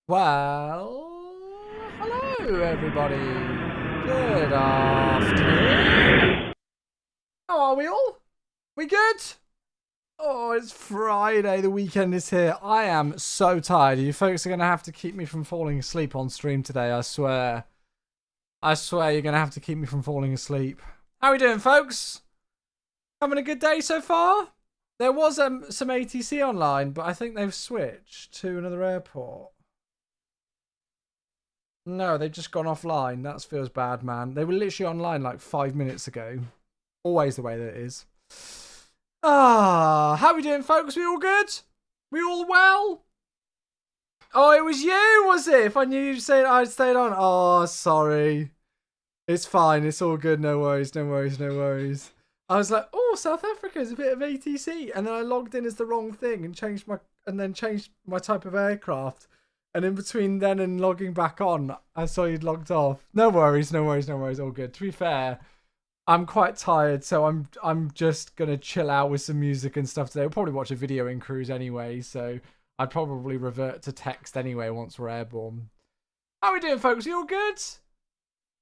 Well, hello everybody. Good afternoon. How are we all? We good? Oh, it's Friday. The weekend is here. I am so tired. You folks are going to have to keep me from falling asleep on stream today, I swear. I swear you're going to have to keep me from falling asleep. How are we doing, folks? Having a good day so far? There was some ATC online, but I think they've switched to another airport. No, they've just gone offline. That feels bad, man. They were literally online like 5 minutes ago. Always the way that it is. How we doing, folks? We all good? We all well? Oh, it was you, was it? If I knew you'd say I'd stayed on. Oh, sorry. It's fine. It's all good. No worries. No worries. No worries. I was like, oh, South Africa is a bit of ATC, and then I logged in as the wrong thing and changed my type of aircraft. And in between then and logging back on, I saw you'd logged off. No worries, no worries, no worries. All good. To be fair, I'm quite tired, so I'm just gonna chill out with some music and stuff today. We'll probably watch a video in cruise anyway, so I'd probably revert to text anyway once we're airborne. How are we doing, folks? You all good?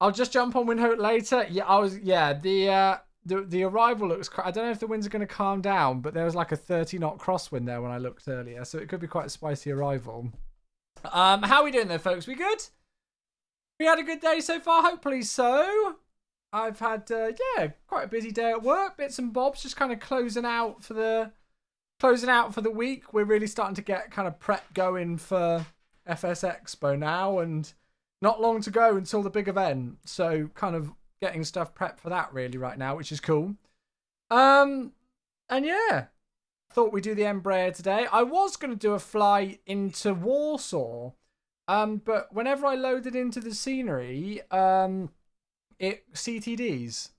I'll just jump on Windhoek later. Yeah, the arrival looks. I don't know if the winds are going to calm down, but there was like a 30-knot crosswind there when I looked earlier, so it could be quite a spicy arrival. How are we doing there, folks? We good? We had a good day so far? Hopefully so. I've had, quite a busy day at work. Bits and bobs, just kind of closing out for the week. We're really starting to get kind of prep going for FS Expo now, and not long to go until the big event. So kind of getting stuff prepped for that really right now, which is cool. And yeah. Thought we'd do the Embraer today. I was going to do a flight into Warsaw, but whenever I loaded into the scenery, it CTDs.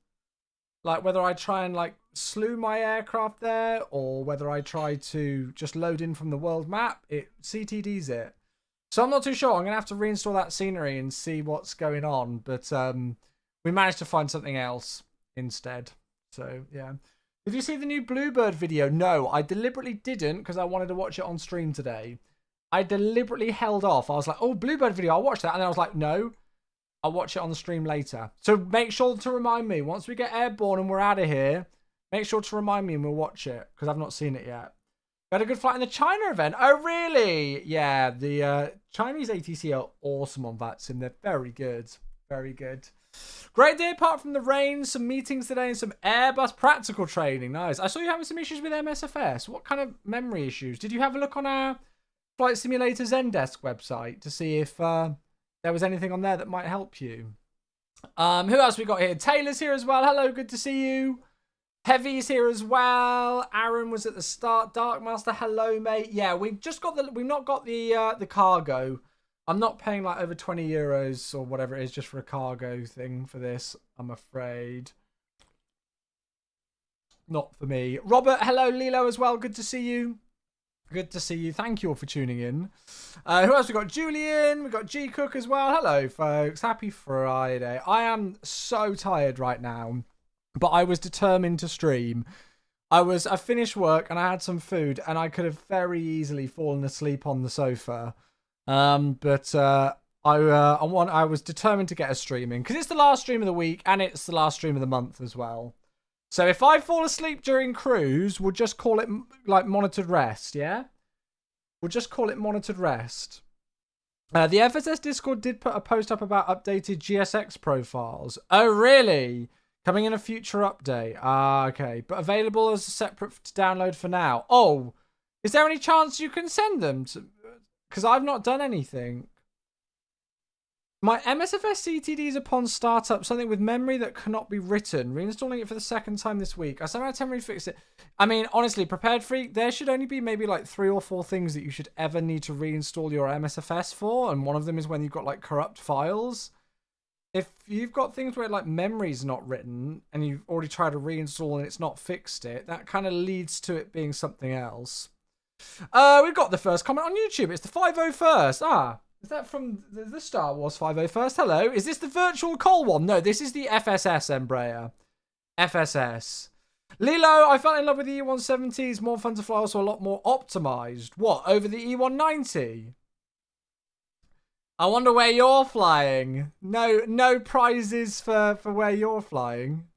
Like whether I try and like slew my aircraft there, or whether I try to just load in from the world map, it CTDs it. So I'm not too sure. I'm going to have to reinstall that scenery and see what's going on. But we managed to find something else instead. So yeah. Did you see the new Bluebird video? No, I deliberately didn't because I wanted to watch it on stream today. I deliberately held off. I was like, oh, Bluebird video, I'll watch that. And then I was like, no, I'll watch it on the stream later. So make sure to remind me. Once we get airborne and we're out of here, make sure to remind me and we'll watch it because I've not seen it yet. We had a good flight in the China event. Oh, really? Yeah, the Chinese ATC are awesome on that sim. They're very good. Very good. Great day apart from the rain, some meetings today and some Airbus practical training. Nice. I saw you having some issues with MSFS. What kind of memory issues? Did you have a look on our Flight Simulator Zendesk website to see if there was anything on there that might help you? Who else we got here? Taylor's here as well. Hello, good to see you. Heavy's here as well. Aaron was at the start. Darkmaster, hello, mate. Yeah, we've not got the cargo. I'm not paying like over 20 euros or whatever it is just for a cargo thing for this, I'm afraid. Not for me. Robert, hello. Lilo as well. Good to see you. Good to see you. Thank you all for tuning in. Who else? We got Julian. We got G Cook as well. Hello, folks. Happy Friday. I am so tired right now, but I was determined to stream. I finished work and I had some food and I could have very easily fallen asleep on the sofa. But I was determined to get a stream in because it's the last stream of the week and it's the last stream of the month as well. So if I fall asleep during cruise, we'll just call it like monitored rest, yeah? We'll just call it monitored rest. The FSS Discord did put a post up about updated GSX profiles. Oh, really? Coming in a future update. Ah, okay. But available as a separate to download for now. Oh, is there any chance you can send them to... Because I've not done anything. My MSFS CTDs upon startup, something with memory that cannot be written. Reinstalling it for the second time this week. I somehow temporarily fixed it. I mean, honestly, Prepared Freak, there should only be maybe like 3 or 4 things that you should ever need to reinstall your MSFS for. And one of them is when you've got like corrupt files. If you've got things where like memory's not written and you've already tried to reinstall and it's not fixed it, that kind of leads to it being something else. We've got the first comment on YouTube. It's the 501st. Ah, is that from the Star Wars 501st? Hello. Is this the virtual Col one? No, this is the FSS Embraer. FSS. Lilo, I fell in love with the E170s. More fun to fly, also a lot more optimized. What, over the E190? I wonder where you're flying. No prizes for where you're flying.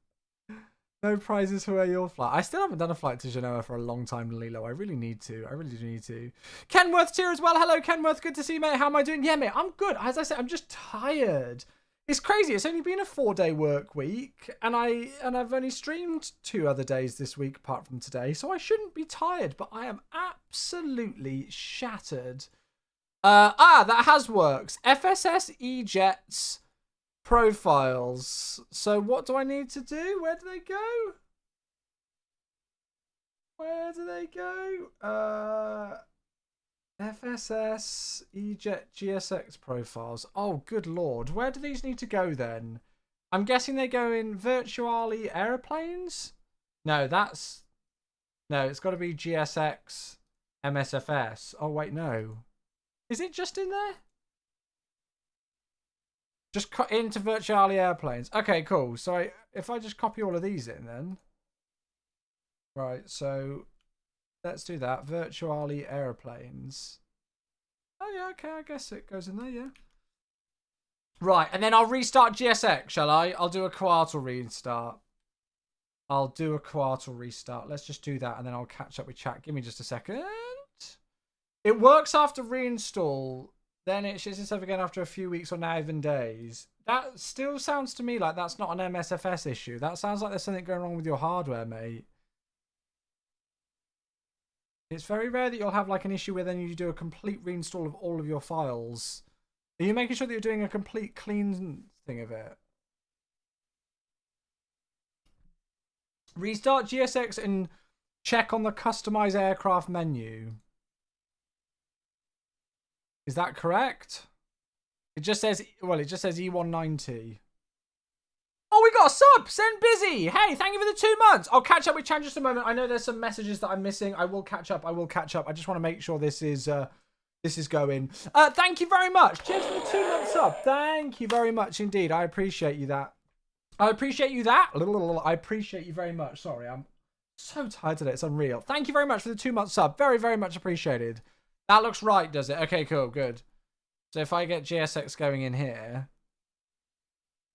No prizes for where you're flying. I still haven't done a flight to Genoa for a long time, Lilo. I really need to. I really do need to. Kenworth's here as well. Hello, Kenworth. Good to see you, mate. How am I doing? Yeah, mate, I'm good. As I said, I'm just tired. It's crazy. It's only been a 4-day work week, and I've only streamed 2 other days this week apart from today, so I shouldn't be tired, but I am absolutely shattered. That has worked. FSS E-Jets profiles. So what do I need to do? Where do they go? Where do they go? FSS E-Jet GSX profiles. Oh, good lord. Where do these need to go then? I'm guessing they go in virtually airplanes? No, it's got to be GSX MSFS. Oh, wait, no. Is it just in there? Just cut into virtually airplanes. Okay, cool. So if I just copy all of these in then. Right, so let's do that. Virtually airplanes. Oh, yeah, okay. I guess it goes in there, yeah. Right, and then I'll restart GSX, shall I? I'll do a quartal restart. Let's just do that, and then I'll catch up with chat. Give me just a second. It works after reinstall. Then it shits itself again after a few weeks or now even days. That still sounds to me like that's not an MSFS issue. That sounds like there's something going wrong with your hardware, mate. It's very rare that you'll have like an issue where then you do a complete reinstall of all of your files. Are you making sure that you're doing a complete clean thing of it? Restart GSX and check on the customize aircraft menu. Is that correct? It just says E190. Oh, we got a sub! Send Busy! Hey, thank you for the 2 months! I'll catch up with Chan just a moment. I know there's some messages that I'm missing. I will catch up. I just want to make sure this is going. Thank you very much. Cheers for the 2 month sub. Thank you very much indeed. I appreciate you that. I appreciate you very much. Sorry, I'm so tired today. It's unreal. Thank you very much for the 2 month sub. Very, very much appreciated. That looks right, does it? Okay, cool, good. So if I get GSX going in here,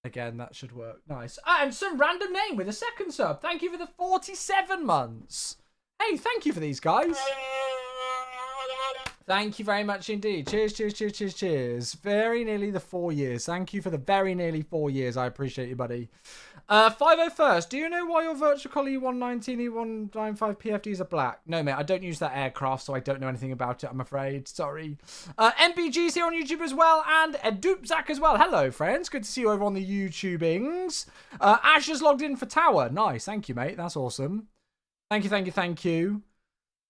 again, that should work. Nice. And some random name with a second sub. Thank you for the 47 months. Hey, thank you for these guys. Thank you very much indeed. Cheers, cheers, cheers, cheers, cheers. Very nearly the 4 years. Thank you for the very nearly 4 years. I appreciate you, buddy. 501st, do you know why your Virtual Collie E119, E195 PFDs are black? No, mate, I don't use that aircraft, so I don't know anything about it, I'm afraid. Sorry. MBG's here on YouTube as well, and Edupzak as well. Hello, friends. Good to see you over on the YouTubings. Ash has logged in for Tower. Nice. Thank you, mate. That's awesome. Thank you, thank you, thank you.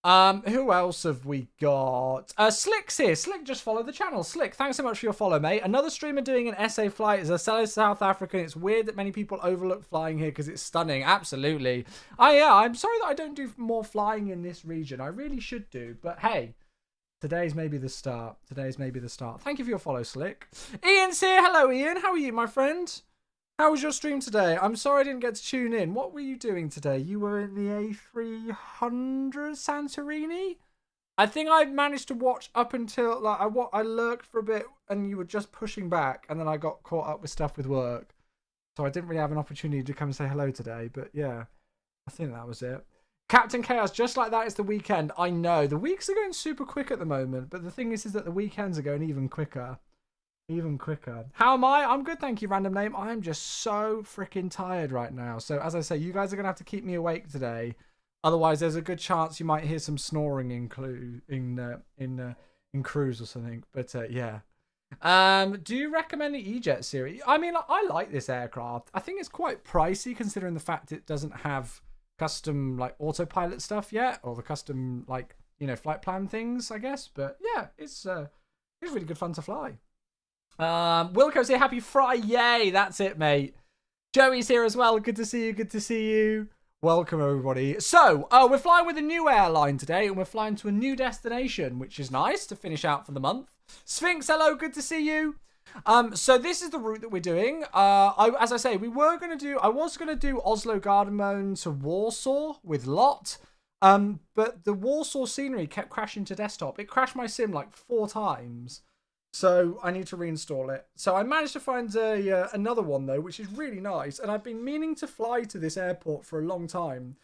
Who else have we got? Slick's here. Slick just followed the channel. Slick, thanks so much for your follow, mate. Another streamer doing an SA flight is a fellow South African. It's weird that many people overlook flying here because it's stunning. Absolutely. Oh, yeah, I'm sorry that I don't do more flying in this region. I really should do. But hey, today's maybe the start. Thank you for your follow, Slick. Ian's here. Hello, Ian. How are you, my friend? How was your stream today? I'm sorry I didn't get to tune in. What were you doing today? You were in the A300 Santorini? I think I managed to watch up until like I lurked for a bit and you were just pushing back, and then I got caught up with stuff with work. So I didn't really have an opportunity to come and say hello today, but yeah, I think that was it. Captain Chaos, just like that, it's the weekend. I know. The weeks are going super quick at the moment, but the thing is that the weekends are going even quicker. Even quicker. How am I? I'm good, thank you, random name. I'm just so freaking tired right now. So as I say, you guys are going to have to keep me awake today. Otherwise, there's a good chance you might hear some snoring in cruise or something. But yeah. Do you recommend the E-Jet series? I mean, I like this aircraft. I think it's quite pricey considering the fact it doesn't have custom like autopilot stuff yet, or the custom like, you know, flight plan things, I guess. But yeah, it's really good fun to fly. Wilco's here. Happy Friday. That's it, mate. Joey's here as well. Good to see you. Good to see you. Welcome, everybody. So, we're flying with a new airline today, and we're flying to a new destination, which is nice to finish out for the month. Sphinx, hello. Good to see you. So this is the route that we're doing. As I say, I was going to do Oslo Gardermoen to Warsaw with Lot. But the Warsaw scenery kept crashing to desktop. It crashed my sim like 4 times. So I need to reinstall it. So I managed to find another one though, which is really nice. And I've been meaning to fly to this airport for a long time.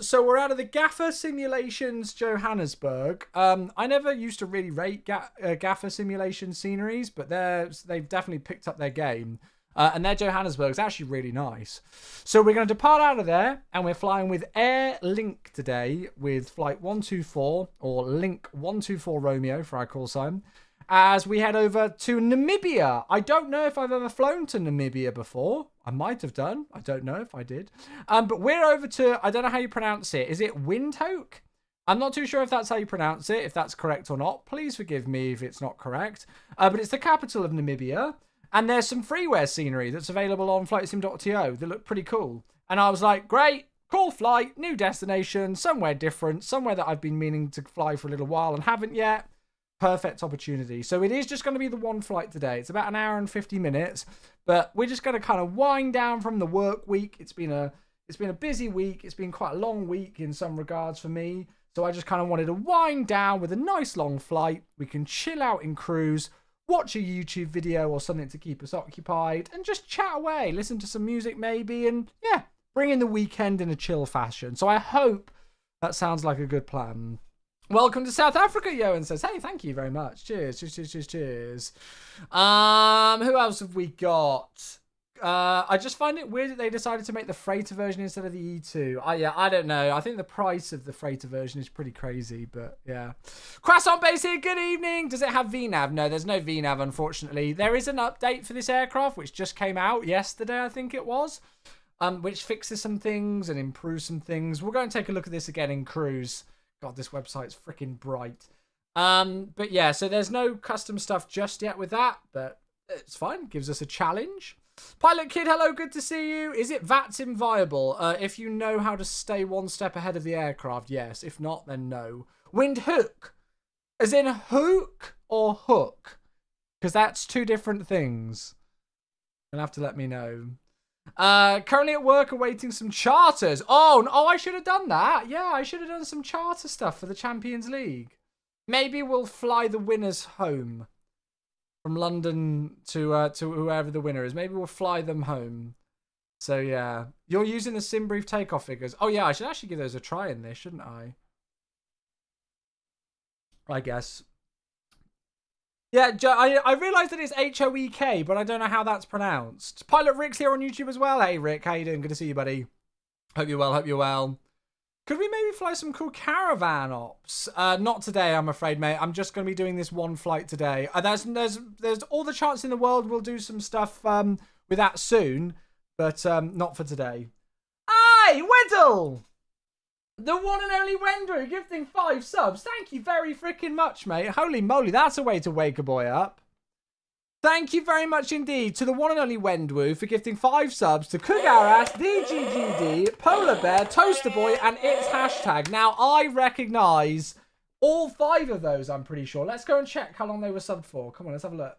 So we're out of the Gaffer Simulations Johannesburg. I never used to really rate Gaffer Simulation sceneries, but they've definitely picked up their game. And their Johannesburg is actually really nice. So we're going to depart out of there, and we're flying with Air Link today with flight 124, or Link 124 Romeo for our call sign, as we head over to Namibia. I don't know if I've ever flown to Namibia before. I might have done. I don't know if I did. But we're over to, I don't know how you pronounce it. Is it Windhoek? I'm not too sure if that's how you pronounce it, if that's correct or not. Please forgive me if it's not correct. But it's the capital of Namibia. And there's some freeware scenery that's available on flightsim.to that look pretty cool. And I was like, great, cool flight, new destination, somewhere different, somewhere that I've been meaning to fly for a little while and haven't yet. Perfect opportunity. So it is just going to be the one flight today. It's about an hour and 50 minutes, but we're just going to kind of wind down from the work week. It's been a busy week. It's been quite a long week in some regards for me. So I just kind of wanted to wind down with a nice long flight. We can chill out in cruise, watch a YouTube video or something to keep us occupied, and just chat away, listen to some music maybe, and yeah, bring in the weekend in a chill fashion. So I hope that sounds like a good plan. Welcome to South Africa, Yohan says. Hey, thank you very much. Cheers, cheers, cheers, cheers, cheers. Who else have we got? I just find it weird that they decided to make the freighter version instead of the E2. I don't know. I think the price of the freighter version is pretty crazy, but yeah. Croissant Base here, good evening. Does it have VNAV? No, there's no VNAV, unfortunately. There is an update for this aircraft, which just came out yesterday, I think it was, which fixes some things and improves some things. We'll go and take a look at this again in cruise. God, this website's freaking bright. But yeah, so there's no custom stuff just yet with that, but it's fine. Gives us a challenge. Pilot Kid, hello, good to see you. Is it VATSIM viable? If you know how to stay one step ahead of the aircraft, yes. If not, then no. Windhoek. As in hook or hook? Because that's two different things. You'll have to let me know. Currently at work awaiting some charters. Oh, I should have done that. Yeah, I should have done some charter stuff for the Champions League. Maybe we'll fly the winners home. From London to whoever the winner is. Maybe we'll fly them home. So yeah. You're using the SimBrief takeoff figures. Oh yeah, I should actually give those a try in this, shouldn't I? I guess. Yeah, I realised that it's Hoek, but I don't know how that's pronounced. Pilot Rick's here on YouTube as well. Hey Rick, how you doing? Good to see you, buddy. Hope you're well, hope you're well. Could we maybe fly some cool caravan ops? Not today, I'm afraid, mate. I'm just going to be doing this one flight today. There's all the chance in the world we'll do some stuff with that soon, but not for today. Aye, Weddle! The one and only Wendru gifting 5 subs. Thank you very freaking much, mate. Holy moly, that's a way to wake a boy up. Thank you very much indeed to the one and only Wendwu for gifting 5 subs to Kugaras, DGGD, Polar Bear, Toaster Boy, and its hashtag. Now, I recognise all 5 of those, I'm pretty sure. Let's go and check how long they were subbed for. Come on, let's have a look.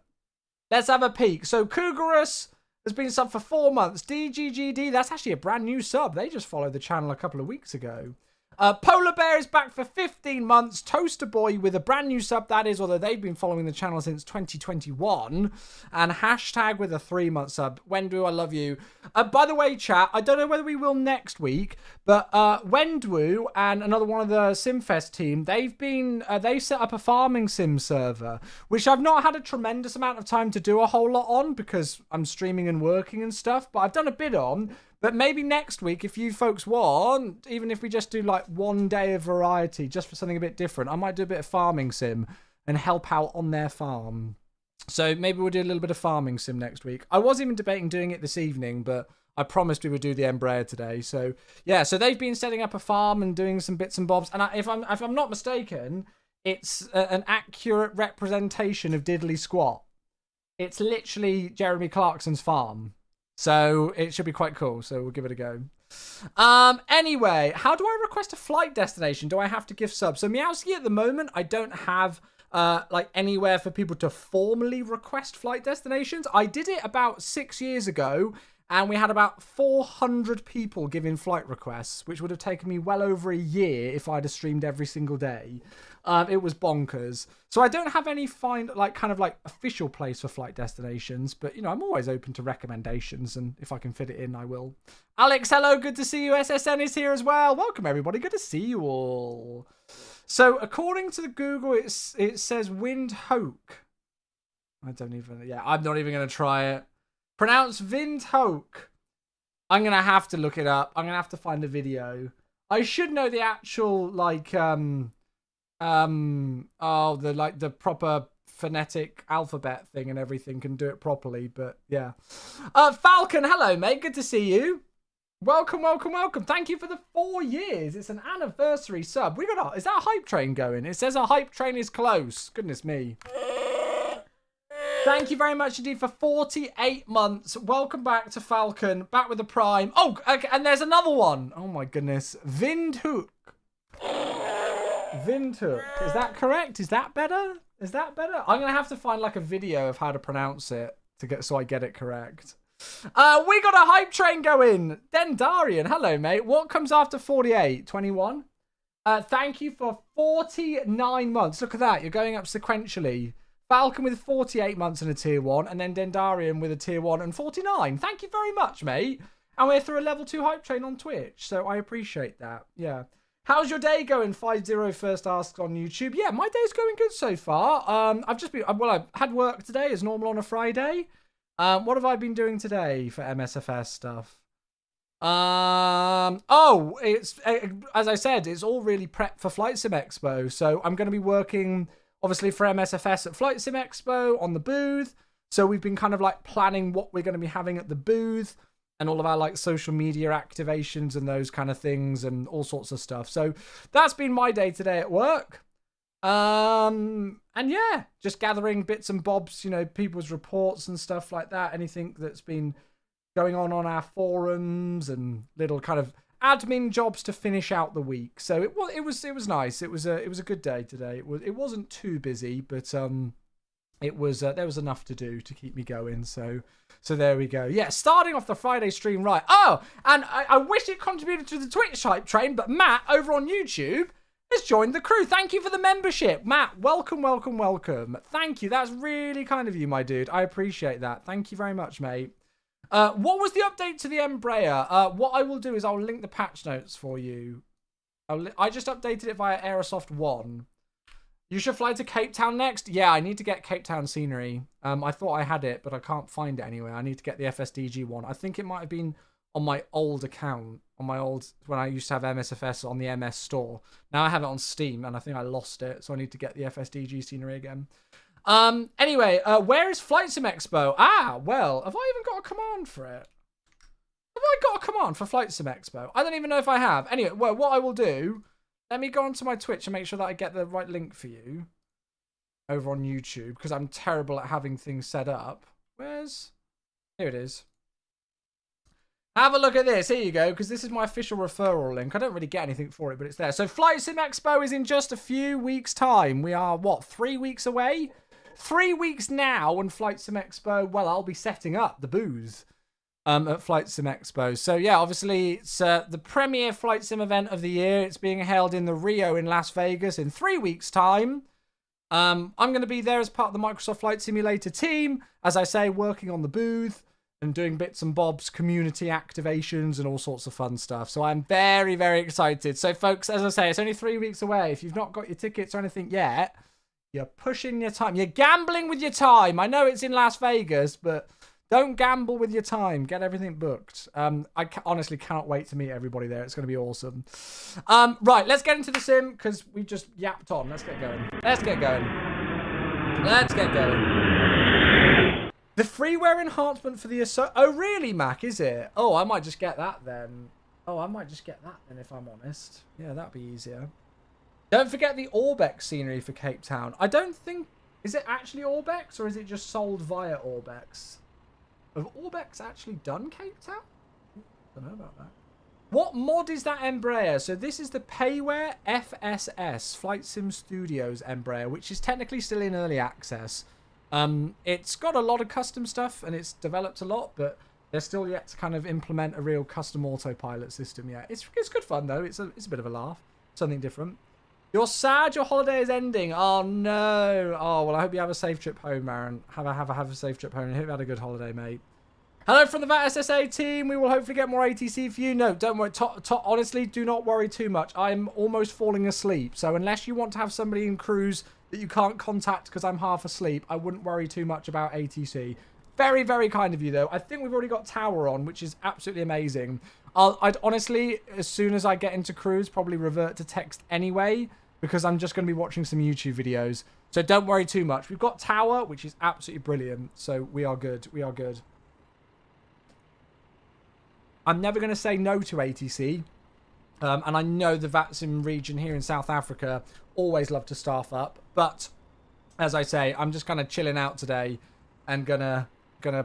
Let's have a peek. So, Kugaras has been subbed for 4 months. DGGD, that's actually a brand new sub. They just followed the channel a couple of weeks ago. Polar Bear is back for 15 months. Toaster Boy with a brand new sub, that is, although they've been following the channel since 2021. And hashtag with a 3-month sub. Wendwu, I love you. By the way, chat, I don't know whether we will next week, but Wendwu and another one of the Simfest team, they set up a farming sim server, which I've not had a tremendous amount of time to do a whole lot on because I'm streaming and working and stuff, but I've done a bit on. But maybe next week, if you folks want, even if we just do like one day of variety, just for something a bit different, I might do a bit of farming sim and help out on their farm. So maybe we'll do a little bit of farming sim next week. I was even debating doing it this evening, but I promised we would do the Embraer today. So yeah, so they've been setting up a farm and doing some bits and bobs. And if I'm not mistaken, it's an accurate representation of Diddley Squat. It's literally Jeremy Clarkson's farm. So it should be quite cool. So we'll give it a go. Anyway, how do I request a flight destination? Do I have to gift subs? So Meowski at the moment, I don't have like anywhere for people to formally request flight destinations. I did it about 6 years ago, And we had about 400 people giving flight requests, which would have taken me well over a year if I'd have streamed every single day. It was bonkers. So I don't have any official place for flight destinations, but, I'm always open to recommendations, and if I can fit it in, I will. Alex, hello, good to see you. SSN is here as well. Welcome, everybody. Good to see you all. So according to the Google, it says Windhoek. I'm not even going to try it. Pronounce Windhoek. I'm going to have to look it up. I'm going to have to find a video. I should know the actual, the proper phonetic alphabet thing and everything, can do it properly, but yeah. Falcon, hello, mate. Good to see you. Welcome. Thank you for the 4 years. It's an anniversary sub. Is that a hype train going? It says a hype train is close. Goodness me. Thank you very much indeed for 48 months. Welcome back to Falcon. Back with the Prime. Oh, okay, and there's another one. Oh my goodness. Windhoek. Is that correct? Is that better? I'm going to have to find a video of how to pronounce it so I get it correct. We got a hype train going. Dendarian, hello, mate. What comes after 48? 21? Thank you for 49 months. Look at that. You're going up sequentially. Falcon with 48 months and a tier 1, and then Dendarian with a tier 1 and 49. Thank you very much, mate. And we're through a level 2 hype train on Twitch, so I appreciate that. Yeah. How's your day going? 50 first asks on YouTube. Yeah, my day's going good so far. I've had work today as normal on a Friday. What have I been doing today for MSFS stuff? It's as I said, it's all really prep for Flight Sim Expo. So I'm going to be working, obviously, for MSFS at Flight Sim Expo on the booth. So we've been kind of planning what we're going to be having at the booth and all of our social media activations and those kind of things and all sorts of stuff. So that's been my day today at work. And yeah, just gathering bits and bobs, people's reports and stuff like that. Anything that's been going on our forums and little kind of admin jobs to finish out the week. So it was nice. It was a good day today. It wasn't too busy, but there was enough to do to keep me going. So there we go. Yeah, starting off the Friday stream right. Oh, and I wish it contributed to the Twitch hype train, but Matt over on YouTube has joined the crew. Thank you for the membership, Matt. Welcome. Thank you. That's really kind of you, my dude. I appreciate that. Thank you very much, mate. What was the update to the Embraer? What I will do is I'll link the patch notes for you. I just updated it via Aerosoft 1. You should fly to Cape Town next. Yeah, I need to get Cape Town scenery. I thought I had it, but I can't find it anywhere. I need to get the FSDG one. I think it might have been on my old account, when I used to have MSFS on the MS store. Now I have it on Steam, and I think I lost it, so I need to get the FSDG scenery again. Anyway, where is Flight Sim Expo? Well, have I even got a command for it? Have I got a command for Flight Sim Expo? I don't even know if I have. Anyway, well, what I will do, let me go onto my Twitch and make sure that I get the right link for you over on YouTube, because I'm terrible at having things set up. Here it is. Have a look at this. Here you go, because this is my official referral link. I don't really get anything for it, but it's there. So Flight Sim Expo is in just a few weeks' time. We are, 3 weeks away? 3 weeks now, and Flight Sim Expo, well, I'll be setting up the booth at Flight Sim Expo. So yeah, obviously it's the premier Flight Sim event of the year. It's being held in the Rio in Las Vegas in 3 weeks' time. I'm going to be there as part of the Microsoft Flight Simulator team, as I say, working on the booth and doing bits and bobs, community activations and all sorts of fun stuff. So I'm very, very excited. So folks, as I say, it's only 3 weeks away. If you've not got your tickets or anything yet, you're pushing your time. You're gambling with your time. I know it's in Las Vegas, but don't gamble with your time. Get everything booked. I honestly cannot wait to meet everybody there. It's going to be awesome. Right, let's get into the sim because we just yapped on. Let's get going. The freeware enhancement for the Assault. Oh, really, Mac? Is it? Oh, I might just get that then. If I'm honest. Yeah, that'd be easier. Don't forget the Orbex scenery for Cape Town. I don't think... Is it actually Orbex or is it just sold via Orbex? Have Orbex actually done Cape Town? I don't know about that. What mod is that Embraer? So this is the Payware FSS, Flight Sim Studios Embraer, which is technically still in early access. It's got a lot of custom stuff and it's developed a lot, but They're still yet to kind of implement a real custom autopilot system yet. It's good fun though. It's a bit of a laugh. Something different. You're sad your holiday is ending. Oh no. Oh well, I hope you have a safe trip home, Aaron. Have a safe trip home. I hope you had a good holiday, mate. Hello from the VAT SSA team. We will hopefully get more ATC for you. No, don't worry. Honestly, do not worry too much. I'm almost falling asleep. So unless you want to have somebody in cruise that you can't contact because I'm half asleep, I wouldn't worry too much about ATC. Very, very kind of you, though. I think we've already got Tower on, which is absolutely amazing. I'd honestly, as soon as I get into cruise, probably revert to text anyway, because I'm just going to be watching some YouTube videos. So don't worry too much. We've got Tower, which is absolutely brilliant. So we are good. We are good. I'm never going to say no to ATC. And I know the VATSIM region here in South Africa always love to staff up. But, as I say, I'm just kind of chilling out today and gonna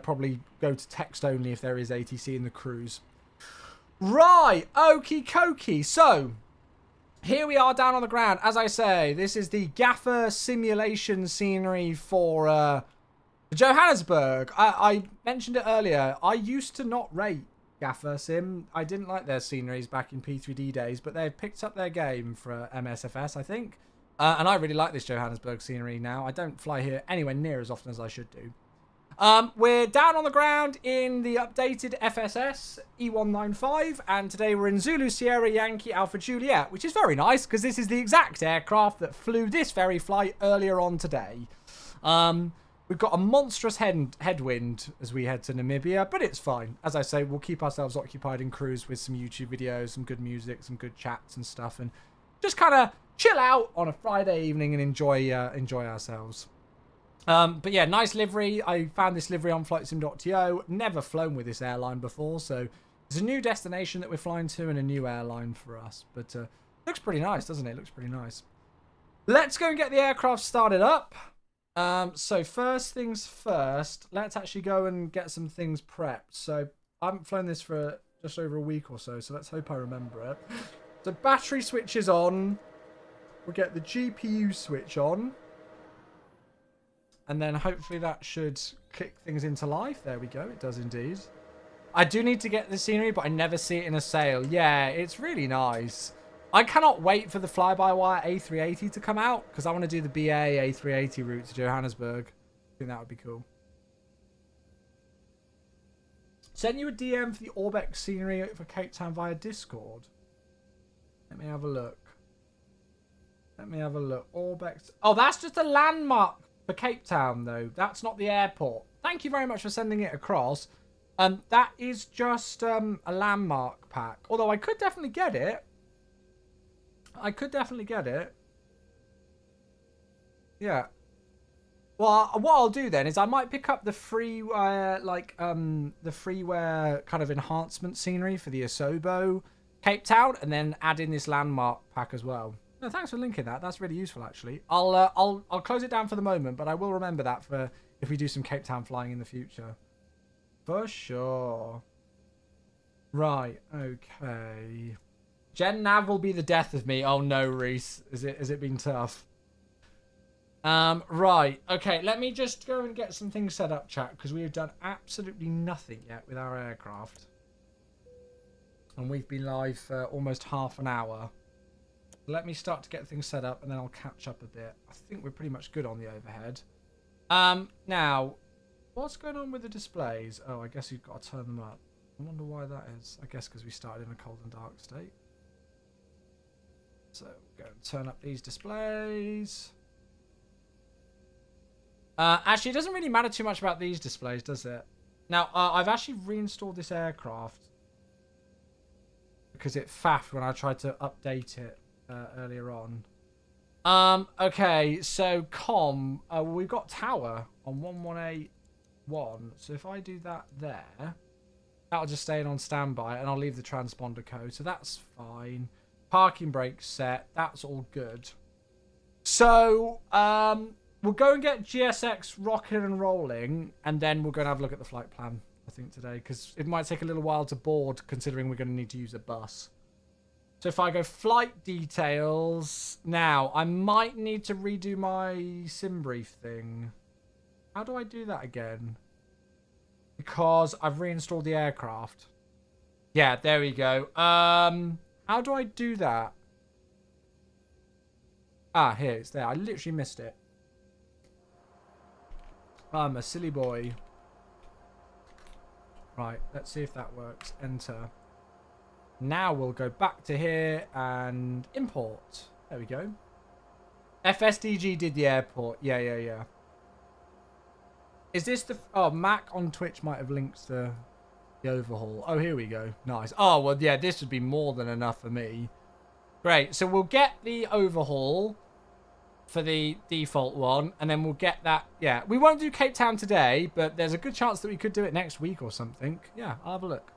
probably go to text only if there is ATC in the cruise. Right, okie dokie. So, here we are down on the ground. As I say, this is the Gaffer simulation scenery for Johannesburg. I mentioned it earlier. I used to not rate Gaffer Sim. I didn't like their sceneries back in P3D days, but they've picked up their game for MSFS, I think. And I really like this Johannesburg scenery now. I don't fly here anywhere near as often as I should do. We're down on the ground in the updated FSS E195, and today we're in Zulu Sierra Yankee Alpha Juliet, which is very nice because this is the exact aircraft that flew this very flight earlier on today. We've got a monstrous headwind as we head to Namibia, but it's fine. As I say, we'll keep ourselves occupied in cruise with some YouTube videos, some good music, some good chats and stuff, and just kind of chill out on a Friday evening and enjoy ourselves. But yeah, nice livery. I found this livery on flightsim.to. Never flown with this airline before, so it's a new destination that we're flying to and a new airline for us. But looks pretty nice, doesn't it? Looks pretty nice. Let's go and get the aircraft started up. So first things first, let's actually go and get some things prepped. So I haven't flown this for just over a week or so, so let's hope I remember it. So battery switch is on. We'll get the GPU switch on. And then hopefully that should kick things into life. There we go. It does indeed. I do need to get the scenery, but I never see it in a sail. Yeah, it's really nice. I cannot wait for the fly-by-wire A380 to come out because I want to do the BA A380 route to Johannesburg. I think that would be cool. Send you a DM for the Orbex scenery for Cape Town via Discord. Let me have a look. Orbex. Oh, that's just a landmark for Cape Town, though. That's not the airport. Thank you very much for sending it across. That is just a landmark pack. Although I could definitely get it. Yeah. Well, what I'll do then is I might pick up the freeware, the freeware kind of enhancement scenery for the Asobo Cape Town, and then add in this landmark pack as well. No, thanks for linking that. That's really useful, actually. I'll close it down for the moment, but I will remember that for if we do some Cape Town flying in the future. For sure. Right. Okay. Gen Nav will be the death of me. Oh no, Reese. Has it been tough? Right. Okay, let me just go and get some things set up, chat, because we have done absolutely nothing yet with our aircraft. And we've been live for almost half an hour. Let me start to get things set up, and then I'll catch up a bit. I think we're pretty much good on the overhead. Now, what's going on with the displays? Oh, I guess you've got to turn them up. I wonder why that is. I guess because we started in a cold and dark state. So, go and turn up these displays. Actually, it doesn't really matter too much about these displays, does it? Now, I've actually reinstalled this aircraft because it faffed when I tried to update it earlier on. Okay, so we've got tower on 1181. So if I do that there, that'll just stay on standby, and I'll leave the transponder code. So that's fine. Parking brake set. That's all good. So we'll go and get GSX rocking and rolling, and then we're going to have a look at the flight plan, I think, today, because it might take a little while to board, considering we're going to need to use a bus. So if I go flight details, now, I might need to redo my sim brief thing. How do I do that again? because I've reinstalled the aircraft. Yeah, there we go. How do I do that? Ah, here, it's there. I literally missed it. I'm a silly boy. Right, let's see if that works. Enter. Now we'll go back to here and import. There we go. FSDG did the airport. Yeah. Is this the... Oh, Mac on Twitch might have linked the overhaul. Oh, here we go. Nice. Oh, well, yeah, this would be more than enough for me. Great. So we'll get the overhaul for the default one, and then we'll get that. Yeah, we won't do Cape Town today, but there's a good chance that we could do it next week or something. Yeah, I'll have a look.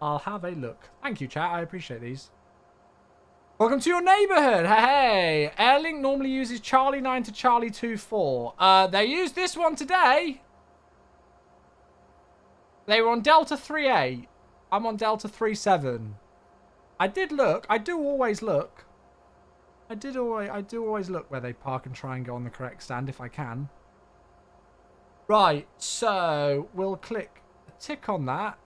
I'll have a look. Thank you, chat. I appreciate these. Welcome to your neighborhood. Hey, Airlink normally uses Charlie 9 to Charlie 2-4. They used this one today. They were on Delta 3-8. I'm on Delta 3-7. I did look. I do always look. I do always look where they park and try and go on the correct stand if I can. Right, so we'll click a tick on that.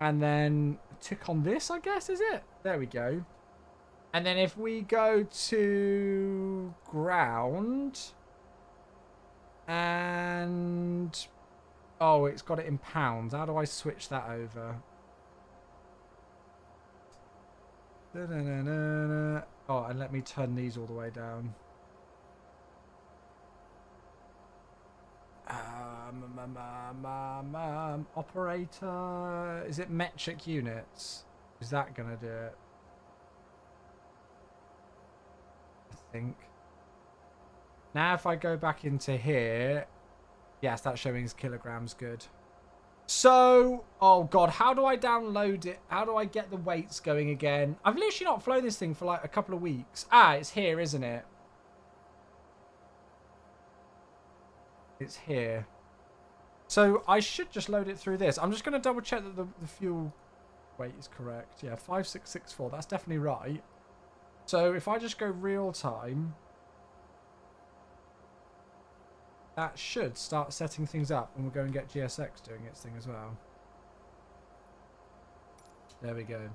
And then a tick on this, I guess, is it? There we go. And then if we go to ground and... Oh, it's got it in pounds. How do I switch that over? Oh, and let me turn these all the way down. Operator... Is it metric units? Is that going to do it? I think. Now if I go back into here... Yes, that's showing as kilograms. Good. So, oh god, how do I download it? How do I get the weights going again? I've literally not flown this thing for like a couple of weeks. Ah, it's here, isn't it? It's here. So I should just load it through this. I'm just going to double check that the fuel weight is correct. Yeah, 5664. That's definitely right. So if I just go real time... That should start setting things up, and we'll go and get GSX doing its thing as well. There we go.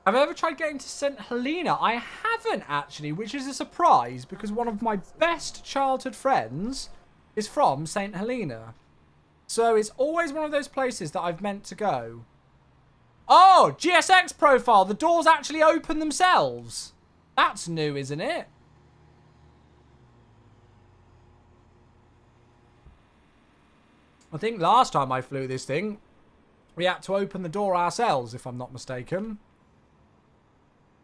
Have I ever tried getting to St. Helena? I haven't, actually, which is a surprise, because one of my best childhood friends is from St. Helena. So it's always one of those places that I've meant to go. Oh, GSX profile. The doors actually open themselves. That's new, isn't it? I think last time I flew this thing, we had to open the door ourselves, if I'm not mistaken.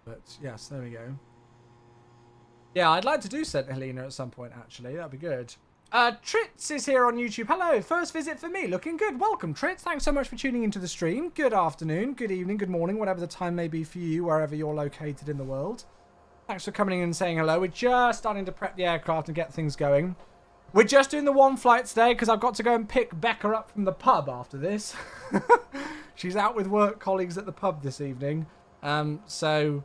But, yes, there we go. Yeah, I'd like to do St. Helena at some point, actually. That'd be good. Tritz is here on YouTube. Hello, first visit for me. Looking good. Welcome, Tritz. Thanks so much for tuning into the stream. Good afternoon, good evening, good morning, whatever the time may be for you, wherever you're located in the world. Thanks for coming in and saying hello. We're just starting to prep the aircraft and get things going. We're just doing the one flight today because I've got to go and pick Becca up from the pub after this. She's out with work colleagues at the pub this evening. So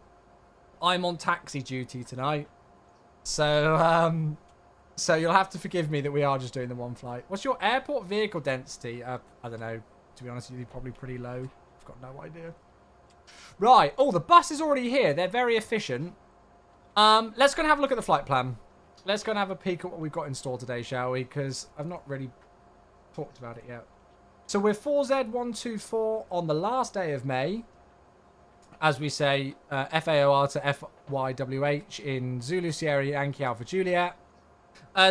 I'm on taxi duty tonight. So you'll have to forgive me that we are just doing the one flight. What's your airport vehicle density? I don't know. To be honest with you, probably pretty low. I've got no idea. Right. Oh, the bus is already here. They're very efficient. Let's go and have a look at the flight plan. Let's go and have a peek at what we've got in store today, shall we? Because I've not really talked about it yet. So we're 4Z124 on the last day of May. As we say, FAOR to FYWH in Zulu Sierra Yankee Alpha Juliet.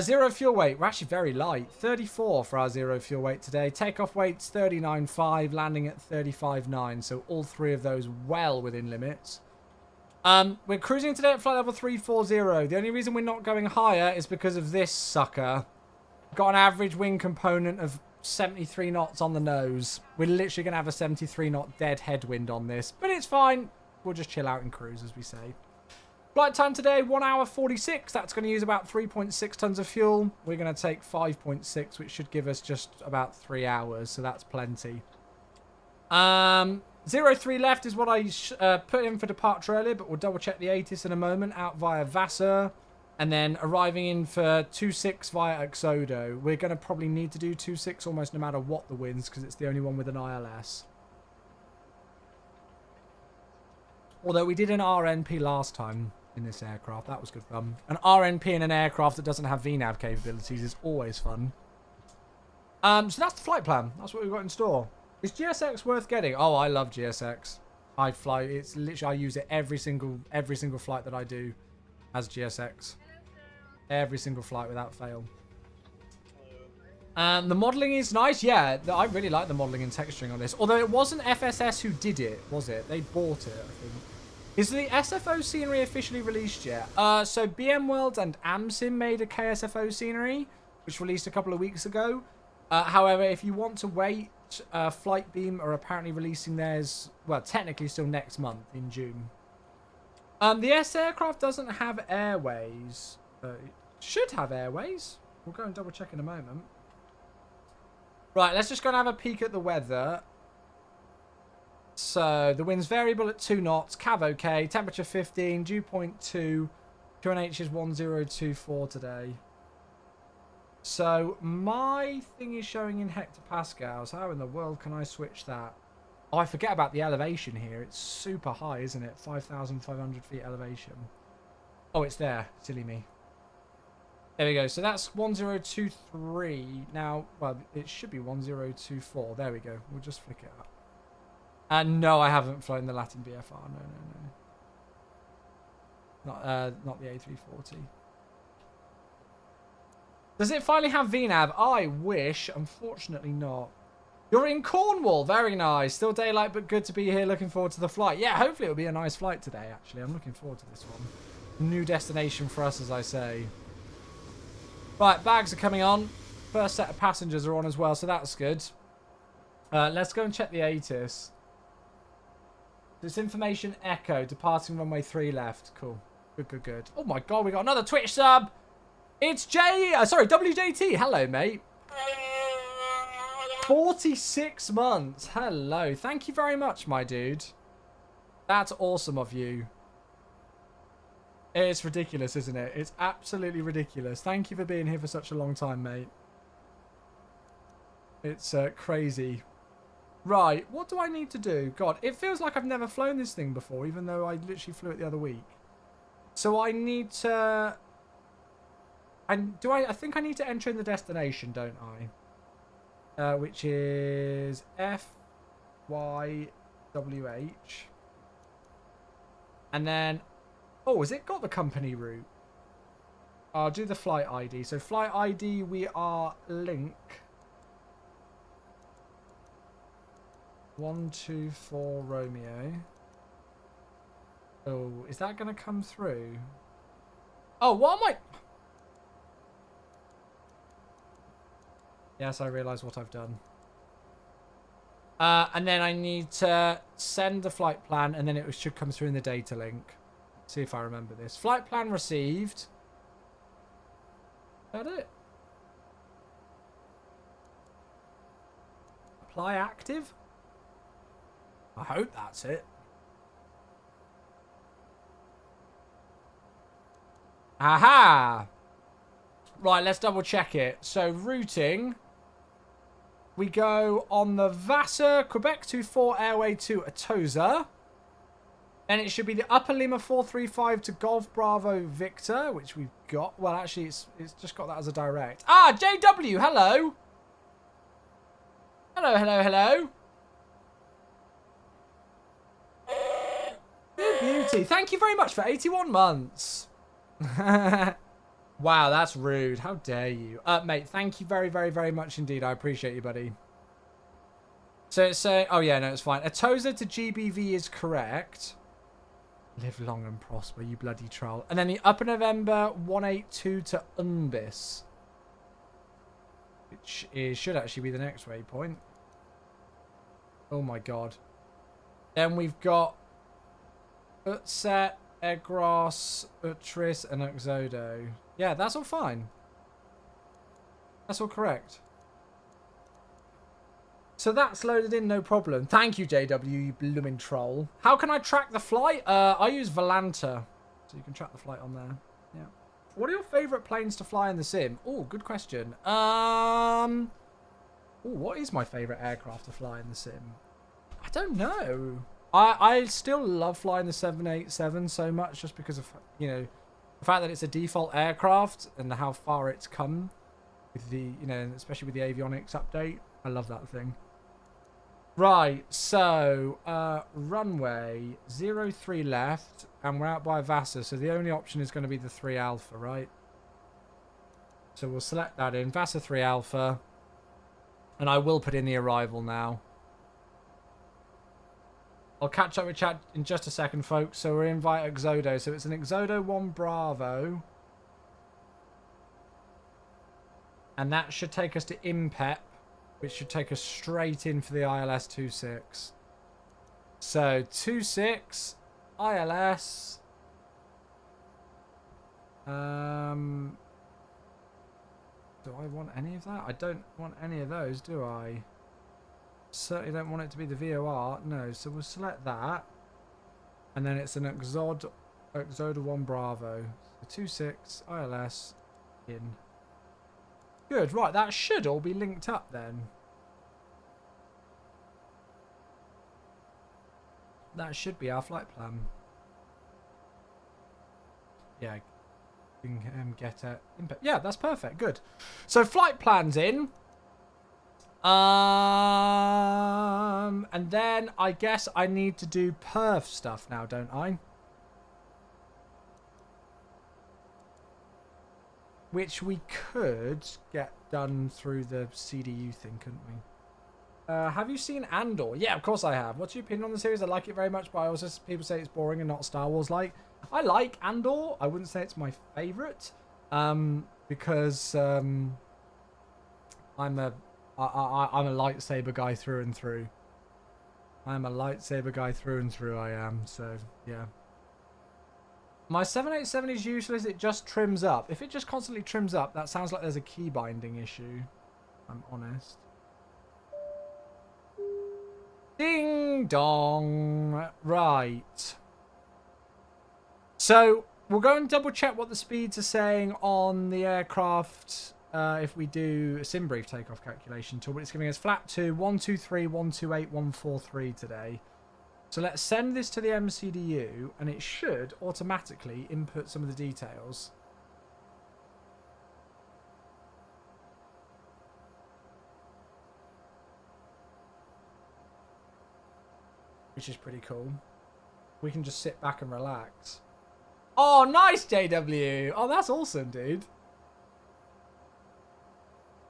Zero fuel weight. We're actually very light. 34 for our zero fuel weight today. Takeoff weight's 39.5, landing at 35.9. So all three of those well within limits. We're cruising today at flight level 340. The only reason we're not going higher is because of this sucker. Got an average wing component of 73 knots on the nose. We're literally going to have a 73 knot dead headwind on this, but it's fine. We'll just chill out and cruise, as we say. Flight time today, 1 hour 46. That's going to use about 3.6 tons of fuel. We're going to take 5.6, which should give us just about 3 hours, so that's plenty. 03 left is what I put in for departure earlier, but we'll double check the ATIS in a moment. Out via Vassar. And then arriving in for 2-6 via Exodo. We're going to probably need to do 2-6 almost no matter what the winds, because it's the only one with an ILS. Although we did an RNP last time in this aircraft. That was good fun. An RNP in an aircraft that doesn't have VNAV capabilities is always fun. So that's the flight plan. That's what we've got in store. Is GSX worth getting? Oh, I love GSX. I fly. It's literally, I use it every single flight that I do as GSX. Every single flight without fail. The modelling is nice. Yeah, I really like the modelling and texturing on this. Although it wasn't FSS who did it, was it? They bought it, I think. Is the SFO scenery officially released yet? So BM World and AmSim made a KSFO scenery, which released a couple of weeks ago. However, if you want to wait, Flightbeam are apparently releasing theirs, well, technically still next month in June. The S aircraft doesn't have airways. It should have airways. We'll go and double check in a moment. Right, let's just go and have a peek at the weather. So, the wind's variable at 2 knots, cav okay, temperature 15, dew point 2, QNH is 1024 today. So, my thing is showing in hectopascals. How in the world can I switch that? Oh, I forget about the elevation here. It's super high, isn't it? 5,500 feet elevation. Oh, it's there. Silly me. There we go. So that's 1023. Now, well, it should be 1024. There we go. We'll just flick it up. And no, I haven't flown the Latin BFR. No. Not the A340. Does it finally have VNAV? I wish. Unfortunately not. You're in Cornwall. Very nice. Still daylight, but good to be here. Looking forward to the flight. Yeah, hopefully it'll be a nice flight today, actually. I'm looking forward to this one. New destination for us, as I say. Right, bags are coming on. First set of passengers are on as well, so that's good. Let's go and check the ATIS. This information echo. Departing runway 3 left. Cool. Good. Oh my god, we got another Twitch sub. It's WJT. Hello, mate. 46 months. Hello. Thank you very much, my dude. That's awesome of you. It's ridiculous, isn't it? It's absolutely ridiculous. Thank you for being here for such a long time, mate. It's crazy. Right, what do I need to do? God, it feels like I've never flown this thing before, even though I literally flew it the other week. So I need to... I think I need to enter in the destination, don't I? Which is FYWH. And then... Oh, has it got the company route? I'll do the flight ID. So flight ID, we are Link 124 Romeo. Oh, is that going to come through? Oh, what am I... Yes, I realise what I've done. And then I need to send the flight plan, and then it should come through in the data link. See if I remember this. Flight plan received. Is that it? Apply active? I hope that's it. Aha! Right, let's double check it. So, routing. We go on the Vassar, Quebec 24 Airway to Atoza. Then it should be the Upper Lima 435 to Golf Bravo Victor, which we've got. Well, actually, it's just got that as a direct. Ah, JW, hello. Hello. Good beauty. Thank you very much for 81 months. Wow, that's rude. How dare you? Mate, thank you very, very, very much indeed. I appreciate you, buddy. So it's saying... Oh, yeah, no, it's fine. Atoza to GBV is correct. Live long and prosper, you bloody troll. And then the Upper November 182 to Unbis. Which should actually be the next waypoint. Oh my god. Then we've got Utset, Egros, Utris, and Exodo. Yeah, that's all fine. That's all correct. So that's loaded in, no problem. Thank you, JW, you blooming troll. How can I track the flight? I use Volanta. So you can track the flight on there. Yeah. What are your favourite planes to fly in the sim? Oh, good question. What is my favourite aircraft to fly in the sim? I don't know. I still love flying the 787 so much just because of, you know, the fact that it's a default aircraft and how far it's come with the, you know, especially with the avionics update. I love that thing. Right, so runway 03 left, and we're out by VASA, so the only option is going to be the 3 Alpha, right? So we'll select that in, VASA 3 Alpha, and I will put in the arrival now. I'll catch up with chat in just a second, folks. So we're in via Exodo, so it's an Exodo 1 Bravo. And that should take us to IMPEP, which should take us straight in for the ILS 26. So 26 ILS. Do I want any of that? I don't want any of those, do I? Certainly don't want it to be the VOR. No, so we'll select that. And then it's an Exodo 1 Bravo. So 26 ILS in. Good, right, that should all be linked up then. That should be our flight plan. Yeah, we can get it. Yeah, that's perfect, good. So flight plan's in. And then I guess I need to do perf stuff now, don't I? Which we could get done through the CDU thing, couldn't we? Have you seen Andor? Yeah, of course I have. What's your opinion on the series? I like it very much, but I also people say it's boring and not Star Wars-like. I like Andor. I wouldn't say it's my favourite, because I'm a lightsaber guy through and through. I'm a lightsaber guy through and through. I am. So yeah. My 787 is useless. It just trims up. If it just constantly trims up, that sounds like there's a key binding issue. I'm honest. Ding dong. Right. So we'll go and double check what the speeds are saying on the aircraft if we do a sim brief takeoff calculation tool. But it's giving us flat 2, 123, 128, 143 today. So let's send this to the MCDU, and it should automatically input some of the details. Which is pretty cool. We can just sit back and relax. Oh, nice, JW! Oh, that's awesome, dude.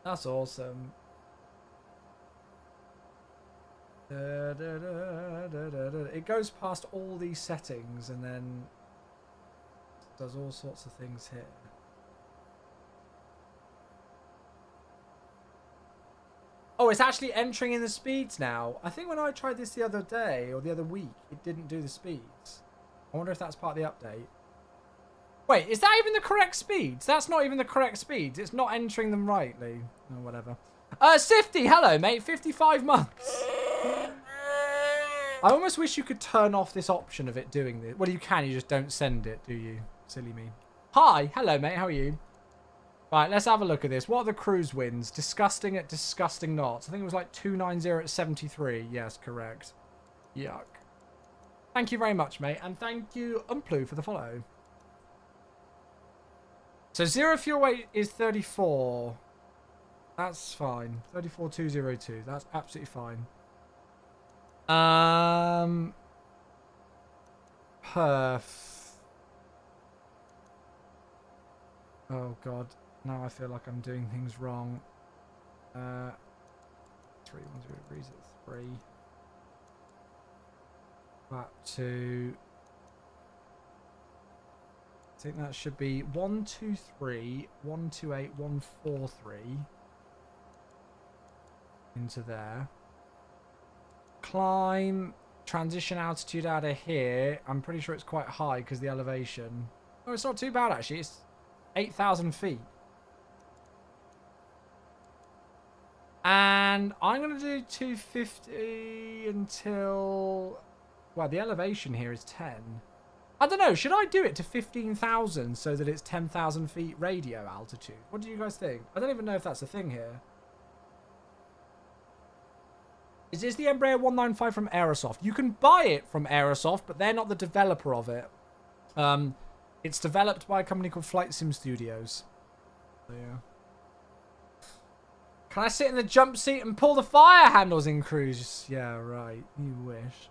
That's awesome. It goes past all these settings and then does all sorts of things here. Oh, it's actually entering in the speeds now. I think when I tried this the other day or the other week, it didn't do the speeds. I wonder if that's part of the update. Wait, is that even the correct speeds? That's not even the correct speeds. It's not entering them rightly. Or whatever. Sifty, hello, mate. 55 months. I almost wish you could turn off this option of it doing this. Well, you can. You just don't send it, do you? Silly me. Hi. Hello, mate. How are you? Right, let's have a look at this. What are the cruise winds? Disgusting at disgusting knots. I think it was like 290 at 73. Yes, correct. Yuck. Thank you very much, mate. And thank you, Umplu, for the follow. So zero fuel weight is 34. That's fine. 34202. That's absolutely fine. Perf. Oh god. Now I feel like I'm doing things wrong. 310 degrees at 3. Flat 2. I think that should be 123, 128, 143 into there. Climb, transition altitude out of here. I'm pretty sure it's quite high because the elevation. Oh, it's not too bad actually. It's 8,000 feet. And I'm going to do 250 until... Well, the elevation here is 10. I don't know. Should I do it to 15,000 so that it's 10,000 feet radio altitude? What do you guys think? I don't even know if that's a thing here. Is this the Embraer 195 from Aerosoft? You can buy it from Aerosoft, but they're not the developer of it. It's developed by a company called Flight Sim Studios. So, yeah. Can I sit in the jump seat and pull the fire handles in cruise? Yeah, right. You wish.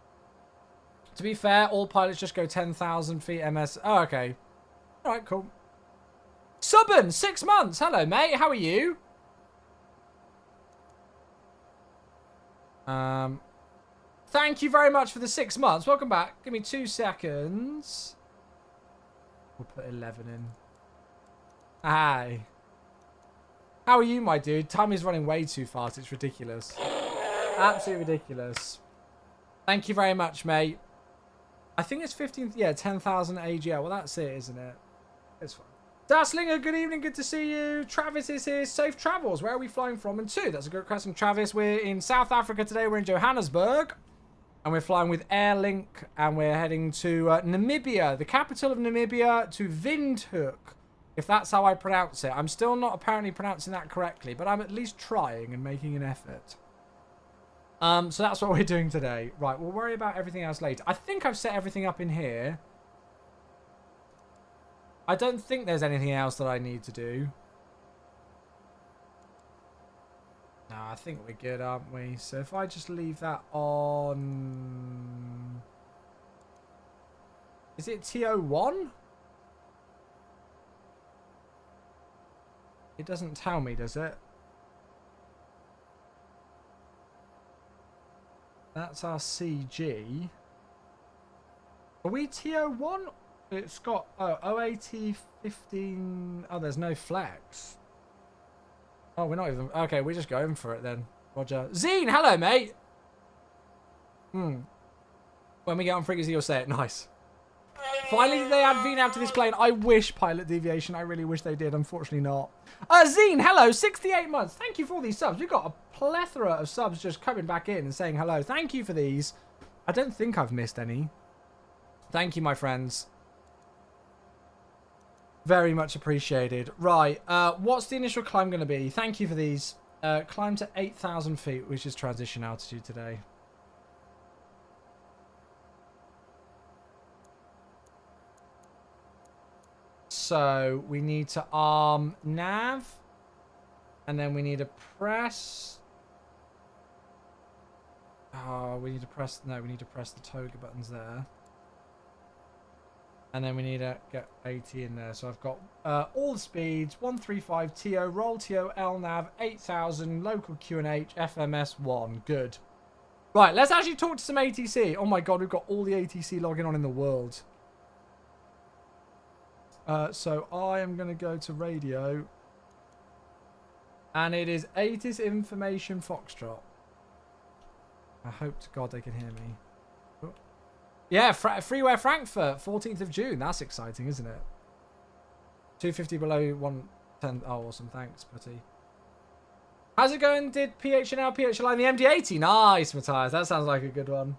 To be fair, all pilots just go 10,000 feet MS. Oh, okay. All right, cool. Subban, 6 months. Hello, mate. How are you? Thank you very much for the 6 months. Welcome back. Give me 2 seconds. We'll put 11 in. Hi. How are you, my dude? Time is running way too fast. It's ridiculous. Absolutely ridiculous. Thank you very much, mate. I think it's 15... Yeah, 10,000 AGL. Well, that's it, isn't it? It's fine. Dasslinger, good evening. Good to see you. Travis is here. Safe travels. Where are we flying from and to? That's a good question, Travis. We're in South Africa today. We're in Johannesburg. And we're flying with Airlink. And we're heading to Namibia, the capital of Namibia, to Windhoek. If that's how I pronounce it. I'm still not apparently pronouncing that correctly, but I'm at least trying and making an effort. So that's what we're doing today. Right, we'll worry about everything else later. I think I've set everything up in here. I don't think there's anything else that I need to do. No, I think we're good, aren't we? So if I just leave that on... Is it TO1? It doesn't tell me, does it? That's our CG. Are we TO1? It's got, oh, OAT 15. Oh, there's no flex. Oh, we're not even, okay, we're just going for it then. Roger. Zine, hello, mate. When we get on frequency, you'll say it. Nice. Finally, they add VNAV to this plane. I wish pilot deviation. I really wish they did. Unfortunately not. Zine, hello. 68 months. Thank you for all these subs. We've got a plethora of subs just coming back in and saying hello. Thank you for these. I don't think I've missed any. Thank you, my friends. Very much appreciated. Right. What's the initial climb going to be? Thank you for these. Climb to 8,000 feet, which is transition altitude today. So we need to arm nav, and then we need to press. Oh, we need to press. No, we need to press the toga buttons there, and then we need to get 80 in there. So I've got all the speeds: 135 TO, roll TO, LNAV, 8,000, local QNH, FMS 1. Good. Right, let's actually talk to some ATC. Oh my god, we've got all the ATC logging on in the world. So I am going to go to radio. And it is 80s Information Foxtrot. I hope to God they can hear me. Oh. Yeah, Freeware Frankfurt, 14th of June. That's exciting, isn't it? 250 below 110. Oh, awesome. Thanks, Putty. How's it going? Did PHNL, PHLI in the MD-80? Nice, Matthias. That sounds like a good one.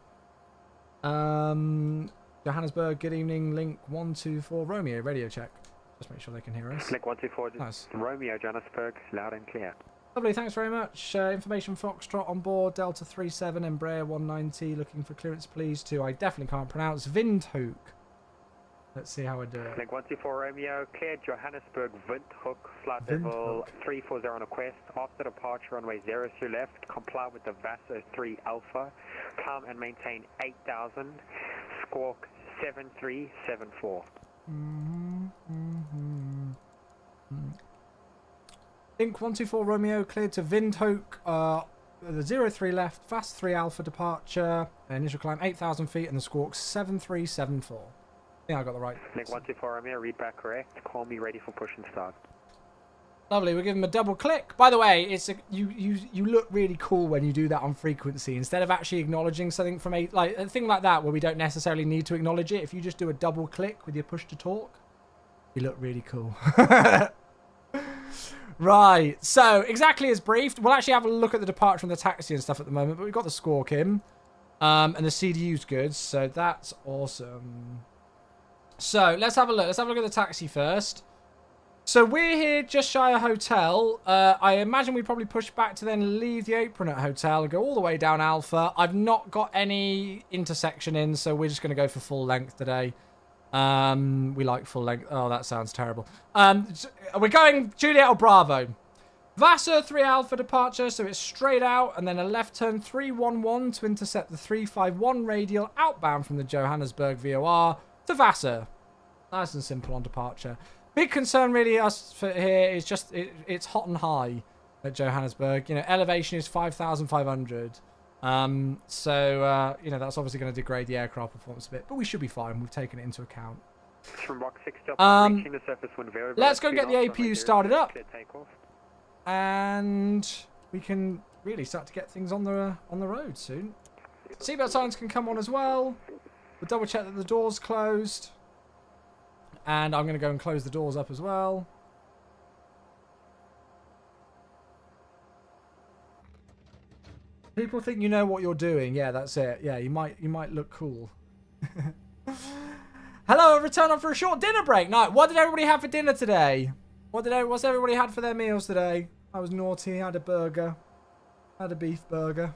Johannesburg, good evening. Link 124 Romeo, radio check. Just make sure they can hear us. Link 124, nice. Romeo, Johannesburg, loud and clear. Lovely, thanks very much. Information Foxtrot on board, Delta 37, Embraer 190. Looking for clearance, please, to, I definitely can't pronounce, Windhoek. Let's see how I do it. Link 124 Romeo, cleared Johannesburg, Windhoek, flight level 340 on request. After departure, runway 03 left, comply with the VASO 3 Alpha. Climb and maintain 8,000, squawk 7374. Link 124 Romeo, cleared to Windhoek, the 03 left, fast 3 Alpha departure, initial climb 8,000 feet, and the squawk 7374. I think I got the right. Link 124 Romeo, read back correct. Call me ready for push and start. Lovely, we'll give him a double click. By the way, it's you look really cool when you do that on frequency. Instead of actually acknowledging something from a thing like that where we don't necessarily need to acknowledge it, if you just do a double click with your push to talk, you look really cool. Right, so exactly as briefed. We'll actually have a look at the departure from the taxi and stuff at the moment, but we've got the squawk in. And the CDU's good, so that's awesome. So let's have a look. Let's have a look at the taxi first. So we're here just shy of hotel. I imagine we probably push back to then leave the apron at hotel and go all the way down Alpha. I've not got any intersection in, so we're just going to go for full length today. We like full length. Oh, that sounds terrible. We're going Juliet or Bravo. Vassar 3 Alpha departure, so it's straight out and then a left turn 311 to intercept the 351 radial outbound from the Johannesburg VOR to Vassar. Nice and simple on departure. Big concern really us for here is just it's hot and high at Johannesburg. You know, elevation is 5,500. You know, that's obviously going to degrade the aircraft performance a bit, but we should be fine. We've taken it into account. From Rock 6 to reaching the surface wind very let's go and get the APU started up. Takeoff. And we can really start to get things on the road soon. Seatbelt signs can come on as well. We'll double check that the door's closed. And I'm going to go and close the doors up as well. People think you know what you're doing. Yeah, that's it. Yeah, you might look cool. Hello, return on for a short dinner break. Night. What did everybody have for dinner today? What's everybody had for their meals today? I was naughty. I had a burger. I had a beef burger.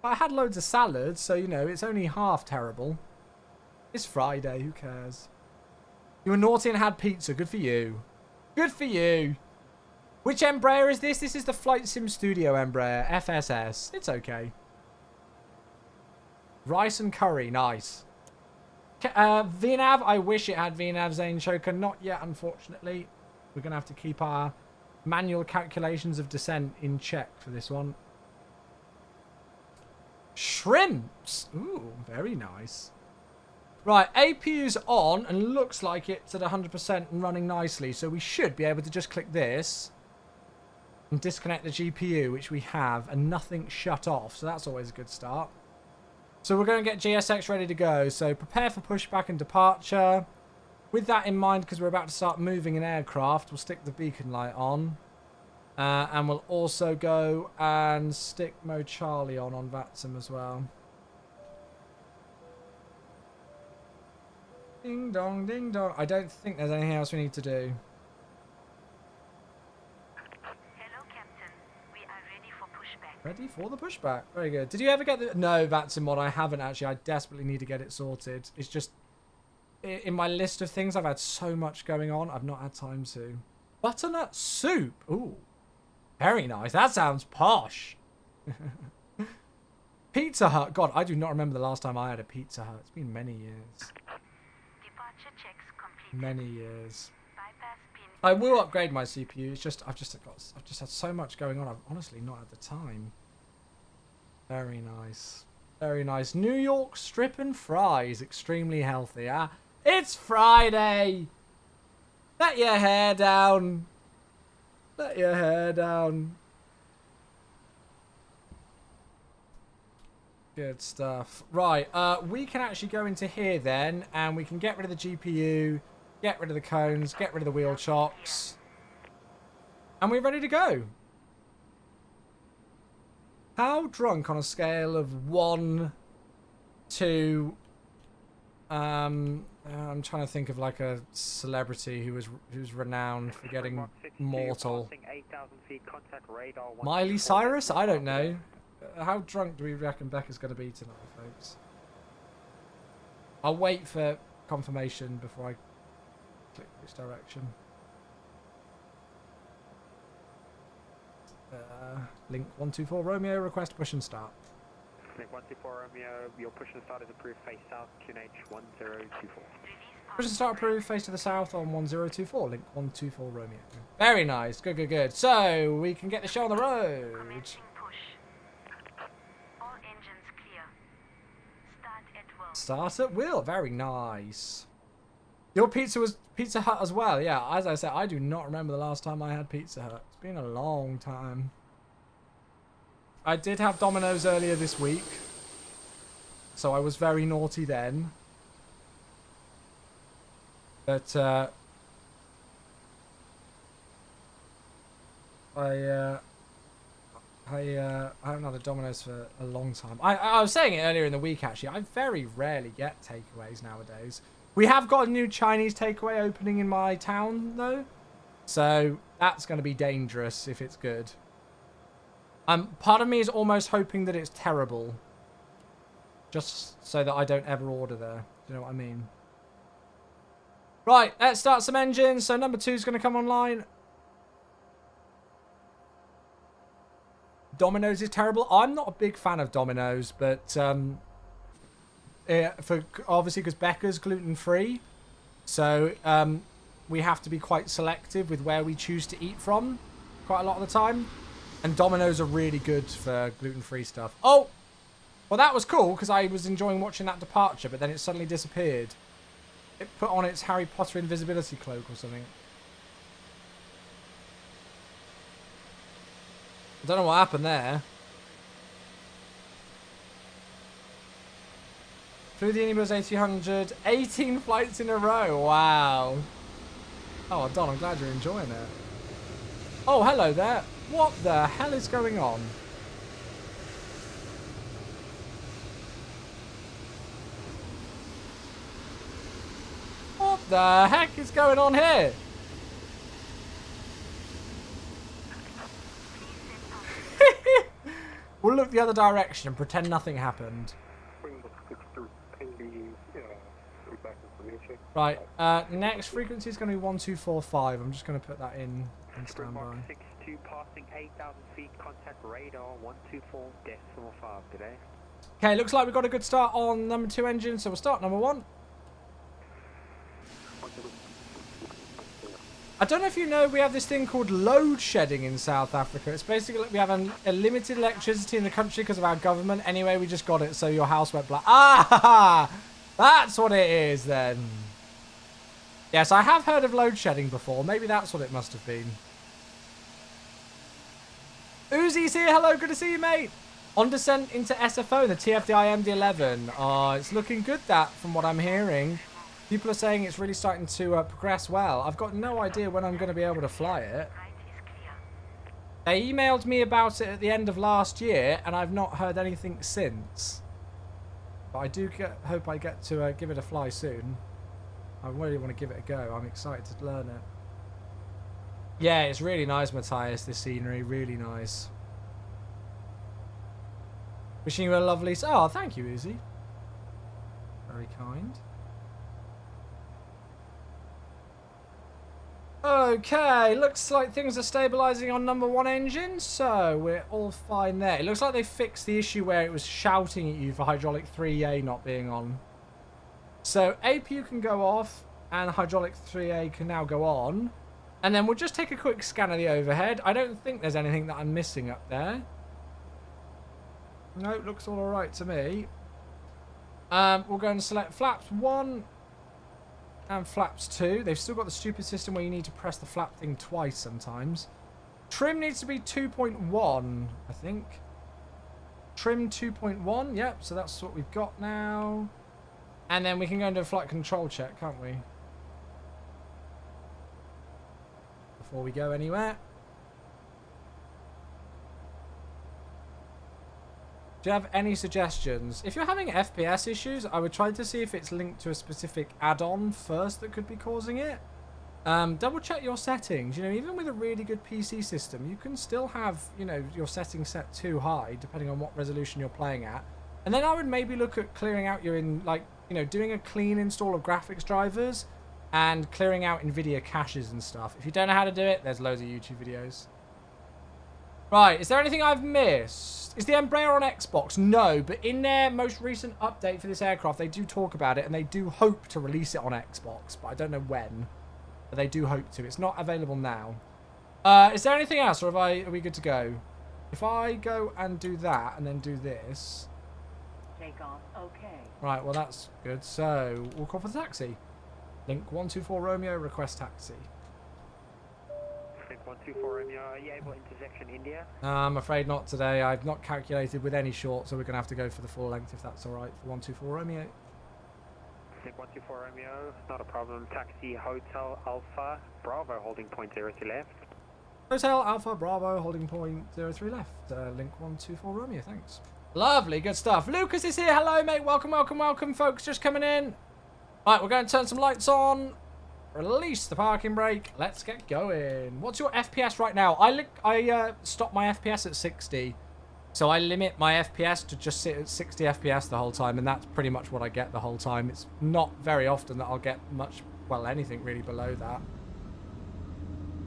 I had loads of salads, so you know it's only half terrible. It's Friday. Who cares? You were naughty and had pizza. Good for you. Good for you. Which Embraer is this? This is the Flight Sim Studio Embraer. FSS. It's okay. Rice and curry. Nice. VNAV. I wish it had VNAV Zane Choker. Not yet, unfortunately. We're going to have to keep our manual calculations of descent in check for this one. Shrimps. Ooh, very nice. Right, APU's on and looks like it's at 100% and running nicely. So we should be able to just click this and disconnect the GPU, which we have, and nothing shut off. So that's always a good start. So we're going to get GSX ready to go. So prepare for pushback and departure. With that in mind, because we're about to start moving an aircraft, we'll stick the beacon light on. And we'll also go and stick Mo Charlie on VATSIM as well. Ding dong, ding dong. I don't think there's anything else we need to do. Hello, Captain. We are ready for pushback. Ready for the pushback. Very good. Did you ever get the... No, VATSIM mod. I haven't actually. I desperately need to get it sorted. It's just... In my list of things, I've had so much going on. I've not had time to. Butternut soup. Ooh. Very nice. That sounds posh. Pizza Hut. God, I do not remember the last time I had a Pizza Hut. It's been many years. Departure checks complete. Many years. Bypass pin. I will upgrade my CPU. It's just I've just had so much going on. I've honestly not had the time. Very nice. Very nice. New York strip and fries. Extremely healthy. Ah, it's Friday. Let your hair down. Let your hair down. Good stuff. Right, we can actually go into here then, and we can get rid of the GPU, get rid of the cones, get rid of the wheel chocks, and we're ready to go. How drunk on a scale of 1 to... I'm trying to think of like a celebrity who's renowned for getting mortal. Miley Cyrus? I don't know. How drunk do we reckon Becca's going to be tonight, folks? I'll wait for confirmation before I click which direction. Link 124 Romeo, request push and start. Link 124 Romeo, your push and start is approved, face south, QNH 1024. Push and start approved, face to the south on 1024, link 124 Romeo. Very nice, good, good, good. So, we can get the show on the road. Commencing push. All engines clear. Start at will. Start at will, very nice. Your pizza was Pizza Hut as well, yeah. As I said, I do not remember the last time I had Pizza Hut. It's been a long time. I did have Domino's earlier this week, so I was very naughty then. But I haven't had a Domino's for a long time. I was saying it earlier in the week actually. I very rarely get takeaways nowadays. We have got a new Chinese takeaway opening in my town, though. So that's going to be dangerous if it's good. Part of me is almost hoping that it's terrible. Just so that I don't ever order there. Do you know what I mean? Right, let's start some engines. So number 2 is going to come online. Domino's is terrible. I'm not a big fan of Domino's, but obviously because Becca's gluten-free. So we have to be quite selective with where we choose to eat from quite a lot of the time. And Domino's are really good for gluten-free stuff. Oh! Well, that was cool because I was enjoying watching that departure, but then it suddenly disappeared. It put on its Harry Potter invisibility cloak or something. I don't know what happened there. Flew the Unibus A300, 18 flights in a row. Wow. Oh, Don, I'm glad you're enjoying it. Oh, hello there. What the hell is going on? What the heck is going on here? We'll look the other direction and pretend nothing happened. Right, next frequency is going to be 1245. I'm just going to put that in standby. 62 passing 8,000 feet, contact radar 124.5 today. Okay, looks like we've got a good start on number 2 engine, so we'll start number 1. I don't know if you know, we have this thing called load shedding in South Africa. It's basically we have a limited electricity in the country because of our government. Anyway, we just got it, so your house went black. Ah, that's what it is then. Yes, I have heard of load shedding before. Maybe that's what it must have been. Uzi's here. Hello, good to see you, mate. On descent into SFO in the TFDI MD-11. Oh, it's looking good, that, from what I'm hearing. People are saying it's really starting to progress well. I've got no idea when I'm going to be able to fly it. They emailed me about it at the end of last year, and I've not heard anything since. But I do hope I get to give it a fly soon. I really want to give it a go. I'm excited to learn it. Yeah, it's really nice, Matthias, this scenery. Really nice. Wishing you a lovely... Oh, thank you, Uzi. Very kind. Okay, looks like things are stabilising on number 1 engine, so we're all fine there. It looks like they fixed the issue where it was shouting at you for hydraulic 3A not being on. So APU can go off, and hydraulic 3A can now go on. And then we'll just take a quick scan of the overhead. I don't think there's anything that I'm missing up there. No, it looks all alright to me. We'll go and select flaps 1 and flaps 2. They've still got the stupid system where you need to press the flap thing twice sometimes. Trim needs to be 2.1, I think. Trim 2.1, yep, so that's what we've got now. And then we can go into a flight control check, can't we? Before we go anywhere. Do you have any suggestions? If you're having FPS issues, I would try to see if it's linked to a specific add-on first that could be causing it. Double check your settings. You know, even with a really good PC system, you can still have, you know, your settings set too high, depending on what resolution you're playing at. And then I would maybe look at clearing out doing a clean install of graphics drivers and clearing out NVIDIA caches and stuff. If you don't know how to do it, there's loads of YouTube videos. Right, is there anything I've missed? Is the Embraer on Xbox? No, but in their most recent update for this aircraft, they do talk about it, and they do hope to release it on Xbox, but I don't know when. But they do hope to. It's not available now. Is there anything else, or are we good to go? If I go and do that, and then do this... Takeoff, okay. Right, well that's good. So, we'll call for the taxi. Link 124 Romeo, request taxi. Link 124 Romeo, are you able intersection India? I'm afraid not today. I've not calculated with any short, so we're going to have to go for the full length if that's alright for 124 Romeo. Link 124 Romeo, not a problem. Taxi Hotel Alpha Bravo, holding point 03 left. Hotel Alpha Bravo, holding point 03 left. Link 124 Romeo, thanks. Lovely, good stuff. Lucas is here. Hello, mate. Welcome, welcome, welcome, folks. Just coming in. Right, we're going to turn some lights on. Release the parking brake. Let's get going. What's your FPS right now? I stop my FPS at 60. So I limit my FPS to just sit at 60 FPS the whole time, and that's pretty much what I get the whole time. It's not very often that I'll get much, well, anything really below that.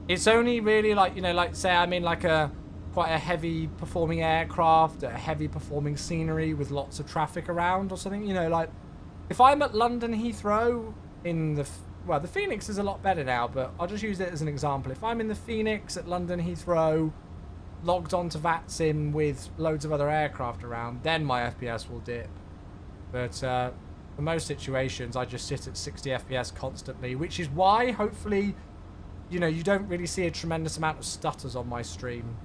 It's only really like, you know, like say I'm in like quite a heavy performing aircraft, a heavy performing scenery with lots of traffic around or something, you know, like if I'm at London Heathrow in the, well, the Phoenix is a lot better now, but I'll just use it as an example. If I'm in the Phoenix at London Heathrow, logged onto VATSIM with loads of other aircraft around, then my FPS will dip. But for most situations, I just sit at 60 FPS constantly, which is why, hopefully, you know, you don't really see a tremendous amount of stutters on my stream.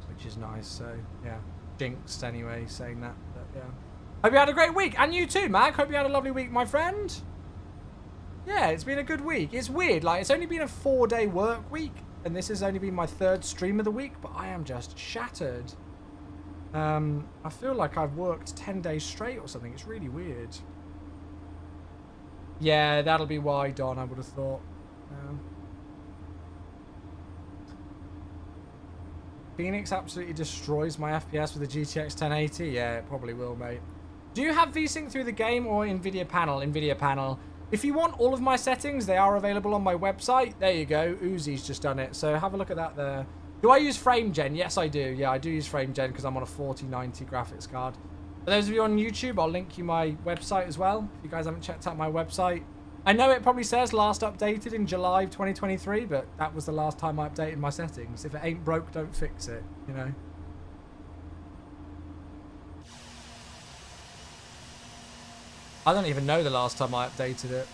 Which is nice, so, yeah. Jinxed, anyway, saying that, but, yeah. Hope you had a great week, and you too, Mag. Hope you had a lovely week, my friend. Yeah, it's been a good week. It's weird, like, it's only been a 4-day work week, and this has only been my 3rd stream of the week, but I am just shattered. I feel like I've worked 10 days straight or something. It's really weird. Yeah, that'll be why, Don, I would have thought. Phoenix absolutely destroys my FPS with the GTX 1080. Yeah, it probably will, mate. Do you have VSync through the game or NVIDIA panel? NVIDIA panel. If you want all of my settings, they are available on my website. There you go. Uzi's just done it. So have a look at that there. Do I use FrameGen? Yes, I do. Yeah, I do use FrameGen because I'm on a 4090 graphics card. For those of you on YouTube, I'll link you my website as well. If you guys haven't checked out my website. I know it probably says last updated in July of 2023, but that was the last time I updated my settings. If it ain't broke, don't fix it, you know. I don't even know the last time I updated it.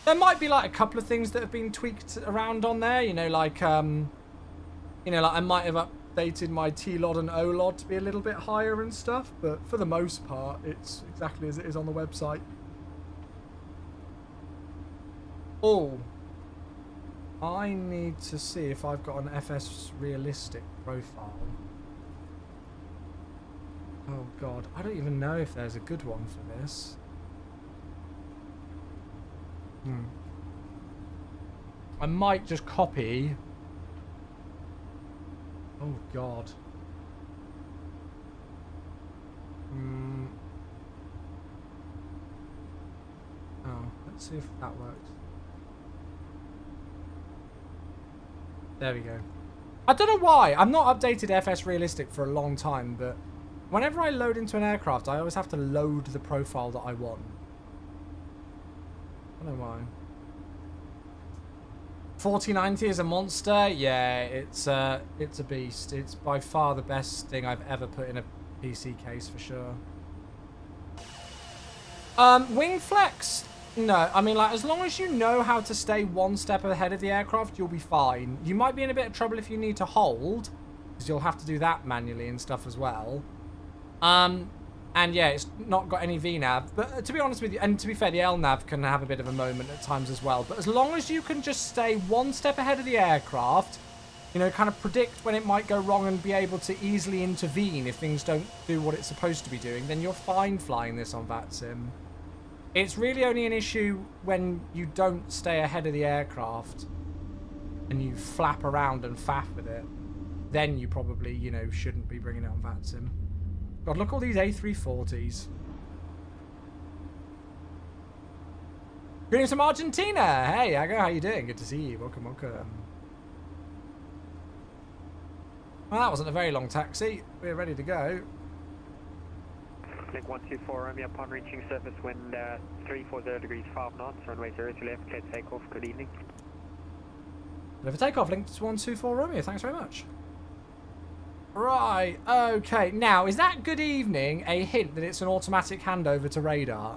There might be like a couple of things that have been tweaked around on there, you know, like I might have updated my T-LOD and O-LOD to be a little bit higher and stuff, but for the most part, it's exactly as it is on the website. Oh, I need to see if I've got an FS realistic profile. Oh god, I don't even know if there's a good one for this. I might just copy. Oh god. Oh, let's see if that works. There we go. I don't know why. I've not updated FS Realistic for a long time, but whenever I load into an aircraft, I always have to load the profile that I want. I don't know why. 4090 is a monster. Yeah, it's a beast. It's by far the best thing I've ever put in a PC case for sure. Wing flex. No, I mean, like, as long as you know how to stay one step ahead of the aircraft, you'll be fine. You might be in a bit of trouble if you need to hold, because you'll have to do that manually and stuff as well. And yeah, it's not got any VNAV, but to be honest with you, and to be fair, the LNAV can have a bit of a moment at times as well, but as long as you can just stay one step ahead of the aircraft, you know, kind of predict when it might go wrong and be able to easily intervene if things don't do what it's supposed to be doing, then you're fine flying this on VATSIM. It's really only an issue when you don't stay ahead of the aircraft and you flap around and faff with it. Then you probably, you know, shouldn't be bringing it on VATSIM. God, look at all these A340s. Greetings from Argentina. Hey, Aga, how you doing? Good to see you. Welcome, welcome. Well, that wasn't a very long taxi. We're ready to go. Link 124 Romeo, upon reaching surface wind 340 degrees 5 knots, runway 02 left, clear takeoff, good evening. Deliver takeoff, link 124 Romeo, thanks very much. Right, okay, now, is that good evening a hint that it's an automatic handover to radar?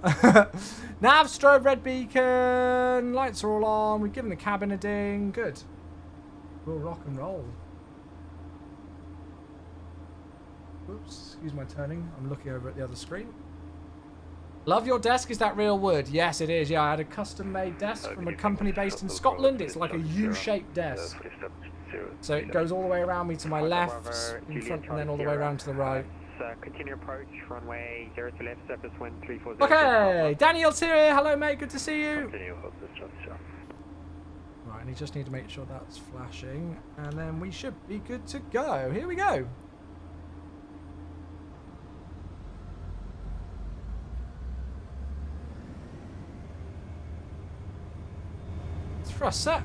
Nav, strobe, red beacon, lights are all on, we've given the cabin a ding, good. We'll rock and roll. Oops, excuse my turning. I'm looking over at the other screen. Love your desk. Is that real wood? Yes, it is. Yeah, I had a custom-made desk from a company based in Scotland. It's like a U-shaped desk. So it goes all the way around me to my left, in front, and then all the way around to the right. continue approach, runway 0 to left, surface wind 340. Okay, Daniel's here. Hello, mate. Good to see you. Continue, hold this structure. Right, and you just need to make sure that's flashing, and then we should be good to go. Here we go. Thrust set.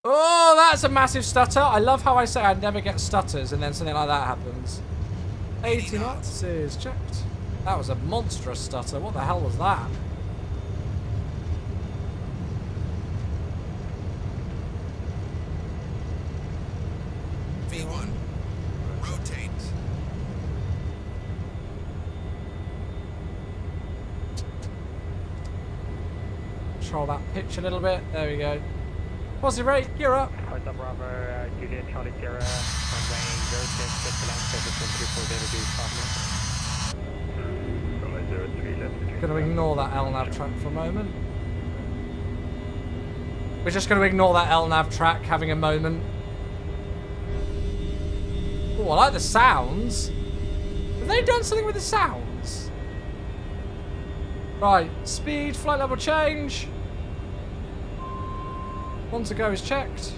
Oh, that's a massive stutter. I love how I say I never get stutters and then something like that happens. 80 knots is checked. That was a monstrous stutter. What the hell was that? V1, rotate. Control that pitch a little bit. There we go. Positive rate, gear up. Hotel Bravo, Juliet, Charlie Sierra, runway 06, set to land, surface wind 340 degrees, 5 knots. Runway 03, left. Going to ignore that LNAV track for a moment. We're just going to ignore that LNAV track having a moment. Oh, I like the sounds. Have they done something with the sounds? Right, speed, flight level change. One to go is checked.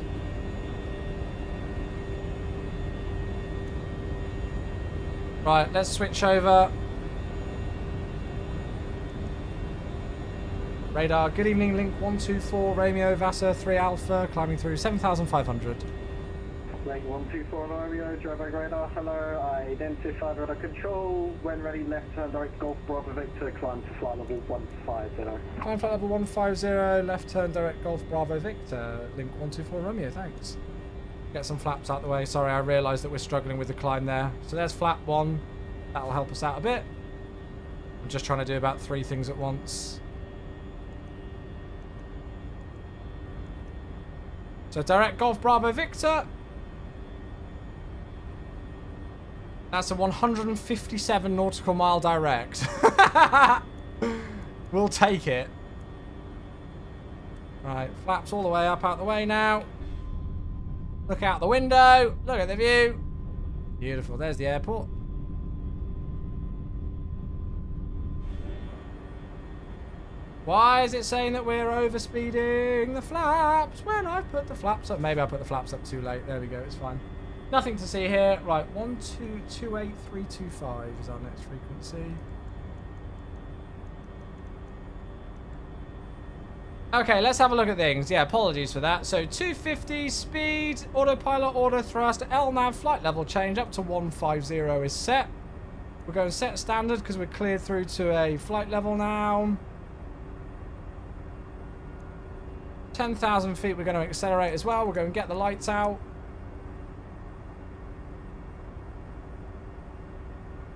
Right, let's switch over. Radar, good evening, Link 124, Romeo, Vasa, 3 Alpha, climbing through 7,500. Link 124 Romeo, driver radar, hello, identified radar control, when ready, left turn direct Golf Bravo Victor, climb to flight level 150. Climb flight level 150, left turn direct Golf Bravo Victor, Link 124 Romeo, thanks. Get some flaps out the way, sorry I realised that we're struggling with the climb there. So there's flap 1, that'll help us out a bit. I'm just trying to do about 3 things at once. So direct Golf Bravo Victor. That's a 157 nautical mile direct. We'll take it. Right, flaps all the way up out the way now. Look out the window. Look at the view. Beautiful. There's the airport. Why is it saying that we're overspeeding the flaps when I've put the flaps up? Maybe I put the flaps up too late. There we go. It's fine. Nothing to see here. Right, 1228325 is our next frequency. Okay, let's have a look at things. Yeah, apologies for that. So 250 speed, autopilot, auto thrust, LNAV, flight level change up to 150 is set. We're going set standard because we're cleared through to a flight level now. 10,000 feet, we're going to accelerate as well. We're going to get the lights out.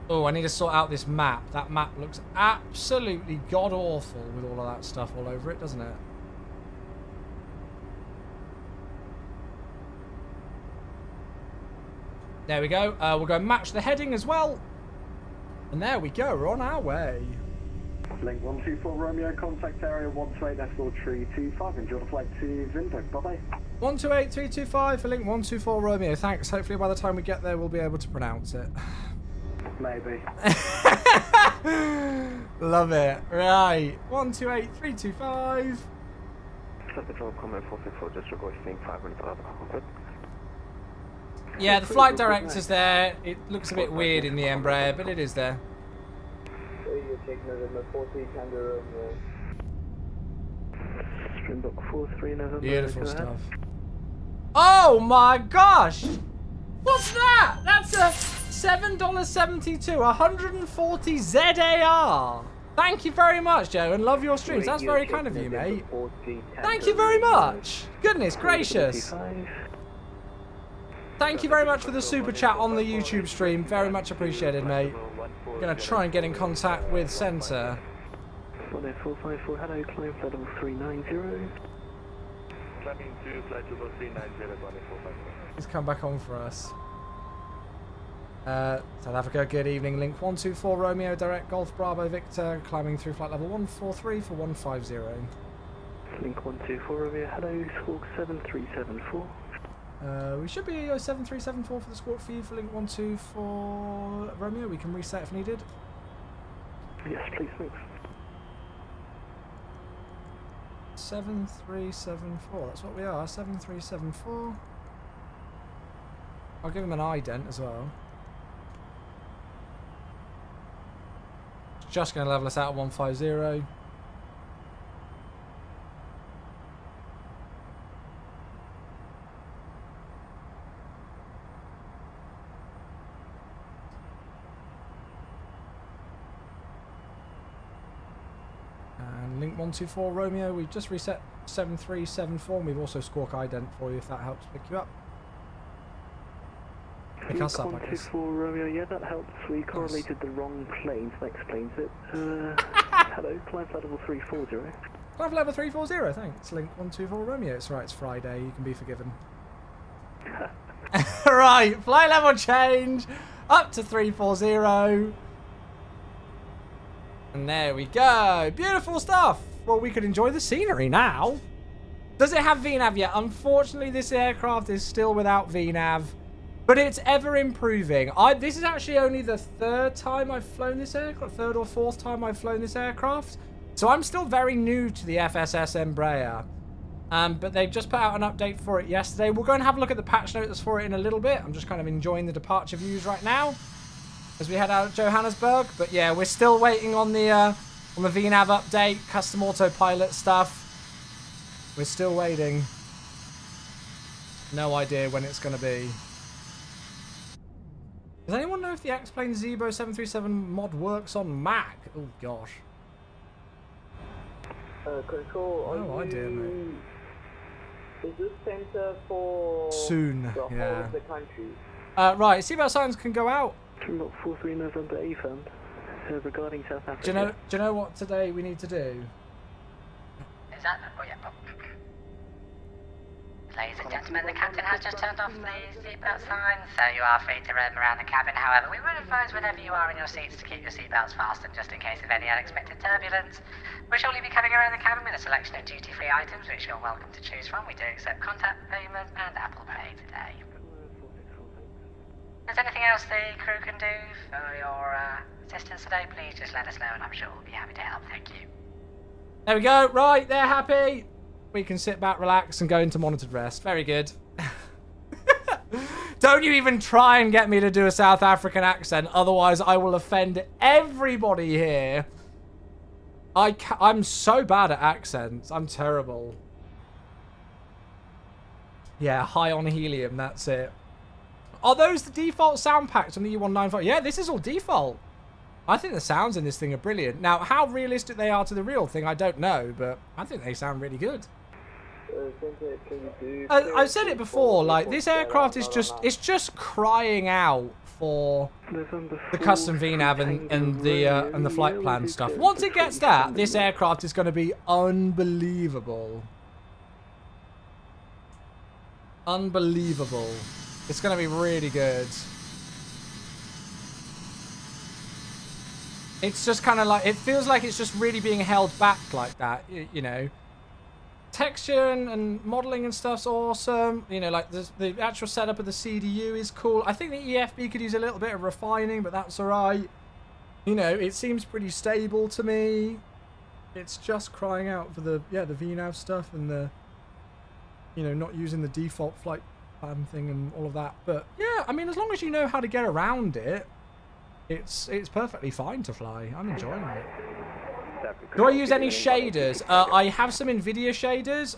Oh, I need to sort out this map. That map looks absolutely god-awful with all of that stuff all over it, doesn't it? There we go. We're going to match the heading as well. And there we go. We're on our way. Link 124 Romeo, contact area 128.325. Enjoy the flight to Windhoek. Bye-bye. 128325 for Link 124 Romeo. Thanks. Hopefully by the time we get there, we'll be able to pronounce it. Maybe. Love it. Right. 128325. Control comment 464, just requesting 5 minutes out of the Yeah, the flight director's there. It looks a bit weird in the Embraer, but it is there. You're taking November 40, Canberra, Springbok 43 November. Beautiful stuff. Oh my gosh! What's that? That's a $7.72, 140 ZAR. Thank you very much, Joe, and love your streams. That's very kind of you, mate. Thank you very much. Goodness gracious. Thank you very much for the super chat on the YouTube stream. Very much appreciated, mate. I'm going to try and get in contact with Centre. 454, hello, climb flight level 390. Climbing to flight level 390, 454. He's come back on for us. South Africa, good evening. Link 124 Romeo, direct Golf Bravo Victor, climbing through flight level 143 for 150. Link 124 Romeo, hello, Squawk 7374. We should be 7374 for the squawk for you for link 124 Romeo. We can reset if needed. Yes, please, thanks. 7374, that's what we are, 7374. I'll give him an ident as well. Just going to level us out at 150. And link 124 Romeo, we've just reset 7374 and we've also squawk ident for you if that helps pick you up. Pick us up, I guess. 124 Romeo, yeah, that helps. We correlated the wrong plane, so that explains it. Hello, climb flight level 340. Climb level 340, thanks. Link 124 Romeo. It's right, it's Friday, you can be forgiven. Right, flight level change up to 340. And there we go. Beautiful stuff. Well, we could enjoy the scenery now. Does it have VNAV yet? Unfortunately, this aircraft is still without VNAV. But it's ever improving. This is actually only the third time I've flown this aircraft. Third or fourth time I've flown this aircraft. So I'm still very new to the FSS Embraer. But they've just put out an update for it yesterday. We'll go and have a look at the patch notes for it in a little bit. I'm just kind of enjoying the departure views right now as we head out of Johannesburg. But yeah, we're still waiting on the VNAV update, custom autopilot stuff. We're still waiting. No idea when it's going to be. Does anyone know if the X-Plane Zebo 737 mod works on Mac? Oh gosh. Control, No idea, mate. Is this center for Soon, the whole yeah. of the country? Right, seatbelt signs can go out. Not 43 November AFAM, regarding South Africa. Do you know what today we need to do? Is that? Oh yeah. Oh. Ladies and gentlemen, the captain has just turned off the seatbelt sign, so you are free to roam around the cabin. However, we would advise whenever you are in your seats to keep your seatbelts fastened just in case of any unexpected turbulence. We'll shortly be coming around the cabin with a selection of duty-free items which you're welcome to choose from. We do accept contact payment and Apple Pay today. If there's anything else the crew can do for your assistance today, please just let us know and I'm sure we'll be happy to help. Thank you. There we go. Right, they're happy. We can sit back, relax, and go into monitored rest. Very good. Don't you even try and get me to do a South African accent, otherwise I will offend everybody here. I'm so bad at accents. I'm terrible. Yeah, high on helium, that's it. Are those the default sound packs on the E195? Yeah, this is all default. I think the sounds in this thing are brilliant. Now, how realistic they are to the real thing, I don't know, but I think they sound really good. I've said it before, like, this aircraft is just crying out for the custom VNAV and the flight plan stuff. Once it gets that, this aircraft is going to be unbelievable. Unbelievable. It's going to be really good. It's just kind of like, it feels like it's just really being held back like that, you know. Texture and modeling and stuff's awesome. You know, like the actual setup of the CDU is cool. I think the EFB could use a little bit of refining, but that's alright. You know, it seems pretty stable to me. It's just crying out for the VNAV stuff and the, you know, not using the default flight plan thing and all of that. But yeah, I mean, as long as you know how to get around it, it's perfectly fine to fly. I'm enjoying it. Do I use any shaders? I have some NVIDIA shaders,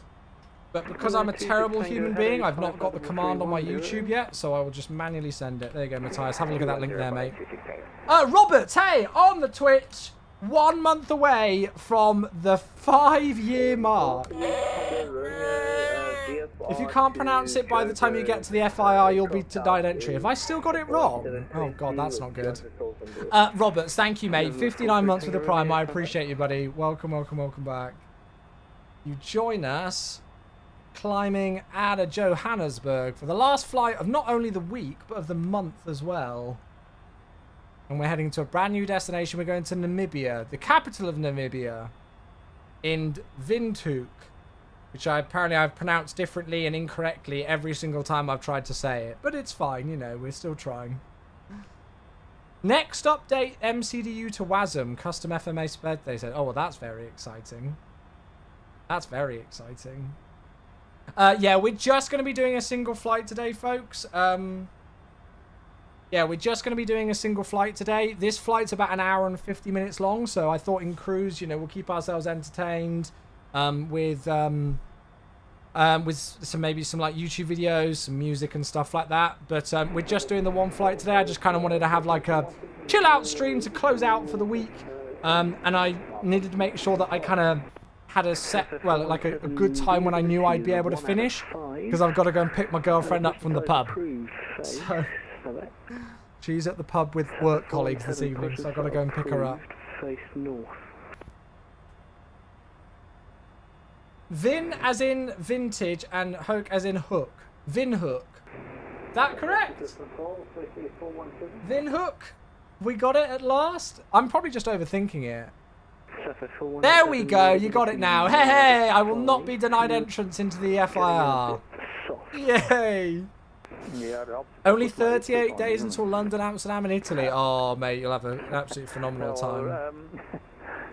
but because I'm a terrible human being, I've not got the command on my YouTube yet, so I will just manually send it. There you go, Matthias. Have a look at that link there, mate. Robert, hey, on the Twitch, 1 month away from the 5-year mark. If you can't pronounce it by the time you get to the FIR, you'll be denied entry. Have I still got it wrong? Oh, God, that's not good. Roberts, thank you, mate. 59 months with the Prime. I appreciate you, buddy. Welcome, welcome, welcome back. You join us climbing out of Johannesburg for the last flight of not only the week, but of the month as well. And we're heading to a brand new destination. We're going to Namibia, the capital of Namibia, in Windhoek. which I've pronounced differently and incorrectly every single time I've tried to say it. But it's fine, you know, we're still trying. Next update, MCDU to WASM, custom FMA sped, they said. Oh, well, that's very exciting. That's very exciting. Yeah, we're just going to be doing a single flight today, folks. Yeah, we're just going to be doing a single flight today. This flight's about an hour and 50 minutes long, so I thought in cruise, you know, we'll keep ourselves entertained with some maybe some like YouTube videos, some music and stuff like that. But we're just doing the one flight today. I just kind of wanted to have like a chill out stream to close out for the week, and I needed to make sure that I kind of had a set, well, like a good time when I knew I'd be able to finish, because I've got to go and pick my girlfriend up from the pub. So she's at the pub with work colleagues this evening, so I've got to go and pick her up. Vin as in vintage and hook as in hook. Vin hook. That correct? Vin hook. We got it at last? I'm probably just overthinking it. There we go. You got it now. Hey, hey, I will not be denied entrance into the FIR. Yay. Only 38 days until London, Amsterdam and Italy. Oh, mate, you'll have an absolutely phenomenal time.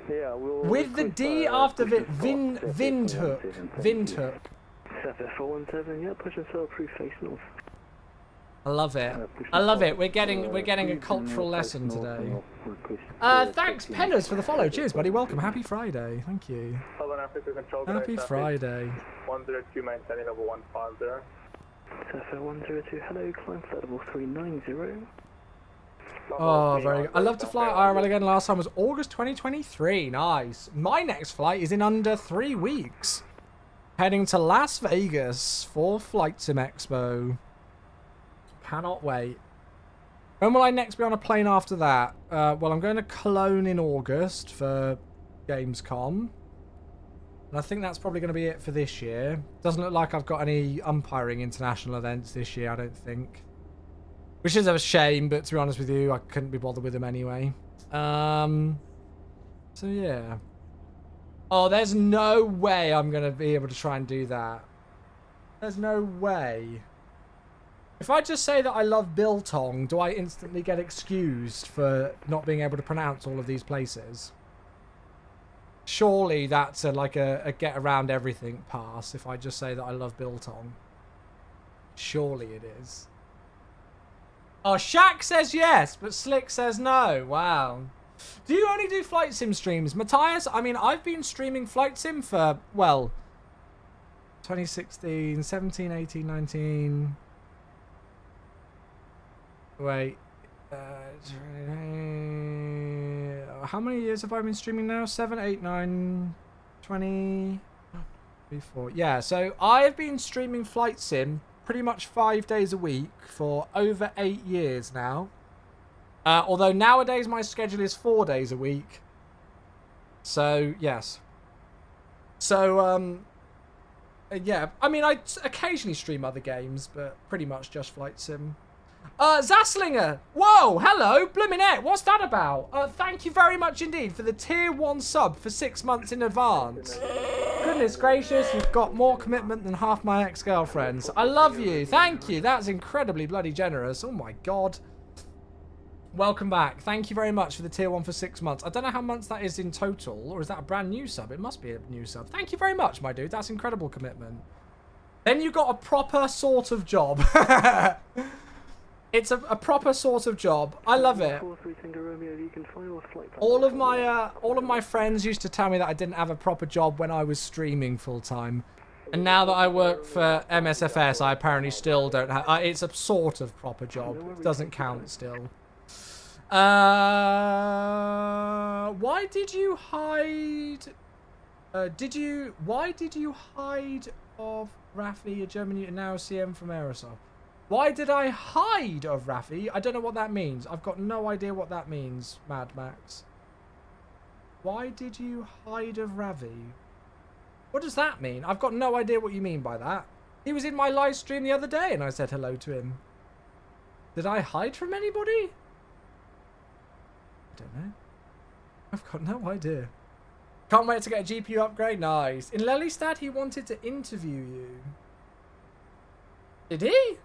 With the D after Vindhoek. Vindhoek. I love it. I love it. We're getting a cultural lesson today. Thanks, Penners, for the follow. Cheers, buddy. Welcome. Happy Friday. Thank you. Happy Friday. 102 maintaining level 150. Surfer 102, hello, climb flight level 390. Oh, very good. I love to fly IRL again. Last time was August 2023. Nice. My next flight is in under 3 weeks. Heading to Las Vegas for Flight Sim Expo. Cannot wait. When will I next be on a plane after that? Well, I'm going to Cologne in August for Gamescom. And I think that's probably going to be it for this year. Doesn't look like I've got any umpiring international events this year, I don't think. Which is a shame, but to be honest with you, I couldn't be bothered with them anyway. So yeah. Oh, there's no way I'm going to be able to try and do that. There's no way. If I just say that I love Biltong, do I instantly get excused for not being able to pronounce all of these places? Surely that's like a get around everything pass if I just say that I love Biltong. Surely it is. Oh, Shaq says yes, but Slick says no. Wow. Do you only do Flight Sim streams? Matthias, I mean, I've been streaming Flight Sim for, well, 2016, 17, 18, 19... Wait. How many years have I been streaming now? 7, 8, 9, 20, 3, 4. Yeah, so I have been streaming Flight Sim pretty much 5 days a week for over 8 years now. Although nowadays my schedule is 4 days a week. So, yes. So, yeah. I mean, I occasionally stream other games, but pretty much just Flight Sim. Zaslinger! Whoa! Hello! Bluminette! What's that about? Thank you very much indeed for the tier 1 sub for 6 months in advance. Goodness gracious, you've got more commitment than half my ex-girlfriends. I love you. Thank you. That's incredibly bloody generous. Oh my god. Welcome back. Thank you very much for the tier 1 for 6 months. I don't know how months that is in total, or is that a brand new sub? It must be a new sub. Thank you very much, my dude. That's incredible commitment. Then you got a proper sort of job. It's a proper sort of job. I love it. All of my friends used to tell me that I didn't have a proper job when I was streaming full time, and now that I work for MSFS, I apparently still don't have. It's a sort of proper job. It doesn't count still. Why did you hide? Why did you hide of Rafi, a German and now CM from Aerosol? Why did I hide of Rafi? I don't know what that means. I've got no idea what that means, Mad Max. Why did you hide of Ravi? What does that mean? I've got no idea what you mean by that. He was in my live stream the other day and I said hello to him. Did I hide from anybody? I don't know. I've got no idea. Can't wait to get a GPU upgrade. Nice. In Lelystad, he wanted to interview you. Did he?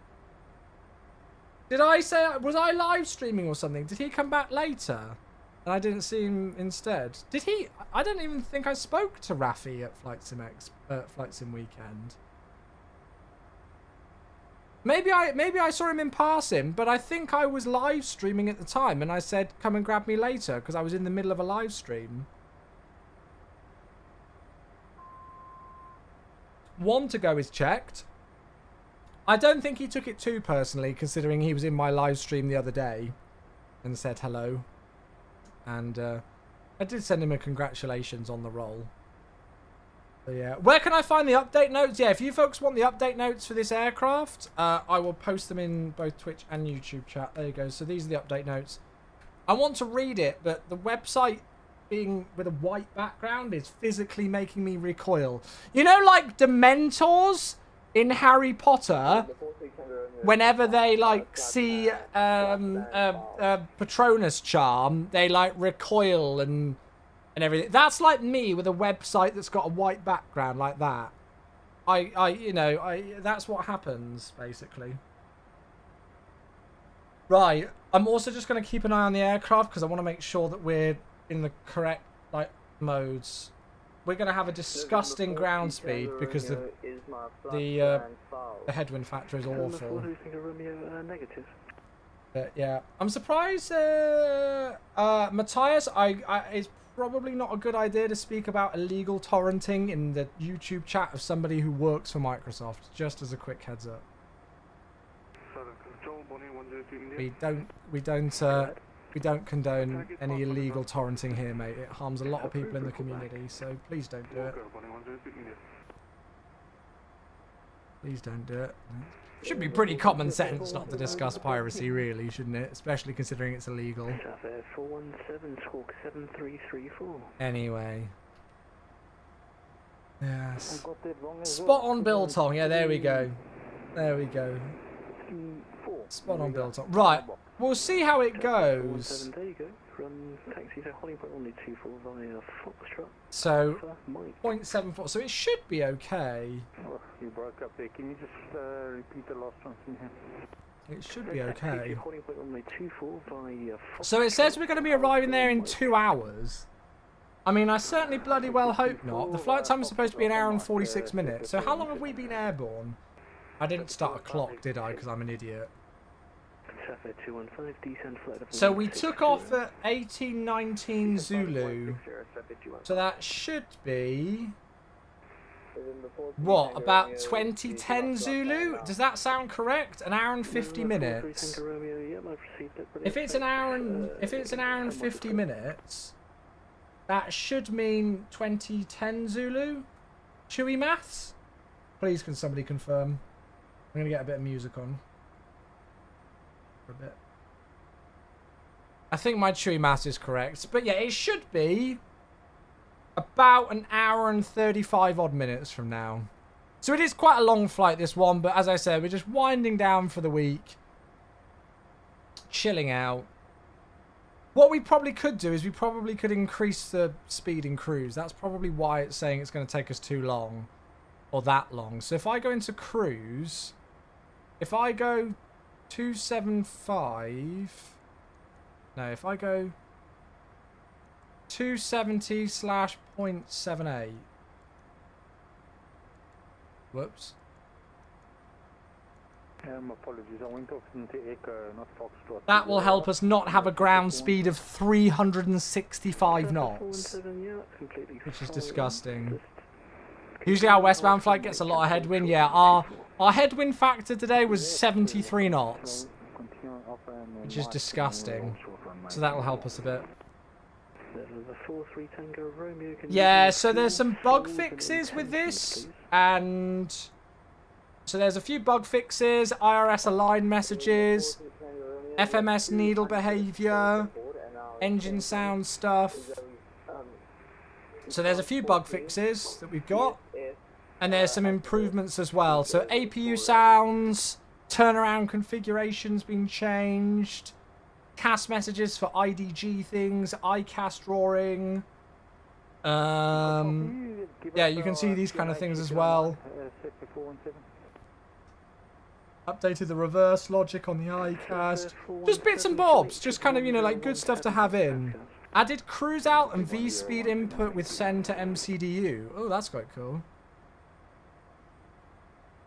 Did I say... Was I live streaming or something? Did he come back later? And I didn't see him instead. Did he... I don't even think I spoke to Rafi at Flight Sim Weekend. Maybe I saw him in passing, but I think I was live streaming at the time and I said, come and grab me later because I was in the middle of a live stream. 1 to go is checked. I don't think he took it too personally, considering he was in my live stream the other day and said hello. And I did send him a congratulations on the roll. So yeah, where can I find the update notes? Yeah, if you folks want the update notes for this aircraft, I will post them in both Twitch and YouTube chat. There you go. So these are the update notes. I want to read it, but the website being with a white background is physically making me recoil. You know, like Dementors in Harry Potter, whenever they like see Patronus charm, they like recoil and everything. That's like me with a website that's got a white background like that. That's what happens basically. Right, I'm also just going to keep an eye on the aircraft because I want to make sure that we're in the correct like modes. We're going to have a disgusting ground speed because the headwind factor is awful. But yeah, I'm surprised. Matthias, it's probably not a good idea to speak about illegal torrenting in the YouTube chat of somebody who works for Microsoft. Just as a quick heads up. We don't condone any illegal torrenting here, mate. It harms a lot of people in the community, so please don't do it. Please don't do it. Should be pretty common sense not to discuss piracy, really, shouldn't it? Especially considering it's illegal. Anyway. Yes. Spot on Biltong. Yeah, there we go. There we go. Spot on Biltong. Right. We'll see how it goes. So, 0.74. So it should be okay. You broke up there. Can you just repeat the last one from here? It should be okay. So it says we're going to be arriving there in 2 hours. I mean, I certainly bloody well hope not. The flight time is supposed to be 1 hour and 46 minutes. So how long have we been airborne? I didn't start a clock, did I? Because I'm an idiot. So we took off at 1819 Zulu. So that should be... What, about 2010 Zulu? Does that sound correct? 1 hour and 50 minutes. If it's an hour and 50 minutes, that should mean 2010 Zulu. Chui maths? Please, can somebody confirm? I'm gonna get a bit of music on. For a bit. I think my Chui maths is correct, but yeah, it should be about 1 hour and 35 odd minutes from now. So it is quite a long flight, this one, but as I said, we're just winding down for the week. Chilling out. What we probably could do is we probably could increase the speed in cruise. That's probably why it's saying it's going to take us too long. Or that long. So if I go into cruise, if I go 275... No, if I go 270/0.78. Whoops. Apologies, I went off into Echo, not Foxtrot. That will help us not have a ground speed of 365 knots. Which is disgusting. Usually our westbound flight gets a lot of headwind. Yeah, our headwind factor today was 73 knots. Which is disgusting. So that will help us a bit. Yeah, so there's some bug fixes with this, and so there's a few bug fixes, IRS align messages, FMS needle behavior, engine sound stuff. So there's a few bug fixes that we've got, and there's some improvements as well. So APU sounds, turnaround configurations been changed, CAS messages for IDG things, ICAS drawing. Yeah, you can see these kind of things as well. Updated the reverse logic on the iCast. Just bits and bobs. Just kind of, you know, like good stuff to have in. Added cruise out and V-speed input with send to MCDU. Oh, that's quite cool.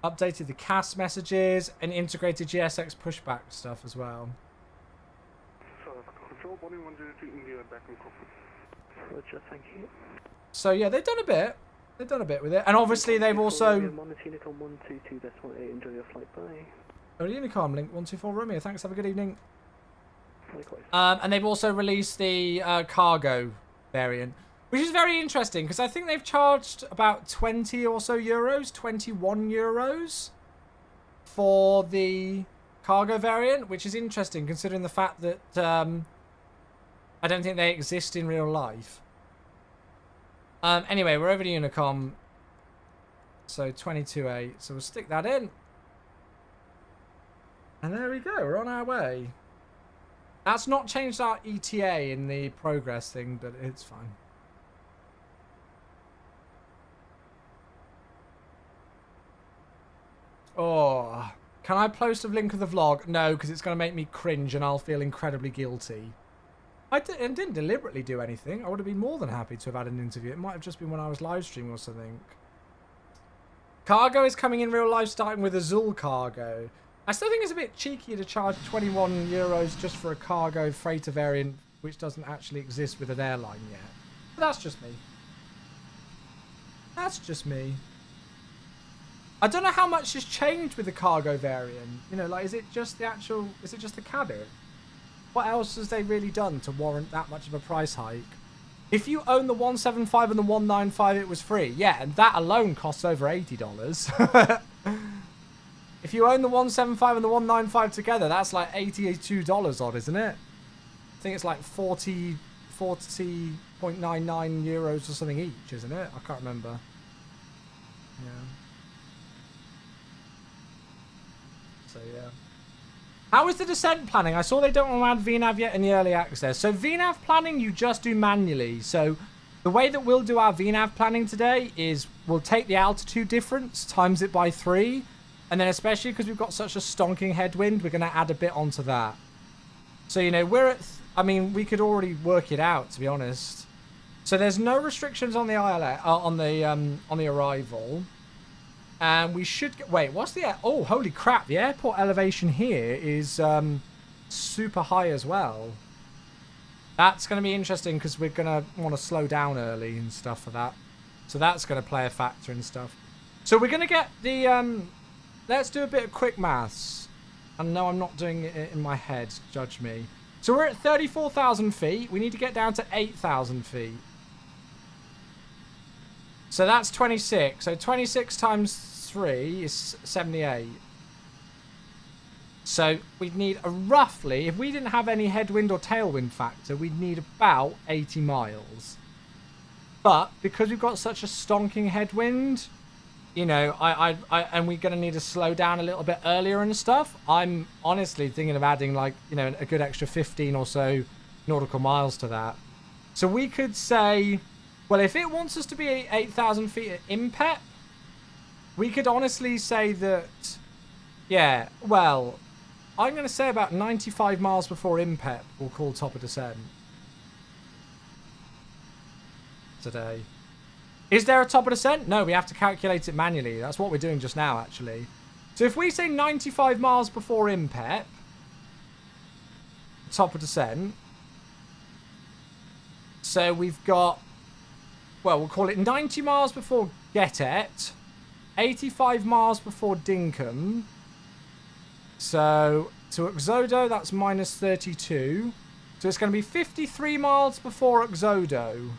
Updated the CAS messages and integrated GSX pushback stuff as well. So yeah, they've done a bit. They've done a bit with it, and obviously they've also. Oh, Unicom link 124 Romeo. Thanks. Have a good evening. And they've also released the cargo variant, which is very interesting because I think they've charged about 20 or so euros, 21 euros for the cargo variant, which is interesting considering the fact that I don't think they exist in real life. Anyway, we're over to Unicom. So 22.8. So we'll stick that in. And there we go. We're on our way. That's not changed our ETA in the progress thing, but it's fine. Oh, can I post a link of the vlog? No, because it's going to make me cringe and I'll feel incredibly guilty. I didn't deliberately do anything. I would have been more than happy to have had an interview. It might have just been when I was live streaming or something. Cargo is coming in real life, starting with Azul Cargo. I still think it's a bit cheeky to charge 21 euros just for a cargo freighter variant, which doesn't actually exist with an airline yet. But that's just me. That's just me. I don't know how much has changed with the cargo variant. You know, like, is it just the actual... Is it just the cabin? What else has they really done to warrant that much of a price hike? If you own the 175 and the 195, it was free. Yeah, and that alone costs over $80. If you own the 175 and the 195 together, that's like $82 odd, isn't it? I think it's like 40.99 euros or something each, isn't it? I can't remember. Yeah. So, yeah. How is the descent planning? I saw they don't want to add VNAV yet in the early access. So VNAV planning, you just do manually. So the way that we'll do our VNAV planning today is we'll take the altitude difference, times it by 3. And then especially because we've got such a stonking headwind, we're going to add a bit onto that. So, you know, we're at... I mean, we could already work it out, to be honest. So there's no restrictions on the ILS, on the arrival. And we should... Wait, what's the... Oh, holy crap. The airport elevation here is super high as well. That's going to be interesting because we're going to want to slow down early and stuff for that. So that's going to play a factor and stuff. So we're going to get the... Let's do a bit of quick maths. And no, I'm not doing it in my head. Judge me. So we're at 34,000 feet. We need to get down to 8,000 feet. So that's 26. So 26 times 3 is 78. So we'd need a roughly, if we didn't have any headwind or tailwind factor, we'd need about 80 miles. But because we've got such a stonking headwind... You know, and we're going to need to slow down a little bit earlier and stuff. I'm honestly thinking of adding, like, you know, a good extra 15 or so nautical miles to that. So we could say, well, if it wants us to be 8,000 feet at IMPEP, we could honestly say that, yeah, well, I'm going to say about 95 miles before IMPEP we'll call top of descent today. Is there a top of descent? No, we have to calculate it manually. That's what we're doing just now, actually. So if we say 95 miles before IMPEP, top of descent, so we've got, well, we'll call it 90 miles before Getet, 85 miles before Dinkum. So to Uxodo, that's minus 32. So it's going to be 53 miles before Uxodo.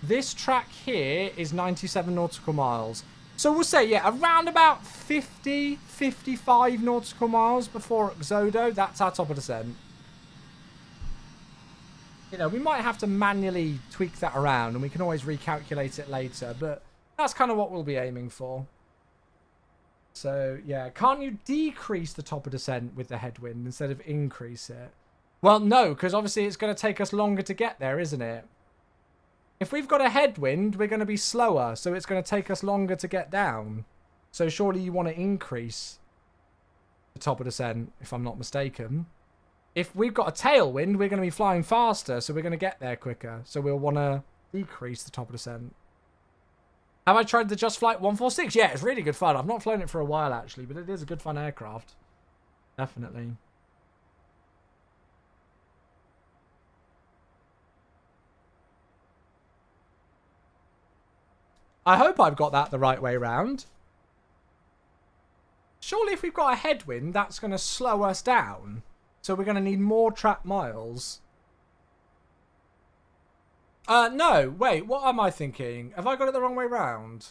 This track here is 97 nautical miles. So we'll say, yeah, around about 50, 55 nautical miles before Uxodo. That's our top of descent. You know, we might have to manually tweak that around and we can always recalculate it later. But that's kind of what we'll be aiming for. So, yeah. Can't you decrease the top of descent with the headwind instead of increase it? Well, no, because obviously it's going to take us longer to get there, isn't it? If we've got a headwind, we're going to be slower, so it's going to take us longer to get down. So surely you want to increase the top of descent, if I'm not mistaken. If we've got a tailwind, we're going to be flying faster, so we're going to get there quicker. So we'll want to decrease the top of descent. Have I tried the Just Flight 146? Yeah, it's really good fun. I've not flown it for a while, actually, but it is a good fun aircraft. Definitely. I hope I've got that the right way round. Surely if we've got a headwind, that's going to slow us down. So we're going to need more track miles. No, wait, what am I thinking? Have I got it the wrong way round?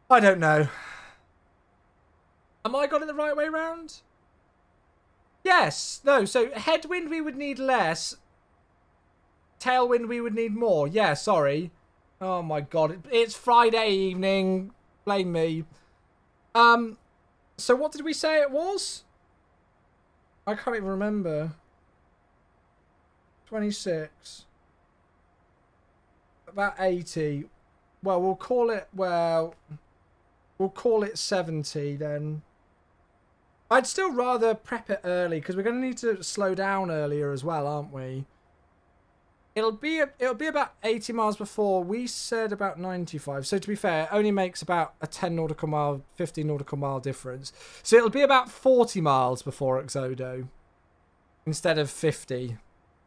I don't know. Am I got it the right way round? Yes. No, so headwind we would need less. Tailwind we would need more. Yeah, sorry. Oh my god. It's Friday evening. Blame me. So what did we say it was? I can't even remember. 26. About 80. Well, we'll call it 70 then. I'd still rather prep it early because we're going to need to slow down earlier as well, aren't we? It'll be about 80 miles before. We said about 95. So to be fair, it only makes about a 10 nautical mile, 15 nautical mile difference. So it'll be about 40 miles before Exodo instead of 50.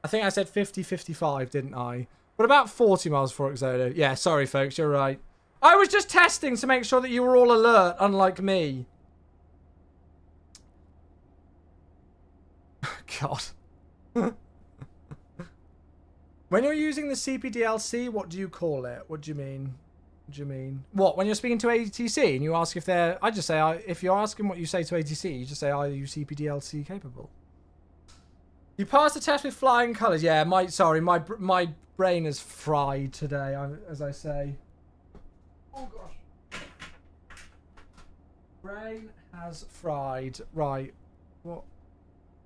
I think I said 50, 55, didn't I? But about 40 miles before Exodo. Yeah, sorry, folks. You're right. I was just testing to make sure that you were all alert, unlike me. God. When you're using the CPDLC, what do you call it? What do you mean? What do you mean? What, when you're speaking to ATC and you ask if they're... I just say, if you're asking what you say to ATC, you just say, are you CPDLC capable? You passed the test with flying colours. Yeah, my brain is fried today, as I say. Oh, gosh. Brain has fried. Right. What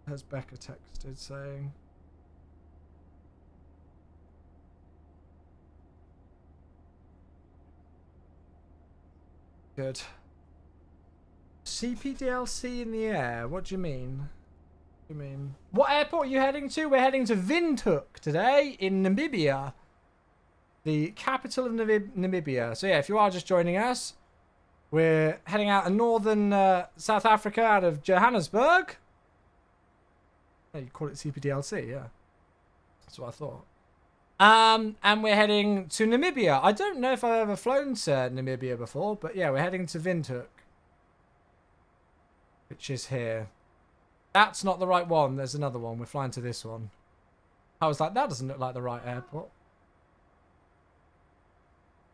has Becca texted saying? Good. CPDLC in the air. What do you mean? What do you mean? What airport are you heading to? We're heading to Windhoek today in Namibia. The capital of Namibia. So yeah, if you are just joining us, we're heading out of northern South Africa out of Johannesburg. Yeah, you call it CPDLC, yeah. That's what I thought. And we're heading to Namibia. I don't know if I've ever flown to Namibia before, but yeah, we're heading to Windhoek, which is here. That's not the right one. There's another one. We're flying to this one. I was like, that doesn't look like the right airport.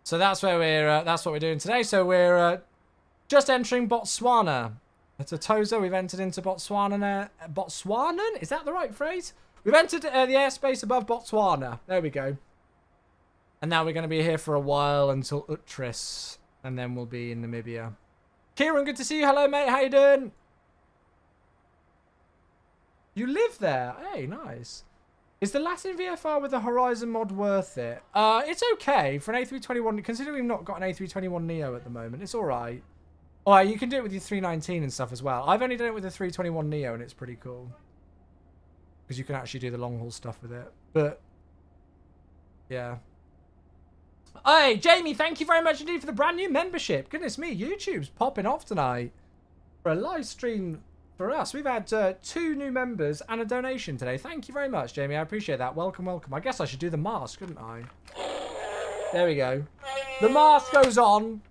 So that's where we're. That's what we're doing today. So we're just entering Botswana. It's a Toza. We've entered into Botswana now. Botswanan? Is that the right phrase? We've entered the airspace above Botswana. There we go. And now we're going to be here for a while until Utrecht. And then we'll be in Namibia. Kieran, good to see you. Hello, mate. How you doing? You live there? Hey, nice. Is the Latin VFR with the Horizon mod worth it? It's okay for an A321. Considering we've not got an A321 Neo at the moment, it's all right. Oh, you can do it with your 319 and stuff as well. I've only done it with the 321 Neo, and it's pretty cool. Because you can actually do the long haul stuff with it. But, yeah. Hey, Jamie, thank you very much indeed for the brand new membership. Goodness me, YouTube's popping off tonight. For a live stream for us. We've had 2 new members and a donation today. Thank you very much, Jamie. I appreciate that. Welcome, welcome. I guess I should do the mask, shouldn't I? There we go. The mask goes on.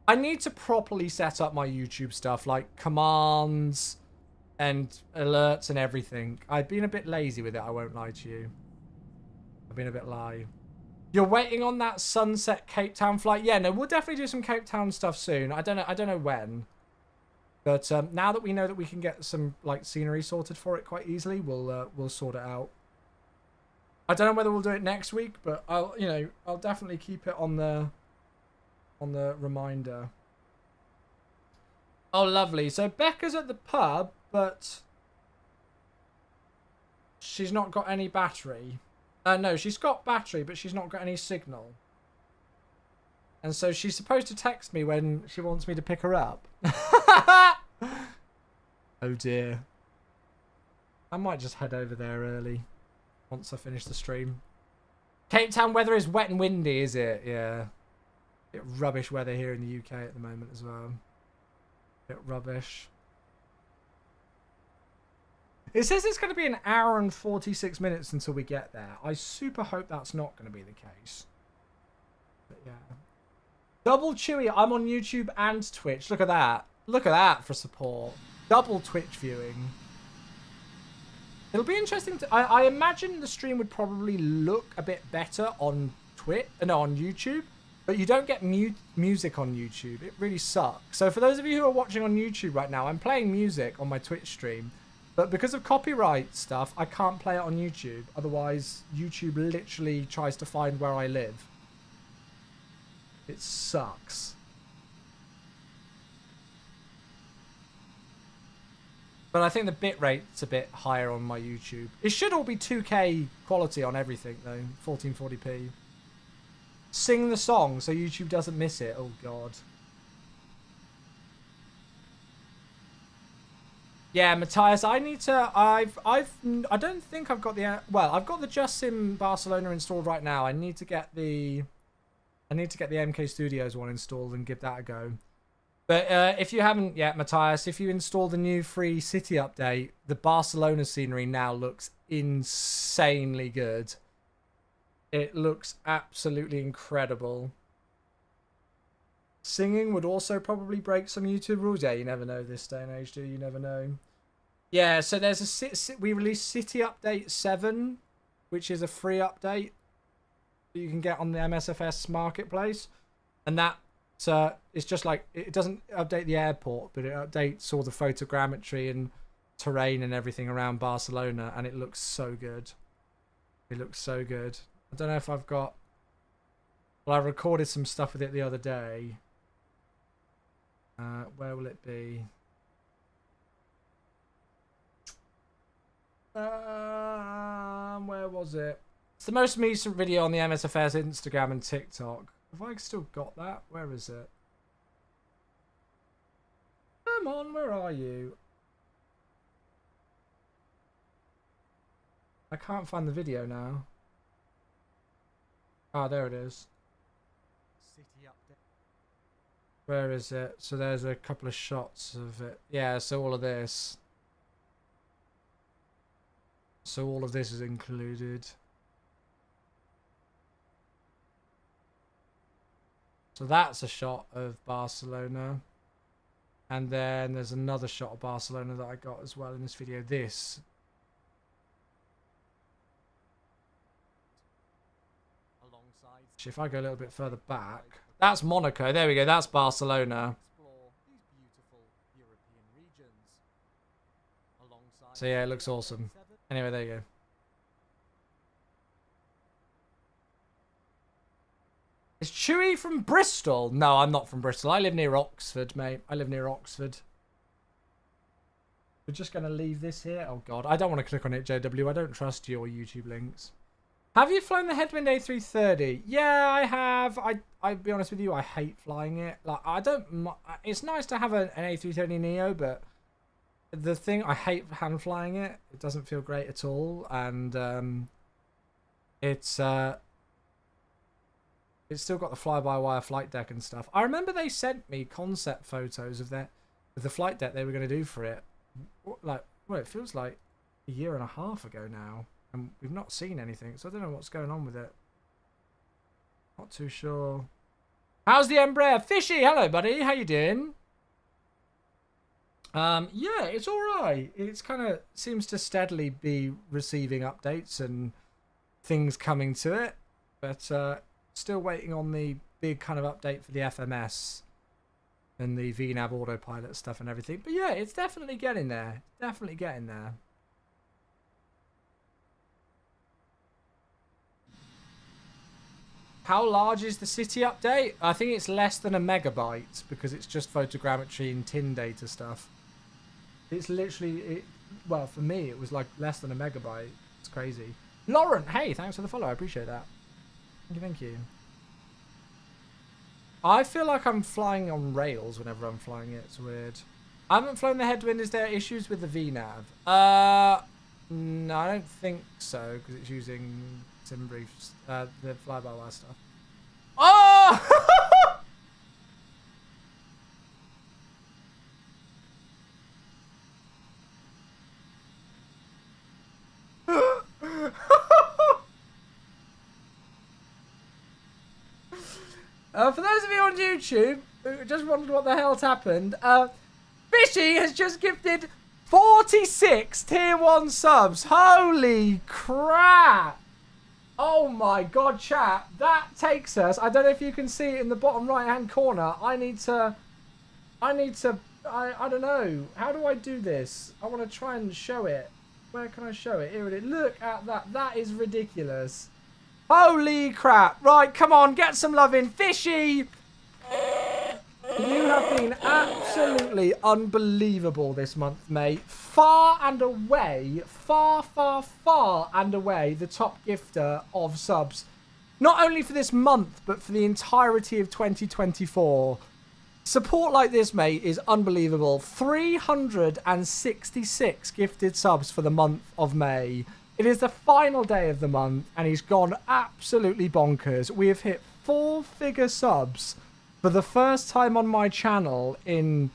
I need to properly set up my YouTube stuff, like commands and alerts and everything. I've been a bit lazy with it, I won't lie to you. I've been a bit live. You're waiting on that Sunset Cape Town flight? Yeah, no, we'll definitely do some Cape Town stuff soon. I don't know when. But now that we know that we can get some like scenery sorted for it quite easily, we'll sort it out. I don't know whether we'll do it next week, but I'll definitely keep it on the reminder. Oh, lovely. So Becca's at the pub, but she's not got any battery. No, she's got battery, but she's not got any signal. And so she's supposed to text me when she wants me to pick her up. Oh dear. I might just head over there early once I finish the stream. Cape Town weather is wet and windy, is it? Yeah. Bit rubbish weather here in the UK at the moment as well. Bit rubbish. It says it's going to be an hour and 46 minutes until we get there. I super hope that's not going to be the case. But yeah. Double Chui. I'm on YouTube and Twitch. Look at that. Look at that for support. Double Twitch viewing. It'll be interesting to... I imagine the stream would probably look a bit better on on YouTube. But you don't get music on YouTube. It really sucks. So for those of you who are watching on YouTube right now, I'm playing music on my Twitch stream. But because of copyright stuff, I can't play it on YouTube. Otherwise, YouTube literally tries to find where I live. It sucks. But I think the bitrate's a bit higher on my YouTube. It should all be 2K quality on everything, though. 1440p. Sing the song so YouTube doesn't miss it. Oh, God. Yeah, Matthias, I need to... I don't think I've got the... Well, I've got the Just Sim Barcelona installed right now. I need to get the MK Studios one installed and give that a go. But if you haven't yet, Matthias, if you install the new free city update, the Barcelona scenery now looks insanely good. It looks absolutely incredible. Singing would also probably break some YouTube rules. Yeah, you never know this day and age, do you? You never know. Yeah, so there's we released City Update 7, which is a free update that you can get on the MSFS marketplace. And that it's just like, it doesn't update the airport, but it updates all the photogrammetry and terrain and everything around Barcelona, and it looks so good. It looks so good. I don't know if I've got... Well, I recorded some stuff with it the other day. Where will it be? Where was it? It's the most recent video on the MSFS Instagram and TikTok. Have I still got that? Where is it? Come on, where are you? I can't find the video now. Ah, there it is. City update. Where is it? So there's a couple of shots of it. Yeah, so all of this. So all of this is included. So that's a shot of Barcelona. And then there's another shot of Barcelona that I got as well in this video. This. If I go a little bit further back, that's Monaco. There we go. That's Barcelona. So yeah, it looks awesome. Anyway, there you go. Is Chui from Bristol? No, I'm not from Bristol. I live near Oxford, mate. I live near Oxford. We're just going to leave this here. Oh, God. I don't want to click on it, JW. I don't trust your YouTube links. Have you flown the Headwind A330? Yeah, I have. I'll be honest with you, I hate flying it. Like, I don't... It's nice to have an A330 Neo, but the thing... I hate hand flying it. It doesn't feel great at all. And it's still got the fly-by-wire flight deck and stuff. I remember they sent me concept photos of the flight deck they were going to do for it. Like, well, it feels like a year and a half ago now. And we've not seen anything, so I don't know what's going on with it. Not too sure. How's the Embraer? Fishy, hello, buddy. How you doing? Yeah, it's all right. It's kind of seems to steadily be receiving updates and things coming to it, but still waiting on the big kind of update for the FMS and the VNav autopilot stuff and everything. But yeah, it's definitely getting there. Definitely getting there. How large is the city update? I think it's less than a megabyte because it's just photogrammetry and tin data stuff. It's literally, well, for me, it was like less than a megabyte. It's crazy. Lauren, hey, thanks for the follow. I appreciate that. Thank you. I feel like I'm flying on rails whenever I'm flying it. It's weird. I haven't flown the headwind. Is there issues with the VNAV? No, I don't think so, because it's using SimBriefs, the fly-by-wire stuff. Oh! For those of you on YouTube who just wondered what the hell's happened, Fishy has just gifted 46 tier 1 subs. Holy crap! Oh my god, chat. That takes us, I don't know if you can see it in the bottom right hand corner. I don't know. How do I do this? I want to try and show it. Where can I show it? Here it is. Look at that. That is ridiculous. Holy crap. Right, come on. Get some love in. Fishy. You have been absolutely unbelievable this month, mate. Far and away, far and away, the top gifter of subs. Not only for this month, but for the entirety of 2024. Support like this, mate, is unbelievable. 366 gifted subs for the month of May. It is the final day of the month, and he's gone absolutely bonkers. We have hit 4-figure subs for the first time on my channel in,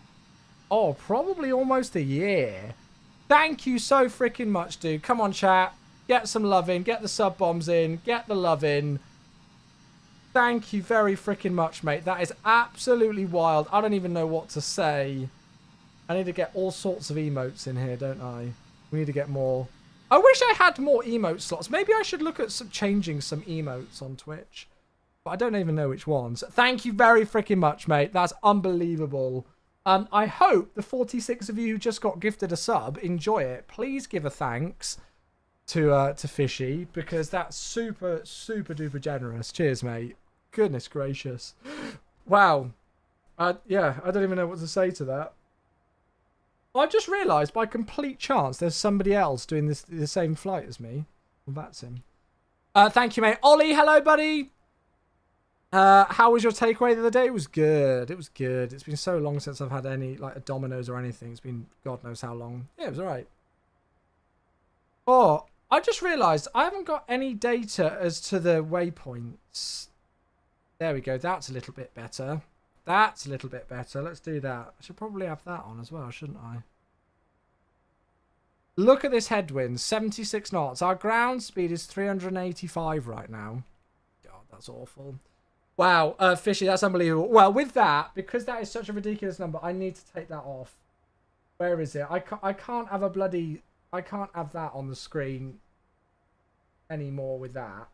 probably almost a year. Thank you so freaking much, dude. Come on, chat. Get some love in. Get the sub bombs in. Get the love in. Thank you very freaking much, mate. That is absolutely wild. I don't even know what to say. I need to get all sorts of emotes in here, don't I? We need to get more. I wish I had more emote slots. Maybe I should look at changing some emotes on Twitch. But I don't even know which ones. Thank you very freaking much, mate. That's unbelievable. I hope the 46 of you who just got gifted a sub enjoy it. Please give a thanks to Fishy, because that's super duper generous. Cheers, mate. Goodness gracious. Wow. Yeah, I don't even know what to say to that. I just realised by complete chance there's somebody else doing the same flight as me. Well, that's him. Thank you, mate. Ollie, hello, buddy. How was your takeaway the other day? It was good. It was good. It's been so long since I've had any, like, a Domino's or anything. It's been God knows how long. Yeah, it was alright. Oh, I just realised I haven't got any data as to the waypoints. There we go. That's a little bit better. That's a little bit better. Let's do that. I should probably have that on as well, shouldn't I? Look at this headwind. 76 knots. Our ground speed is 385 right now. God, that's awful. Wow, Fishy, that's unbelievable. Well, with that, because that is such a ridiculous number, I need to take that off. Where is it? I can't have a bloody... I can't have that on the screen anymore with that.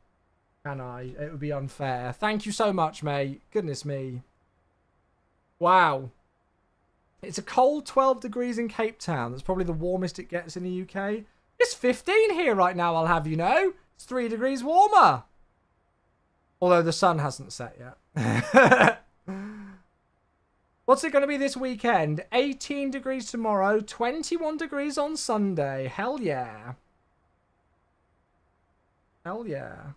Can I? It would be unfair. Thank you so much, mate. Goodness me. Wow. It's a cold 12 degrees in Cape Town. That's probably the warmest it gets in the UK. It's 15 here right now, I'll have you know. It's 3 degrees warmer. Although the sun hasn't set yet. What's it going to be this weekend? 18 degrees tomorrow, 21 degrees on Sunday. Hell yeah. Hell yeah.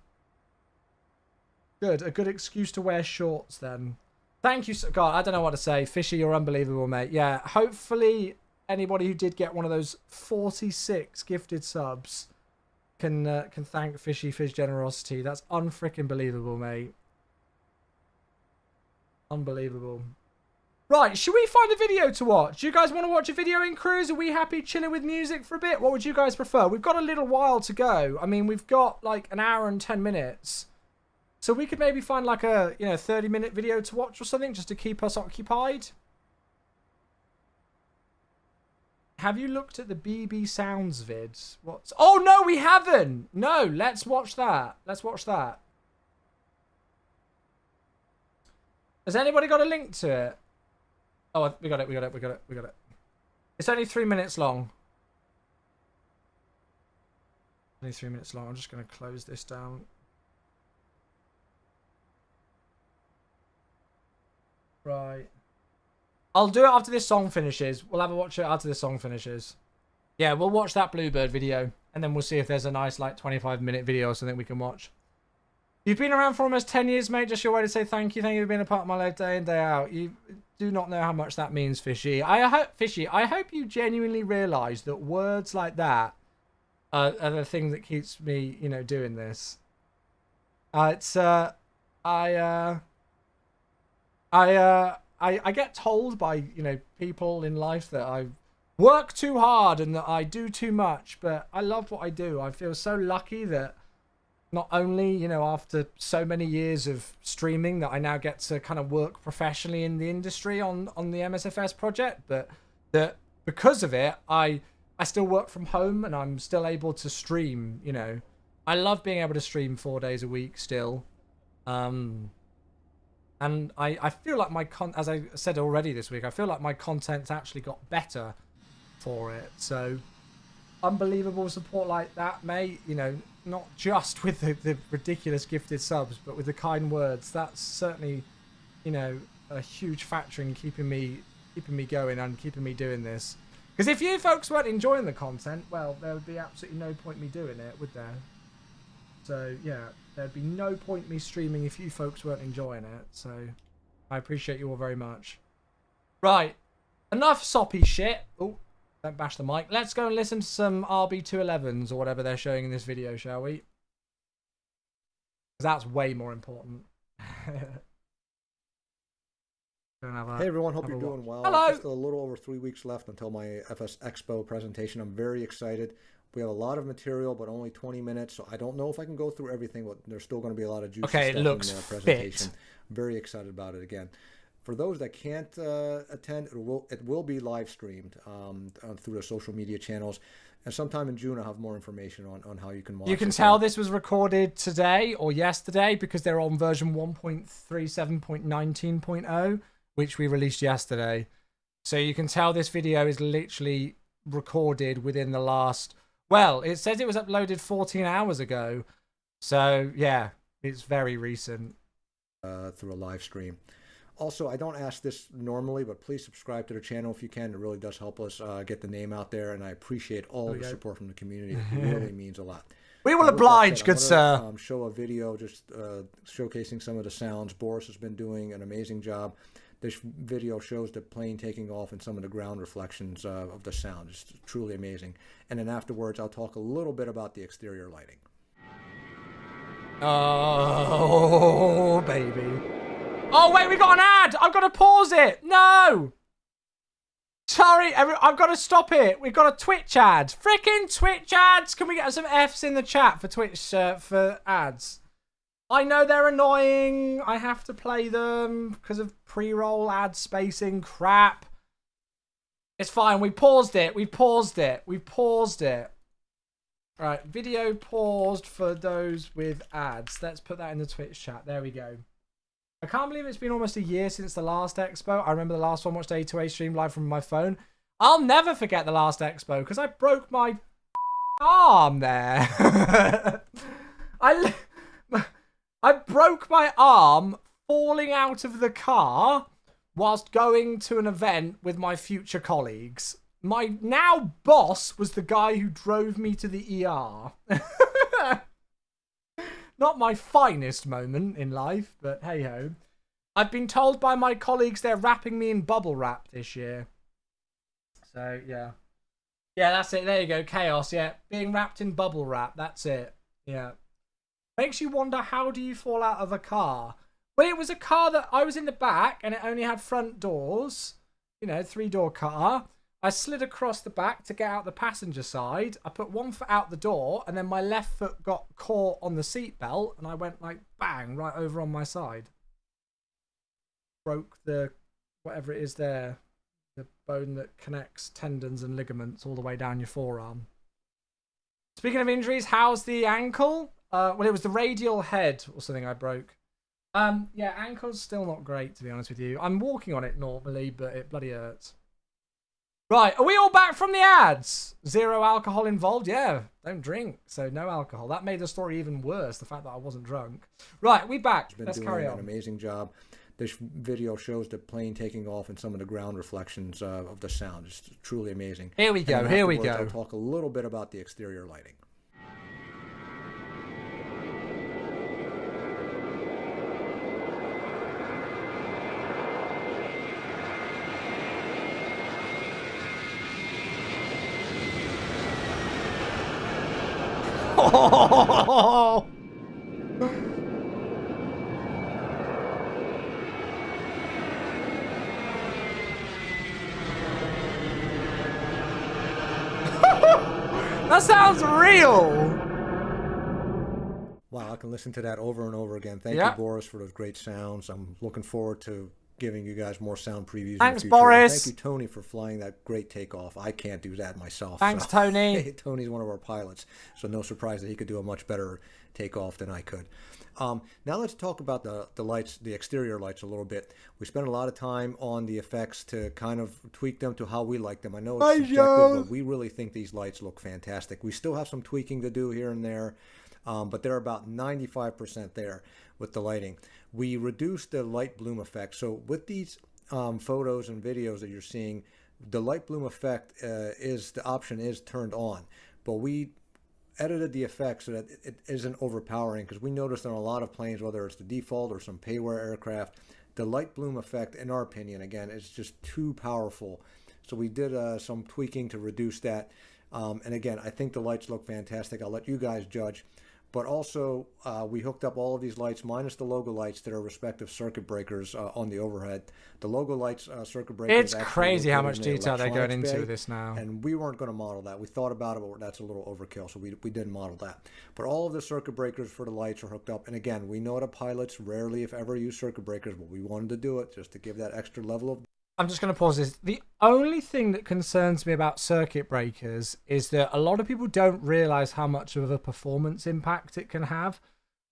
Good. A good excuse to wear shorts then. Thank you. God, I don't know what to say. Fishy, you're unbelievable, mate. Yeah, hopefully anybody who did get one of those 46 gifted subs can thank Fishy for his generosity. That's unfrickin' believable, mate. Unbelievable. Right, should we find a video to watch? Do you guys want to watch a video in cruise? Are we happy chilling with music for a bit? What would you guys prefer? We've got a little while to go. I mean, we've got like an hour and 10 minutes. So we could maybe find like a, 30-minute video to watch or something just to keep us occupied. Have you looked at the BB Sounds vids? What's... Oh, no, we haven't. No, let's watch that. Let's watch that. Has anybody got a link to it? Oh, we got it. It's only 3 minutes long. Only 3 minutes long. I'm just going to close this down. Right. I'll do it after this song finishes. We'll have a watch it after this song finishes. Yeah, we'll watch that Bluebird video. and then we'll see if there's a nice like 25-minute video or something we can watch. You've been around for almost 10 years, mate. Just your way to say thank you. Thank you for being a part of my life day in, day out. You do not know how much that means, Fishy. I hope you genuinely realise that words like that are the thing that keeps me, you know, doing this. I get told by, you know, people in life that I work too hard and that I do too much, but I love what I do. I feel so lucky that not only, you know, after so many years of streaming that I now get to kind of work professionally in the industry on the MSFS project, but that because of it, I still work from home and I'm still able to stream, you know. I love being able to stream 4 days a week still. And I feel like as I said already this week, I feel like my content's actually got better for it. So unbelievable support like that, mate. You know, not just with the ridiculous gifted subs, but with the kind words. That's certainly, you know, a huge factor in keeping me going and keeping me doing this. Because if you folks weren't enjoying the content, well, there would be absolutely no point me doing it, would there? So yeah, there'd be no point me streaming if you folks weren't enjoying it. So I appreciate you all very much. Right, enough soppy shit. Oh, don't bash the mic. Let's go and listen to some RB211s or whatever they're showing in this video, shall we? Because that's way more important. Hey everyone, hope you're doing well. Hello. Just a little over 3 weeks left until my FS Expo presentation. I'm very excited. We have a lot of material, but only 20 minutes, so I don't know if I can go through everything, but there's still going to be a lot of juicy stuff in the presentation. I'm very excited about it again. For those that can't attend, it will be live streamed through the social media channels. And sometime in June, I'll have more information on how you can watch it. You can tell this was recorded today or yesterday because they're on version 1.37.19.0, which we released yesterday. So you can tell this video is literally recorded within the last... Well, it says it was uploaded 14 hours ago. So, yeah, it's very recent. Through a live stream. Also, I don't ask this normally, but please subscribe to the channel if you can. It really does help us get the name out there, and I appreciate all the support from the community. It really means a lot. We will oblige, good sir. Show a video just showcasing some of the sounds. Boris has been doing an amazing job. This video shows the plane taking off and some of the ground reflections of the sound. It's truly amazing. And then afterwards, I'll talk a little bit about the exterior lighting. Oh, baby. Oh, wait, we got an ad. I've got to pause it. No. Sorry, I've got to stop it. We've got a Twitch ad. Freaking Twitch ads. Can we get some Fs in the chat for Twitch for ads? I know they're annoying. I have to play them because of pre-roll ad spacing crap. It's fine. We paused it. We paused it. We paused it. Right, video paused for those with ads. Let's put that in the Twitch chat. There we go. I can't believe it's been almost a year since the last Expo. I remember the last one watched A2A stream live from my phone. I'll never forget the last Expo because I broke my arm there. I broke my arm falling out of the car whilst going to an event with my future colleagues. My now boss was the guy who drove me to the ER. Not my finest moment in life, but hey ho. I've been told by my colleagues they're wrapping me in bubble wrap this year. So yeah. Yeah, that's it. There you go. Chaos. Yeah. Being wrapped in bubble wrap. That's it. Yeah. Makes you wonder, how do you fall out of a car? Well, it was a car that I was in the back and it only had front doors. You know, 3-door car. I slid across the back to get out the passenger side. I put one foot out the door and then my left foot got caught on the seatbelt and I went like bang right over on my side. Broke the, whatever it is there, the bone that connects tendons and ligaments all the way down your forearm. Speaking of injuries, how's the ankle? Well, it was the radial head or something I broke. Yeah, ankle's still not great, to be honest with you. I'm walking on it normally, but it bloody hurts. Right, are we all back from the ads? 0 alcohol involved? Yeah, don't drink, so no alcohol. That made the story even worse, the fact that I wasn't drunk. Right, we back. Let's carry on. An amazing job. this video shows the plane taking off and some of the ground reflections of the sound. It's truly amazing. Here we go. Here we go. I'll talk a little bit about the exterior lighting. Oh! That sounds real. Wow, I can listen to that over and over again. Thank you, Boris, for those great sounds. I'm looking forward to giving you guys more sound previews. Thanks, in the future. Boris. And thank you, Tony, for flying that great takeoff. I can't do that myself. Thanks, Tony. Tony's one of our pilots, so no surprise that he could do a much better takeoff than I could. Now let's talk about the lights, the exterior lights a little bit. We spent a lot of time on the effects to kind of tweak them to how we like them. I know it's subjective, but we really think these lights look fantastic. We still have some tweaking to do here and there, but they're about 95% there with the lighting. We reduced the light bloom effect. So with these photos and videos that you're seeing, the light bloom effect the option is turned on, but we edited the effect so that it isn't overpowering, because we noticed on a lot of planes, whether it's the default or some payware aircraft, the light bloom effect, in our opinion, again, is just too powerful. So we did some tweaking to reduce that. And again, I think the lights look fantastic. I'll let you guys judge. But also, we hooked up all of these lights, minus the logo lights that are respective circuit breakers on the overhead. The logo lights, circuit breakers... It's crazy how much detail they're going into this now. And we weren't going to model that. We thought about it, but that's a little overkill, so we didn't model that. But all of the circuit breakers for the lights are hooked up. And again, we know that pilots rarely, if ever, use circuit breakers, but we wanted to do it just to give that extra level of... I'm just going to pause this. The only thing that concerns me about circuit breakers is that a lot of people don't realize how much of a performance impact it can have.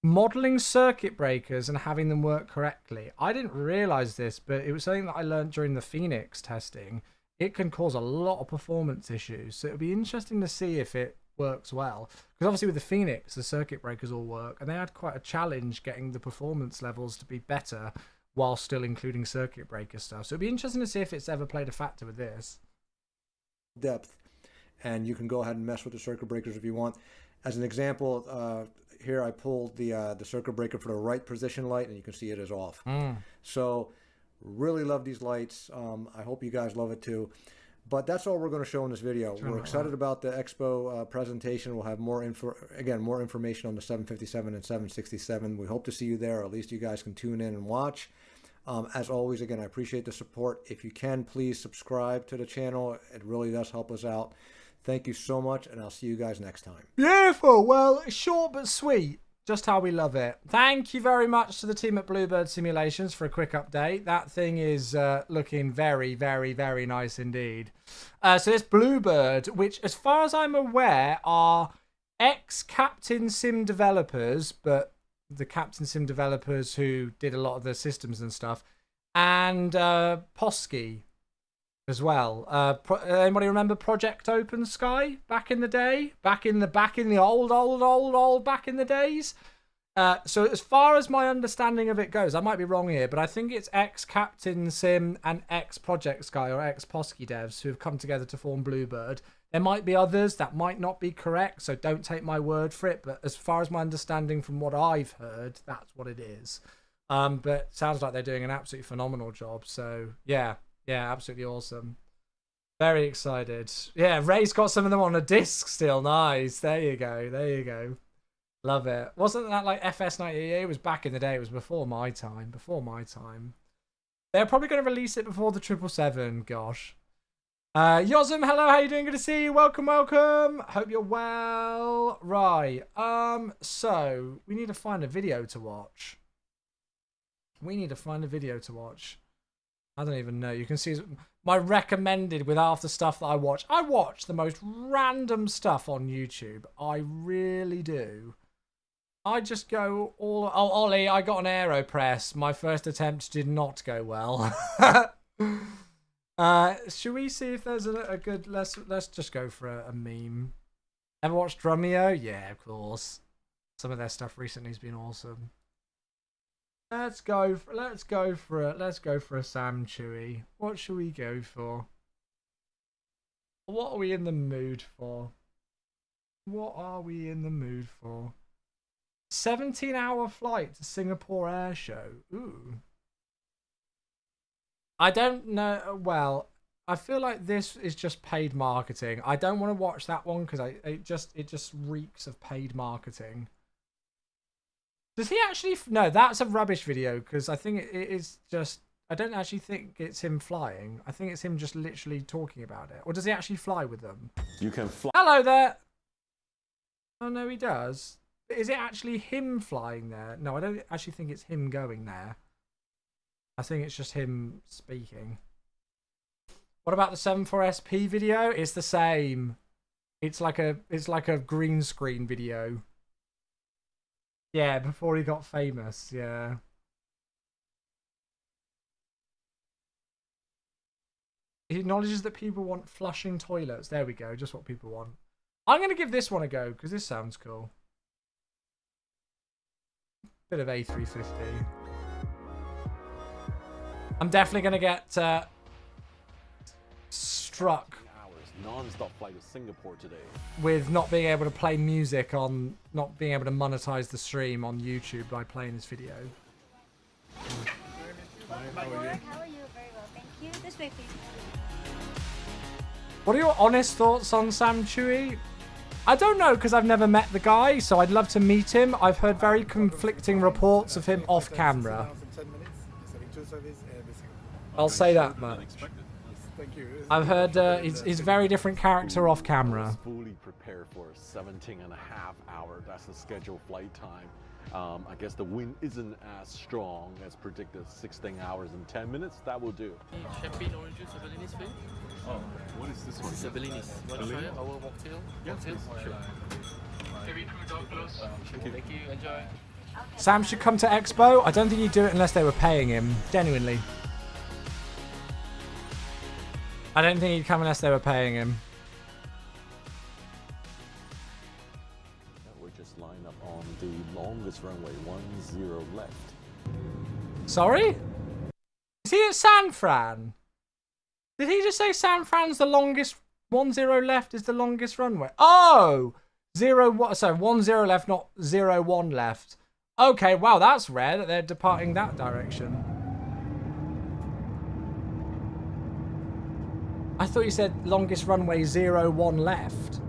Modeling circuit breakers and having them work correctly. I didn't realize this, but it was something that I learned during the Phoenix testing. It can cause a lot of performance issues. So it'll be interesting to see if it works well. Because obviously with the Phoenix, the circuit breakers all work, and they had quite a challenge getting the performance levels to be better while still including circuit breaker stuff. So it'd be interesting to see if it's ever played a factor with this. Depth. And you can go ahead and mess with the circuit breakers if you want. As an example, here I pulled the circuit breaker for the right position light, and you can see it is off. So really love these lights. I hope you guys love it too. But that's all we're going to show in this video. We're excited about the Expo presentation. We'll have more information on the 757 and 767. We hope to see you there, or at least you guys can tune in and watch. As always, again, I appreciate the support. If you can, please subscribe to the channel. It really does help us out. Thank you so much, and I'll see you guys next time. Beautiful. Well, short but sweet. Just how we love it. Thank you very much to the team at Bluebird Simulations for a quick update. That thing is looking very, very, very nice indeed. So this Bluebird, which as far as I'm aware are ex-Captain Sim developers, but the Captain Sim developers who did a lot of the systems and stuff, and Posky as well. Anybody remember Project Open Sky back in the day? Back in the old back in the days? So as far as my understanding of it goes, I might be wrong here, but I think it's ex-Captain Sim and ex-Project Sky or ex-Posky devs who have come together to form Bluebird. There might be others that might not be correct, so don't take my word for it, but as far as my understanding from what I've heard, that's what it is. But sounds like they're doing an absolutely phenomenal job, so yeah, absolutely awesome. Very excited. Yeah, Ray's got some of them on a disc still. Nice. There you go. Love it. Wasn't that like FS98? It was back in the day. It was before my time. They're probably going to release it before the 777. Gosh. Yosem, hello. How you doing? Good to see you. Welcome. Hope you're well. Right. So we need to find a video to watch. I don't even know. You can see my recommended with half the stuff that I watch. I watch the most random stuff on YouTube. I really do. I just go all... Oh, Ollie, I got an AeroPress. My first attempt did not go well. Should we see if there's a good... Let's just go for a meme. Ever watched Drumeo? Yeah, of course. Some of their stuff recently has been awesome. Let's go for a Sam Chui. What should we go for? What are we in the mood for? What are we in the mood for? 17-hour flight to Singapore Air Show. Ooh. I don't know. Well, I feel like this is just paid marketing. I don't want to watch that one because it just reeks of paid marketing. Does he actually? No, that's a rubbish video because I think it is just. I don't actually think it's him flying. I think it's him just literally talking about it. Or does he actually fly with them? You can fly. Hello there. Oh no, he does. Is it actually him flying there? No, I don't actually think it's him going there. I think it's just him speaking. What about the 74SP video? It's the same. It's like a green screen video. Yeah, before he got famous, yeah. He acknowledges that people want flushing toilets. There we go, just what people want. I'm going to give this one a go, because this sounds cool. Bit of A350. I'm definitely going to get struck Non-stop flight to Singapore today. With not being able to play music on, not being able to monetize the stream on YouTube by playing this video. How are you? Very well, thank you. This way, please. What are your honest thoughts on Sam Chui? I don't know because I've never met the guy, so I'd love to meet him. I've heard very conflicting reports of him off camera. I'll say that much. I've heard he's a very different character off camera. Fully prepared for 17.5 hours. That's the scheduled flight time. I guess the wind isn't as strong as predicted. 16 hours and 10 minutes. That will do. Champagne orange juice, a Bellinis for you? Oh, what is this one? This is a Bellinis. Want to try it? Our mocktail? Yes, Sure. Heavy crew dog close. Thank you. Enjoy. Sam should come to Expo. I don't think he'd do it unless they were paying him. Genuinely. I don't think he'd come unless they were paying him. We're just lined up on the longest runway, 10 left. Sorry? Is he at San Fran? Did he just say San Fran's the longest? 10 left is the longest runway. Oh! 0-1. So 10 left, not 0-1 left. Okay, wow, that's rare that they're departing that direction. I thought you said longest runway 0-1 left.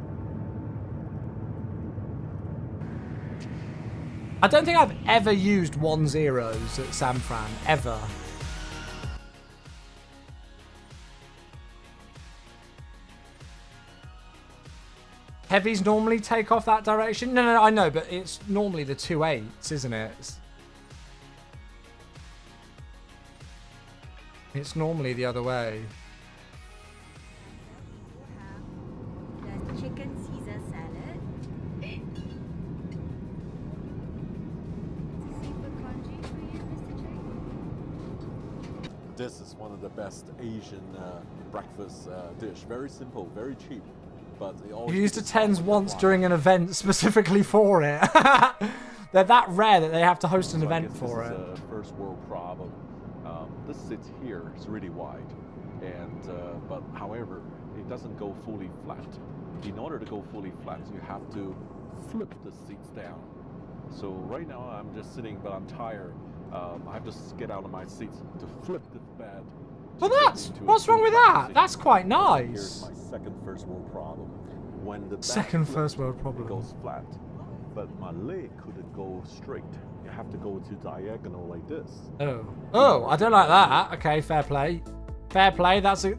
I don't think I've ever used 10s at San Fran, ever. Heavies normally take off that direction? No, I know, but it's normally the 2-8s, isn't it? It's normally the other way. Chicken Caesar salad. This is one of the best Asian breakfast dish. Very simple, very cheap. But you used a 10s once during an event specifically for it. They're that rare that they have to host an event for it. This is a first world problem. This seat here is really wide, and but however, it doesn't go fully flat. In order to go fully flat, you have to flip the seats down. So right now I'm just sitting, but I'm tired. I have to get out of my seat to flip the bed. Well, what's wrong with that? That's quite nice. Here's my second first world problem. When the first world problem goes flat, but my leg couldn't go straight. You have to go to diagonal like this. Oh, I don't like that. Okay, fair play. Fair play. That's a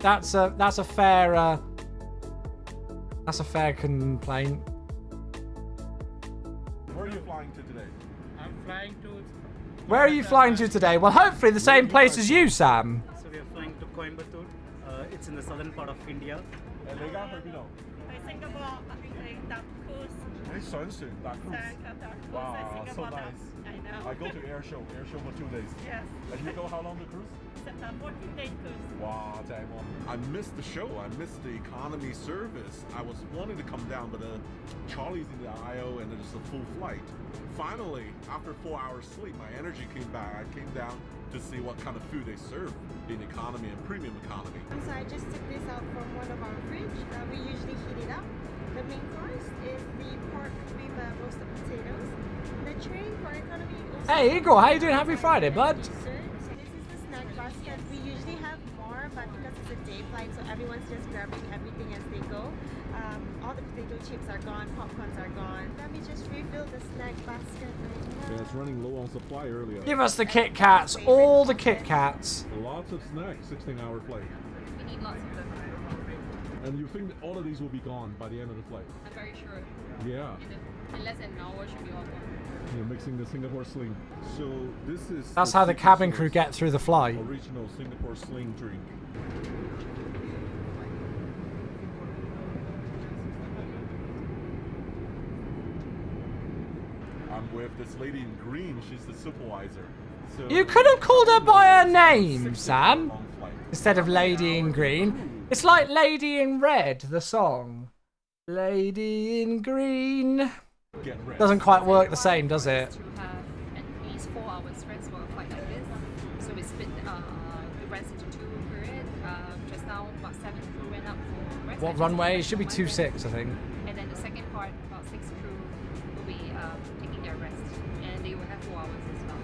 fair complaint. Where are you flying to today? I'm flying to... Where are you flying to today? Well, hopefully the same place as you, Sam. So we are flying to Coimbatore. It's in the southern part of India. Singapore, Wow, so nice. I know. I go to air show for 2 days. Yes. And you go how long to cruise? 14-day cruise. Wow, I missed the show. I missed the economy service. I was wanting to come down, but Charlie's in the IO and it's a full flight. Finally, after 4 hours sleep, my energy came back. I came down to see what kind of food they serve in economy and premium economy. So I just took this out from one of our fridge. We usually heat it up. The main course is the pork with roasted potatoes. The tray for economy. Hey Igor, how you doing? Happy Friday, bud. This is the snack basket. We usually have more, but because it's a day flight, so everyone's just grabbing everything as they go. All the potato chips are gone, popcorns are gone. Let me just refill the snack basket right now. Yeah, it's running low on supply earlier. Give us the Kit Kats, all the Kit Kats. Lots of snacks, 16-hour flight. We need lots of them. And you think that all of these will be gone by the end of the flight? I'm very sure. Yeah. In less than an hour should be all gone. You're mixing the Singapore sling. So this is... That's how the cabin crew get through the flight. Original Singapore sling drink. I'm with this lady in green. She's the supervisor. So You could have called her by her name, Sam, instead of Lady in Green. It's like Lady in Red, the song. Lady in Green. Doesn't quite work the same, does it? To have at least 4 hours rest for a flight like this. So we split the rest into 2 periods. Just now, about 7 crew went up for rest. What runway? It should be 26, I think. And then the second part, about 6 crew will be taking their rest. And they will have 4 hours as well.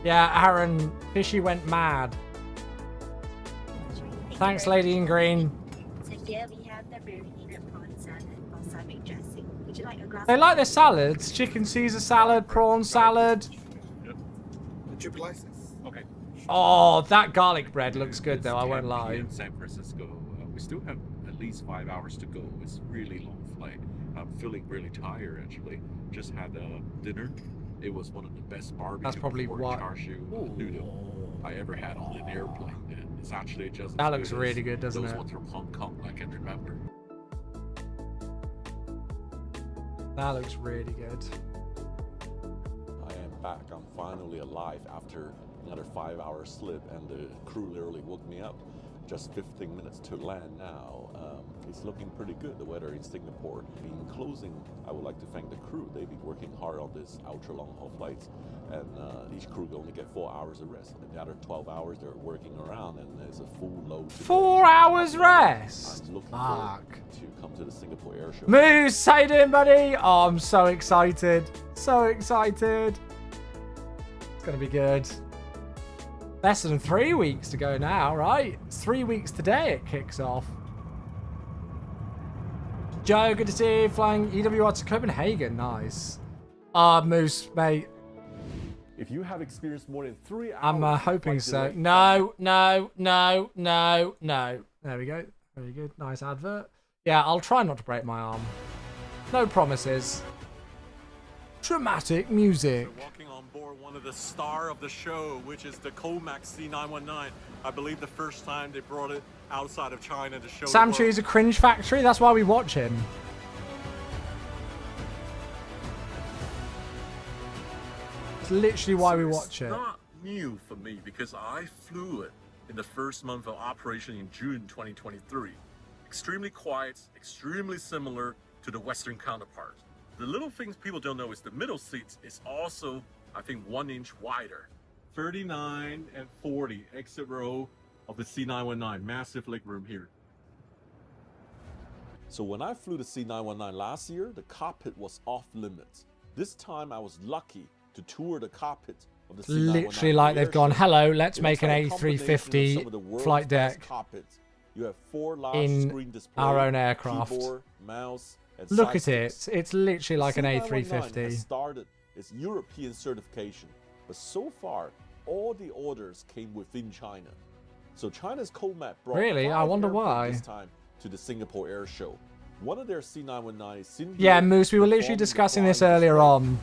Yeah, Aaron, Fishy went mad. Thanks, Lady in Green. So here we have the marinated prawn salad balsamic dressing. Would you like a glass? They like their salads. Chicken Caesar salad, prawn salad. The triple license. Okay. Oh, that garlic bread looks good though, I won't lie. In San Francisco, we still have at least 5 hours to go. It's a really long flight. I'm feeling really tired actually. Just had dinner. It was one of the best barbecue That's probably what char siu noodle I ever had on an airplane. And it's actually just that looks really good, doesn't it? Those ones from Hong Kong, I can remember. That looks really good. I am back. I'm finally alive after another 5-hour slip, and the crew literally woke me up. Just 15 minutes to land now. It's looking pretty good, the weather in Singapore. In closing, I would like to thank the crew. They've been working hard on this ultra long haul flights, and each crew only get 4 hours of rest, and the other 12 hours they're working around, and there's a full load. 4 hours rest? I'm looking forward to come to the Singapore Air Show. Moose, how you doing, buddy? Oh, I'm so excited. So excited. It's gonna be good. Less than 3 weeks to go now, right? It's 3 weeks today it kicks off. Joe, good to see you. Flying EWR to Copenhagen. Nice. Moose, mate. If you have experienced more than 3 hours... I'm hoping so. No. There we go. Very good. Nice advert. Yeah, I'll try not to break my arm. No promises. Dramatic music. We're walking on board one of the star of the show, which is the Comac C919. I believe the first time they brought it outside of China to show. Sam Chui is a cringe factory. That's why we watch him. It's literally why we watch it. It's not new for me because I flew it in the first month of operation in June 2023. Extremely quiet, extremely similar to the Western counterpart. The little things people don't know is the middle seat is also, I think, 1 inch wider. 39 and 40 exit row of the C919, massive legroom here. So when I flew the C919 last year, the cockpit was off limits. This time I was lucky to tour the cockpit of the C919. Literally like they've gone, hello, let's make an A350 flight deck you have 4 large in screen displays, our own aircraft. Keyboard, mouse, and Look at side-sticks. it. It's literally like an C919 A350. has started its European certification, but so far, all the orders came within China. So China's Comac brought Really? I 5 wonder airplanes why. this time to the Singapore Air Show. One of their C919 is Cindy. Yeah, Moose, we were literally performing discussing the this flying earlier display. on.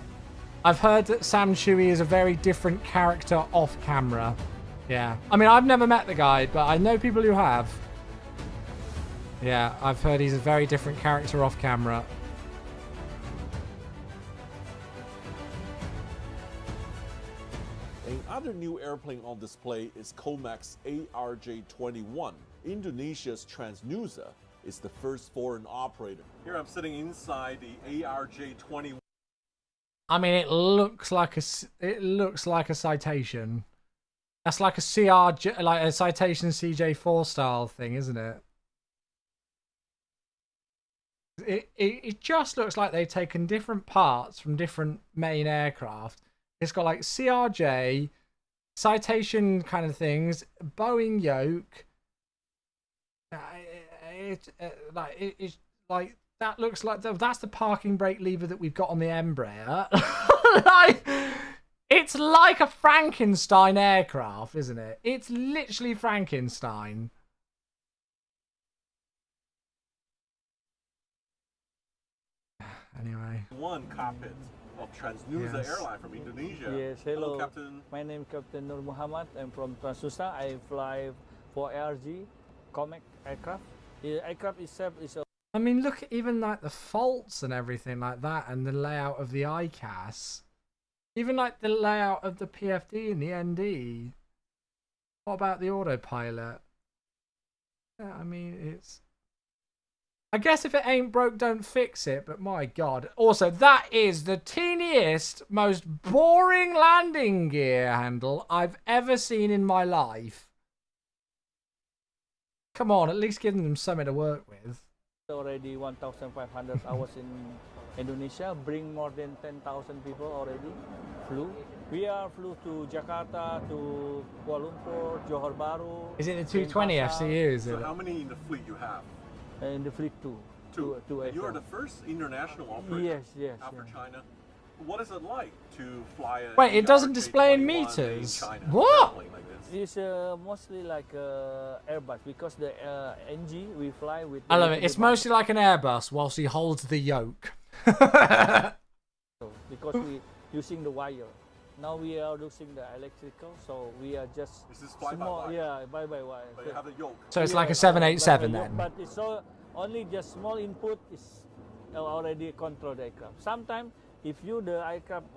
I've heard that Sam Chui is a very different character off camera. Yeah. I mean, I've never met the guy, but I know people who have. Yeah, I've heard he's a very different character off camera. Another new airplane on display is Comac ARJ21. Indonesia's Transnusa is the first foreign operator. Here I'm sitting inside the ARJ21. I mean, it looks like a citation. That's like a CRJ, like a citation CJ4 style thing, isn't it? It just looks like they've taken different parts from different main aircraft. It's got like CRJ, citation kind of things, Boeing yoke. It's like that looks like that's the parking brake lever that we've got on the Embraer. Like, it's like a Frankenstein aircraft, isn't it? It's literally Frankenstein. Anyway. One cockpit of Transnusa airline from Indonesia. Yes, hello. Captain. My name is Captain Nur Muhammad. I'm from Transnusa. I fly for ARG, Comac aircraft. The aircraft itself is a... I mean, look at even like the faults and everything like that, and the layout of the ICAS. Even like the layout of the PFD and the ND. What about the autopilot? Yeah, I mean, it's... I guess if it ain't broke, don't fix it, but my God. Also, that is the teeniest, most boring landing gear handle I've ever seen in my life. Come on, at least give them something to work with. Already 1,500 hours in Indonesia, bring more than 10,000 people already flew. We are flew to Jakarta, to Kuala Lumpur, Johor Bahru. Is it the 220 FCU? Is it? So how many in the fleet you have? In the fleet, two. Two aircraft. You are the first international operator after China. What is it like to fly a Wait, it doesn't display in meters? What? Like it's mostly like Airbus because the NG we fly with... I love it. It's mostly like an Airbus whilst he holds the yoke. Because we using the wire. Now we are using the electrical, so we are just small. Yeah, by wire. But you have the yoke. So it's like a 787 then. But it's only just small input is already control the aircraft. Sometimes if the aircraft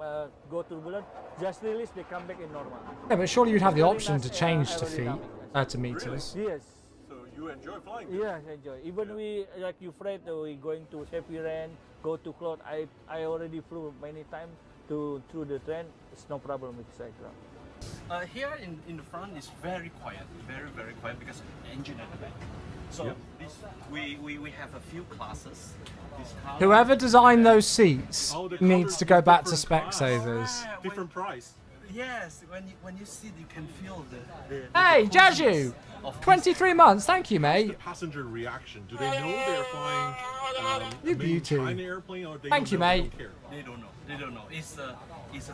go turbulent, just release, they come back in normal. Yeah, but surely you'd have the option to change to feet, to meters. Really? Yes. So you enjoy flying? Yes, enjoy. Even we, like you, Fred, we going to Happy Rain, go to Cloud. I already flew many times through the train. It's no problem with this aircraft. Here in the front is very quiet, very quiet because of the engine at the back. So this, we have a few classes. Whoever designed those seats needs to go back to Specsavers. Different price. Yes, when you see it, you can feel the Hey, Jaju! 23 months, thank you, mate. The passenger reaction. Do they know they're flying you beauty. China airplane, or they thank you, mate. They don't know. They don't know. It's a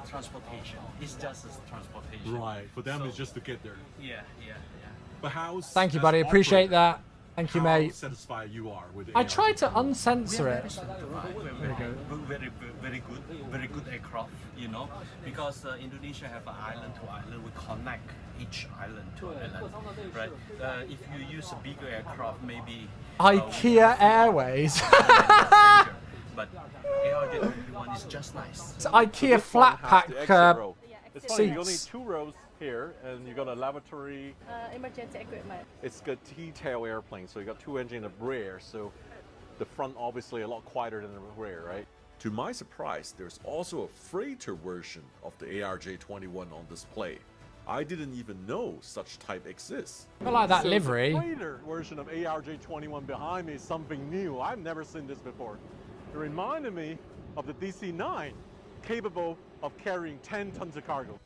transportation. It's just a transportation. Right. For them, it's just to get there. Yeah. But how? Thank you, buddy. Appreciate that. Thank you, mate. How satisfied you are with it? I tried to uncensor it. Very good aircraft, you know, because Indonesia have an island to island. We connect each island to island, right? If you use a bigger aircraft, maybe IKEA Airways. But ARJ21 is just nice. It's IKEA flat pack. It's funny, you only 2 rows here, and you got a lavatory. Emergency equipment. It's a T-tail airplane, so you got 2 engine Embraer, so the front obviously a lot quieter than the rear, right? To my surprise, there's also a freighter version of the ARJ21 on display. I didn't even know such type exists. I like that livery. The freighter version of ARJ21 behind me is something new. I've never seen this before. It reminded me of the DC-9, capable of carrying 10 tons of cargo.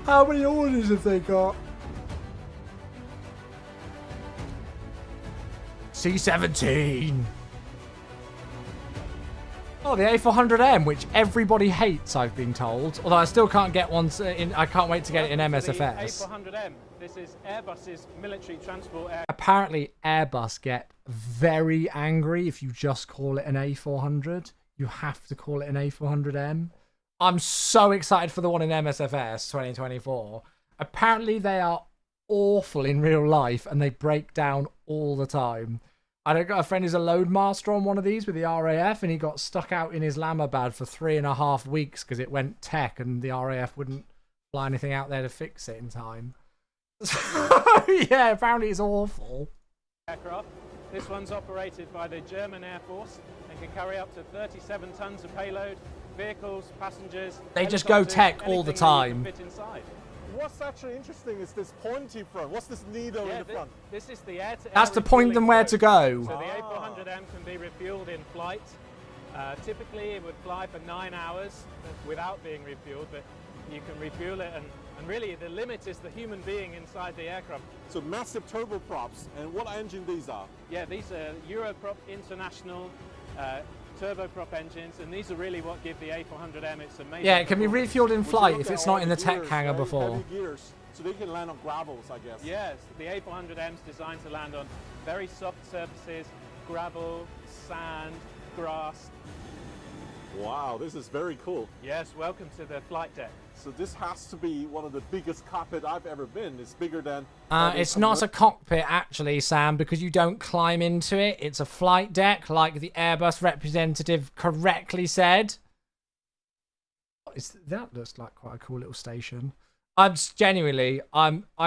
How many orders have they got? C-17. Oh, the A400M, which everybody hates, I've been told. Although I still can't get one I can't wait to get it in MSFS. A400M. This is Airbus's military transport air. Apparently, Airbus get very angry if you just call it an A400. You have to call it an A400M. I'm so excited for the one in MSFS 2024. Apparently, they are awful in real life and they break down all the time. I got a friend who's a loadmaster on one of these with the RAF, and he got stuck out in Islamabad for 3.5 weeks because it went tech, and the RAF wouldn't fly anything out there to fix it in time. Yeah, apparently it's awful. Aircraft. This one's operated by the German Air Force and can carry up to 37 tons of payload, vehicles, passengers. They just go tech all the time. Fit inside. What's actually interesting is this pointy front. What's this needle in the front? This is the air-to-air. That's to point them where to go. So the A400M can be refueled in flight. Typically, it would fly for 9 hours without being refueled, but you can refuel it, and really the limit is the human being inside the aircraft. So massive turboprops, and what engine these are? Yeah, these are Europrop International turboprop engines, and these are really what give the A400M its amazing. Yeah, it can be refueled in flight if it's not in the tech hangar before. Heavy gears, so they can land on gravels, I guess. Yes, the A400M is designed to land on very soft surfaces, gravel, sand, grass. Wow, this is very cool. Yes, welcome to the flight deck. So this has to be one of the biggest cockpit I've ever been. It's bigger than... It's not a cockpit, actually, Sam, because you don't climb into it. It's a flight deck, like the Airbus representative correctly said. That looks like quite a cool little station. I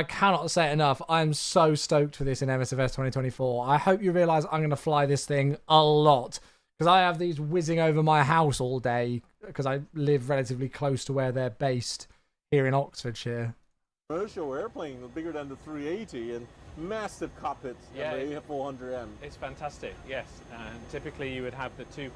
cannot say it enough. I'm so stoked for this in MSFS 2024. I hope you realise I'm going to fly this thing a lot, because I have these whizzing over my house all day, because I live relatively close to where they're based here in Oxfordshire. Commercial airplane bigger than the 380 and massive cockpits. Yeah, the A400M. It's fantastic. Yes, and typically you would have the two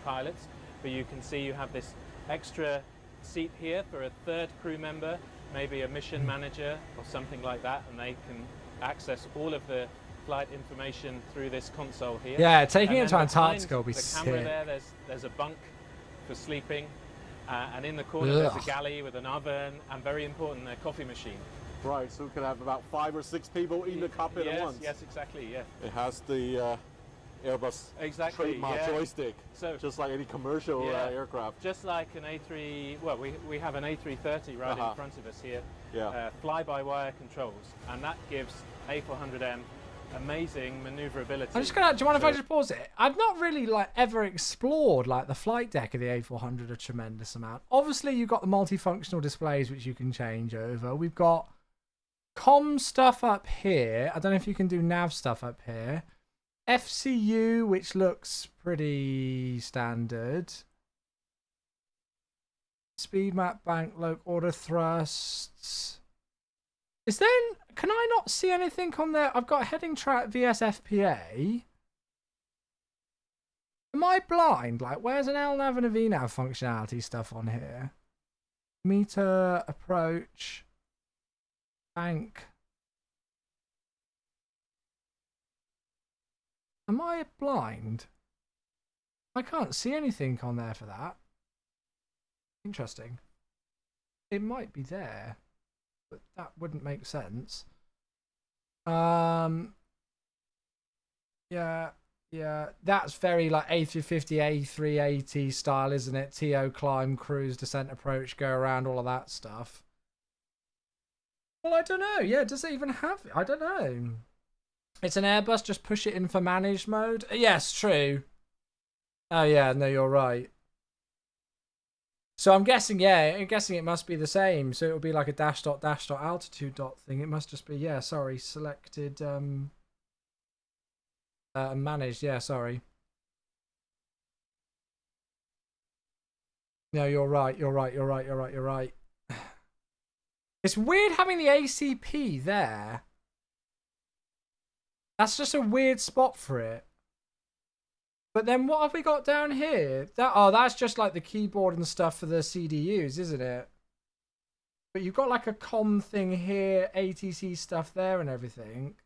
pilots, but you can see you have this extra seat here for a third crew member, maybe a mission manager or something like that, and they can access all of the flight information through this console here. Yeah, taking it to Antarctica will be sick. The camera there's a bunk for sleeping, and in the corner there's a galley with an oven, and very important, a coffee machine. Right, so we could have about 5 or 6 people in the cockpit at once. Yes, exactly, yeah. It has the Airbus trademark joystick, so just like any commercial aircraft. Just like an A3, well, we have an A330 right in front of us here. Yeah. Fly-by-wire controls, and that gives A400M amazing maneuverability. I'm just gonna. Do you mind if I just pause it? I've not really ever explored the flight deck of the A400 a tremendous amount. Obviously, you've got the multifunctional displays which you can change over. We've got comm stuff up here. I don't know if you can do nav stuff up here. FCU, which looks pretty standard. Speed map, bank, local order thrusts. Is there? Can I not see anything on there? I've got heading track VSFPA. Am I blind? Where's an LNAV and a VNAV functionality stuff on here? Meter, approach, bank. Am I blind? I can't see anything on there for that. Interesting. It might be there, but that wouldn't make sense. Yeah, that's very A350, A380 style, isn't it? TO, climb, cruise, descent, approach, go around, all of that stuff. Well, I don't know. Yeah, does it even have it? I don't know. It's an Airbus, just push it in for managed mode. Yes, true. Oh yeah, no, you're right. So I'm guessing, it must be the same. So it'll be like a dash dot altitude dot thing. It must just be, selected, managed, sorry. No, you're right. It's weird having the ACP there. That's just a weird spot for it. But then what have we got down here? That's just the keyboard and stuff for the CDUs, isn't it? But you've got a comm thing here, ATC stuff there and everything.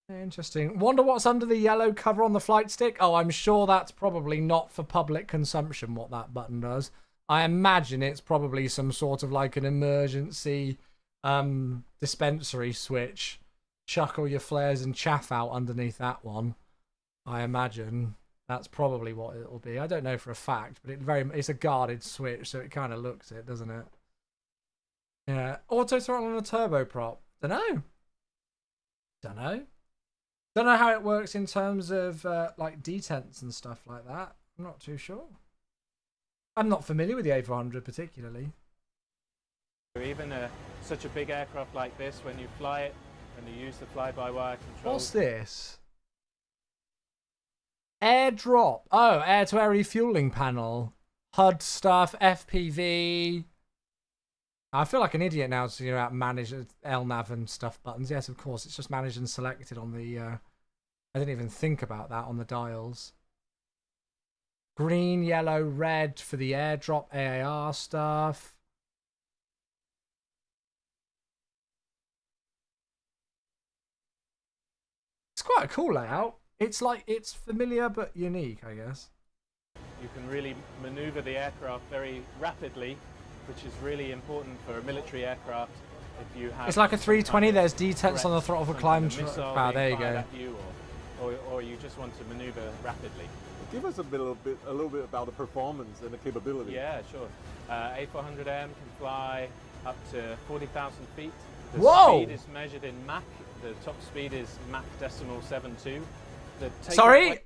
Interesting. Wonder what's under the yellow cover on the flight stick? Oh, I'm sure that's probably not for public consumption, what that button does. I imagine it's probably some sort of an emergency dispensary switch. Chuck all your flares and chaff out underneath that one. I imagine that's probably what it'll be. I don't know for a fact, but it's a guarded switch, so it kind of looks it, doesn't it? Yeah. Auto throttle on a turboprop. Don't know. Don't know how it works in terms of like detents and stuff like that. I'm not too sure. I'm not familiar with the A400 particularly. Even such a big aircraft like this, when you fly it and you use the fly-by-wire control. What's this? Airdrop. Oh, air-to-air refueling panel. HUD stuff, FPV. I feel like an idiot now to manage LNAV and stuff buttons. Yes, of course, it's just managed and selected on the... I didn't even think about that on the dials. Green, yellow, red for the airdrop AAR stuff. It's quite a cool layout. It's familiar but unique, I guess. You can really maneuver the aircraft very rapidly, which is really important for a military aircraft. If you have, it's like a 320. There's detents on the throttle for climb. Wow, there you go. Or you just want to maneuver rapidly. Give us a little bit about the performance and the capability. Yeah, sure. A400M can fly up to 40,000 feet. The Whoa! speed is measured in Mach. The top speed is Mach decimal 7.2. Sorry?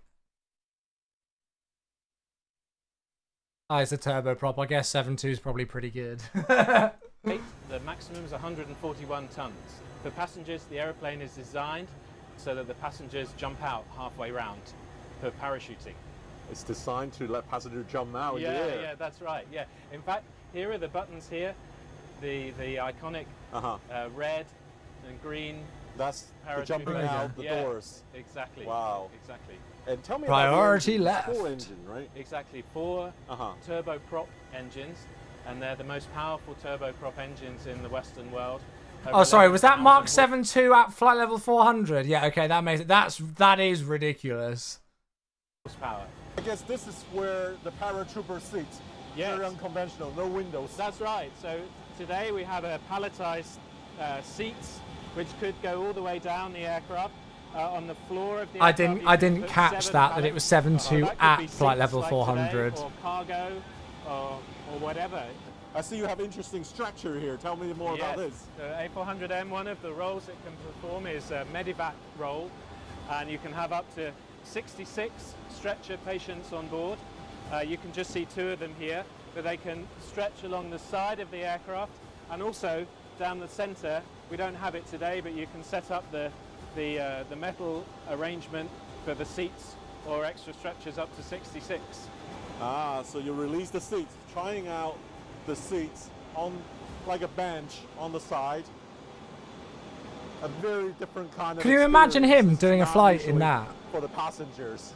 Oh, it's a turboprop. I guess 7.2 is probably pretty good. The maximum is 141 tons. For passengers, the aeroplane is designed so that the passengers jump out halfway round for parachuting. It's designed to let passengers jump out. Yeah, that's right. Yeah. In fact, here are the buttons here. The iconic red and green. That's the jumping out the doors. Exactly. Wow. Exactly. And tell me priority about left. 4 engine, right? Exactly. 4 turboprop engines, and they're the most powerful turboprop engines in the Western world. Oh, sorry, was that Mark 7.2 at flight level 400? Yeah, okay, that makes it. That is ridiculous. Power. I guess this is where the paratrooper sits. Yes. Very unconventional, no windows. That's right. So today we have a palletized seats, which could go all the way down the aircraft. On the floor of the aircraft, I didn't catch that it was 7.2 at flight level 400. Today, or cargo, or whatever. I see you have interesting structure here. Tell me more about this. The A400M, one of the roles it can perform is a medevac role, and you can have up to 66 stretcher patients on board. You can just see 2 of them here, but they can stretch along the side of the aircraft and also down the center. We don't have it today, but you can set up the metal arrangement for the seats or extra stretchers up to 66. So you release the seats, trying out the seats on like a bench on the side. A very different kind of Can you imagine him doing a flight in that? For the passengers.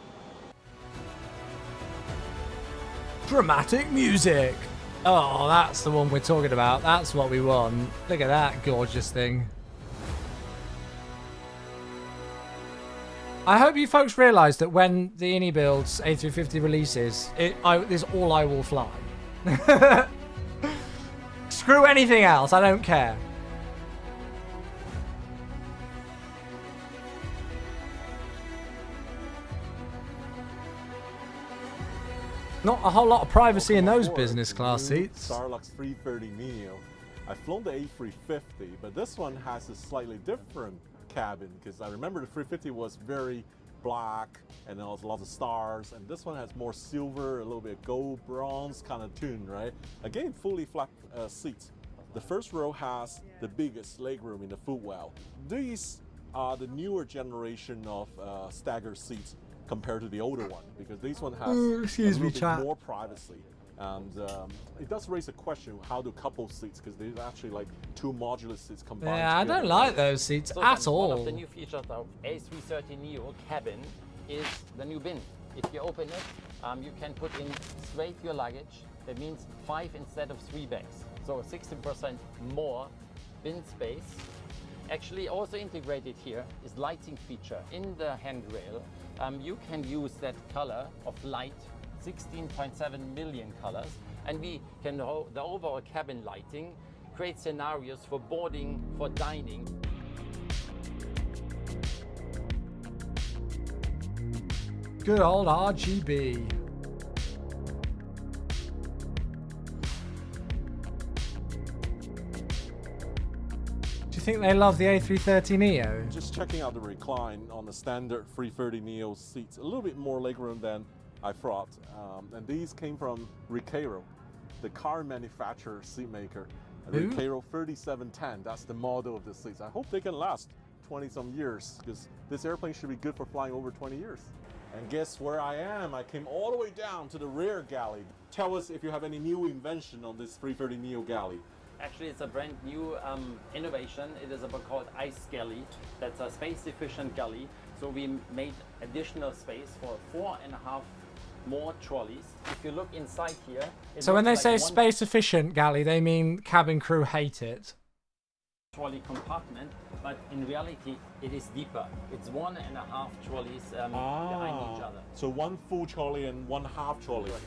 Dramatic music. Oh, that's the one we're talking about. That's what we want. Look at that gorgeous thing. I hope you folks realise that when the INI builds A350 releases, this is all I will fly. Screw anything else, I don't care. Not a whole lot of privacy in those business class seats. Starlux 330 Neo. I've flown the A350, but this one has a slightly different cabin because I remember the 350 was very black and there was lots of stars, and this one has more silver, a little bit gold, bronze kind of tune, right? Again, fully flat seats. The first row has the biggest legroom in the footwell. These are the newer generation of stagger seats compared to the older one, because this one has a little bit more privacy. And it does raise a question, how do couple seats, because they're actually like 2 modular seats combined. Yeah, I don't like those seats at all. One of the new features of A330 Neo cabin is the new bin. If you open it, you can put in straight your luggage. That means 5 instead of 3 bags. So 60% more bin space. Actually, also integrated here is lighting feature in the handrail. You can use that color of light, 16.7 million colors, and we can, the overall cabin lighting, create scenarios for boarding, for dining. Good old RGB. Do you think they love the A330neo? Just checking out the recline on the standard 330neo seats. A little bit more legroom than I thought. And these came from Recaro, the car manufacturer seat maker. Recaro 3710, that's the model of the seats. I hope they can last 20-some years, because this airplane should be good for flying over 20 years. And guess where I am? I came all the way down to the rear galley. Tell us if you have any new invention on this 330neo galley. Actually, it's a brand new innovation. It is called Ice Galley. That's a space-efficient galley. So we made additional space for 4.5 more trolleys. If you look inside here... So when they say space-efficient galley, they mean cabin crew hate it. Trolley compartment, but in reality, it is deeper. It's 1.5 trolleys behind each other. So one full trolley and one half trolley. Right.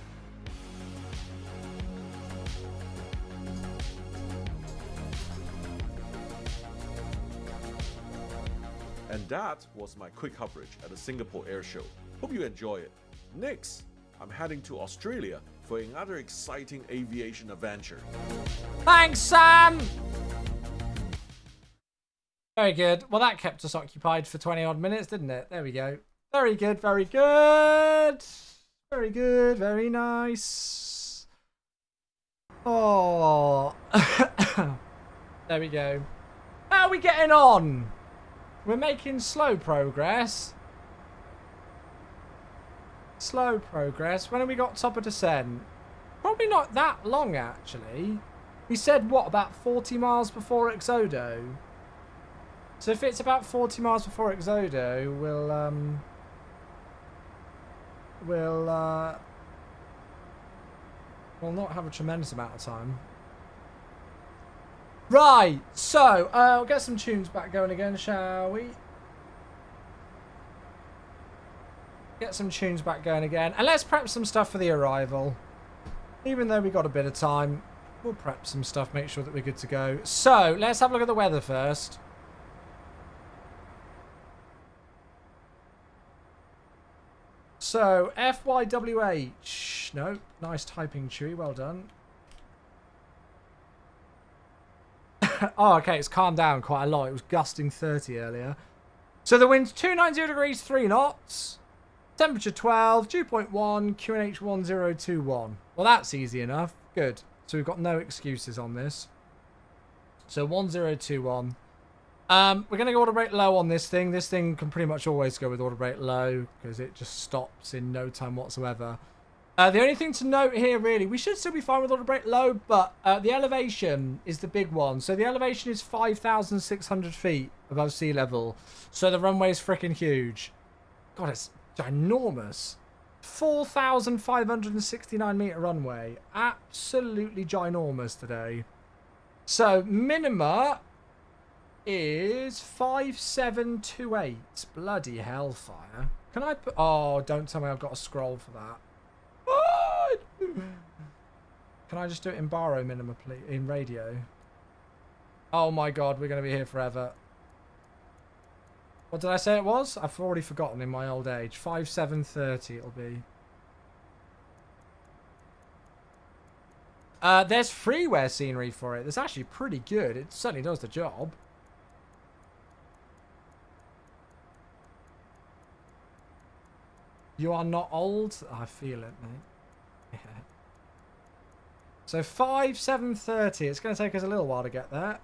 And that was my quick coverage at the Singapore Air Show. Hope you enjoy it. Next, I'm heading to Australia for another exciting aviation adventure. Thanks, Sam! Very good. Well, that kept us occupied for 20 odd minutes, didn't it? There we go. Very good, very good. Very good, very nice. Oh. There we go. How are we getting on? We're making slow progress. Slow progress. When have we got top of descent? Probably not that long, actually. We said, what, about 40 miles before Exodo? So if it's about 40 miles before Exodo, we'll not have a tremendous amount of time. Right, so we'll get some tunes back going again, shall we? Get some tunes back going again, and let's prep some stuff for the arrival. Even though we got a bit of time, we'll prep some stuff, make sure that we're good to go. So let's have a look at the weather first. So FYWH, no, nice typing, Chui, well done. Oh, okay, it's calmed down quite a lot. It was gusting 30 earlier. So the wind's 290 degrees, 3 knots. Temperature 12, dew point 1, QNH 1021. Well, that's easy enough. Good. So we've got no excuses on this. So 1021. We're going to go order rate low on this thing. This thing can pretty much always go with order rate low because it just stops in no time whatsoever. The only thing to note here, really, we should still be fine with order rate low, but the elevation is the big one. So the elevation is 5,600 feet above sea level. So the runway is freaking huge. God, it's ginormous. 4,569 meter runway. Absolutely ginormous today. So minima is 5728. Bloody hellfire. Can I put... Oh, don't tell me I've got a scroll for that. Can I just do it in baro minima, please? In radio? Oh my god, we're going to be here forever. What did I say it was? I've already forgotten in my old age. 5730 it'll be. There's freeware scenery for it. That's actually pretty good. It certainly does the job. You are not old? I feel it, mate. Yeah. So 5730. It's going to take us a little while to get there.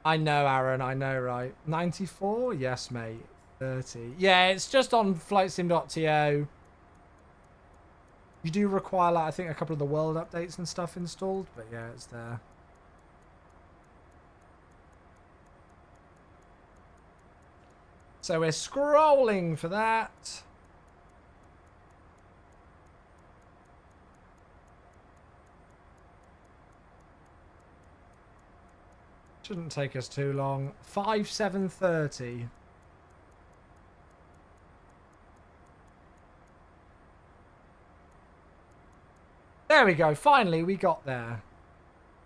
I know, Aaron. I know, right? 94? Yes, mate. 30. Yeah, it's just on flightsim.to. You do require, like, I think, a couple of the world updates and stuff installed, but yeah, it's there. So we're scrolling for that. Shouldn't take us too long. 5730. There we go. Finally, we got there.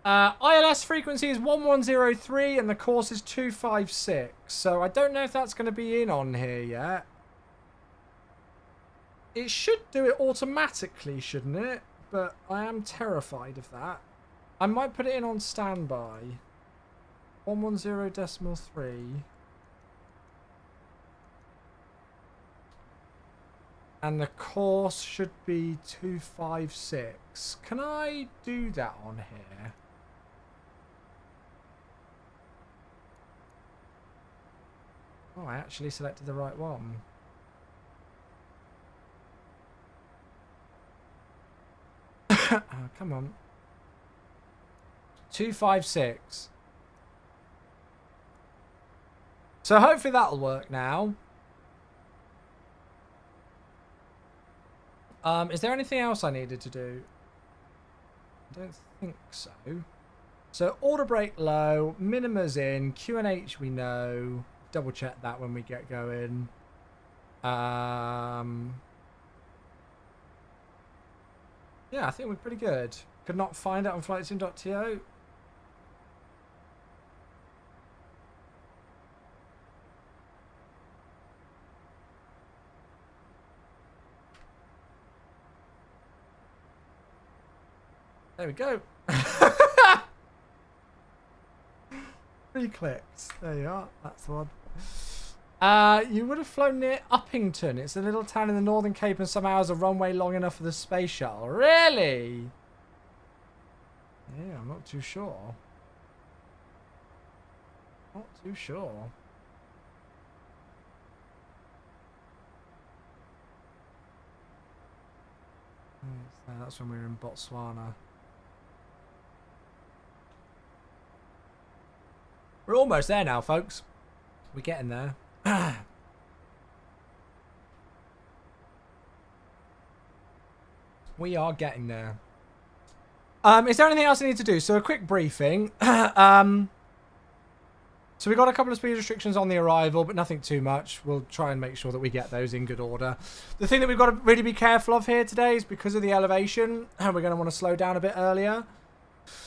ILS frequency is 1103 and the course is 256. So I don't know if that's going to be in on here yet. It should do it automatically, shouldn't it? But I am terrified of that. I might put it in on standby. 110.3. And the course should be 256. Can I do that on here? Oh, I actually selected the right one. Oh, come on. 256. So hopefully that'll work now. Is there anything else I needed to do? I don't think so. So auto brake low, minimums in, Q&H we know. Double check that when we get going. Yeah, I think we're pretty good. Could not find it on flightsim.to. There we go. 3 clicks. There you are. That's the one. You would have flown near Uppington. It's a little town in the Northern Cape and somehow has a runway long enough for the space shuttle. Really? Yeah, I'm not too sure. Not too sure. That's when we were in Botswana. We're almost there now, folks. We're getting there. We are getting there. Is there anything else I need to do? So a quick briefing. So we got a couple of speed restrictions on the arrival, but nothing too much. We'll try and make sure that we get those in good order. The thing that we've got to really be careful of here today is because of the elevation, we're going to want to slow down a bit earlier.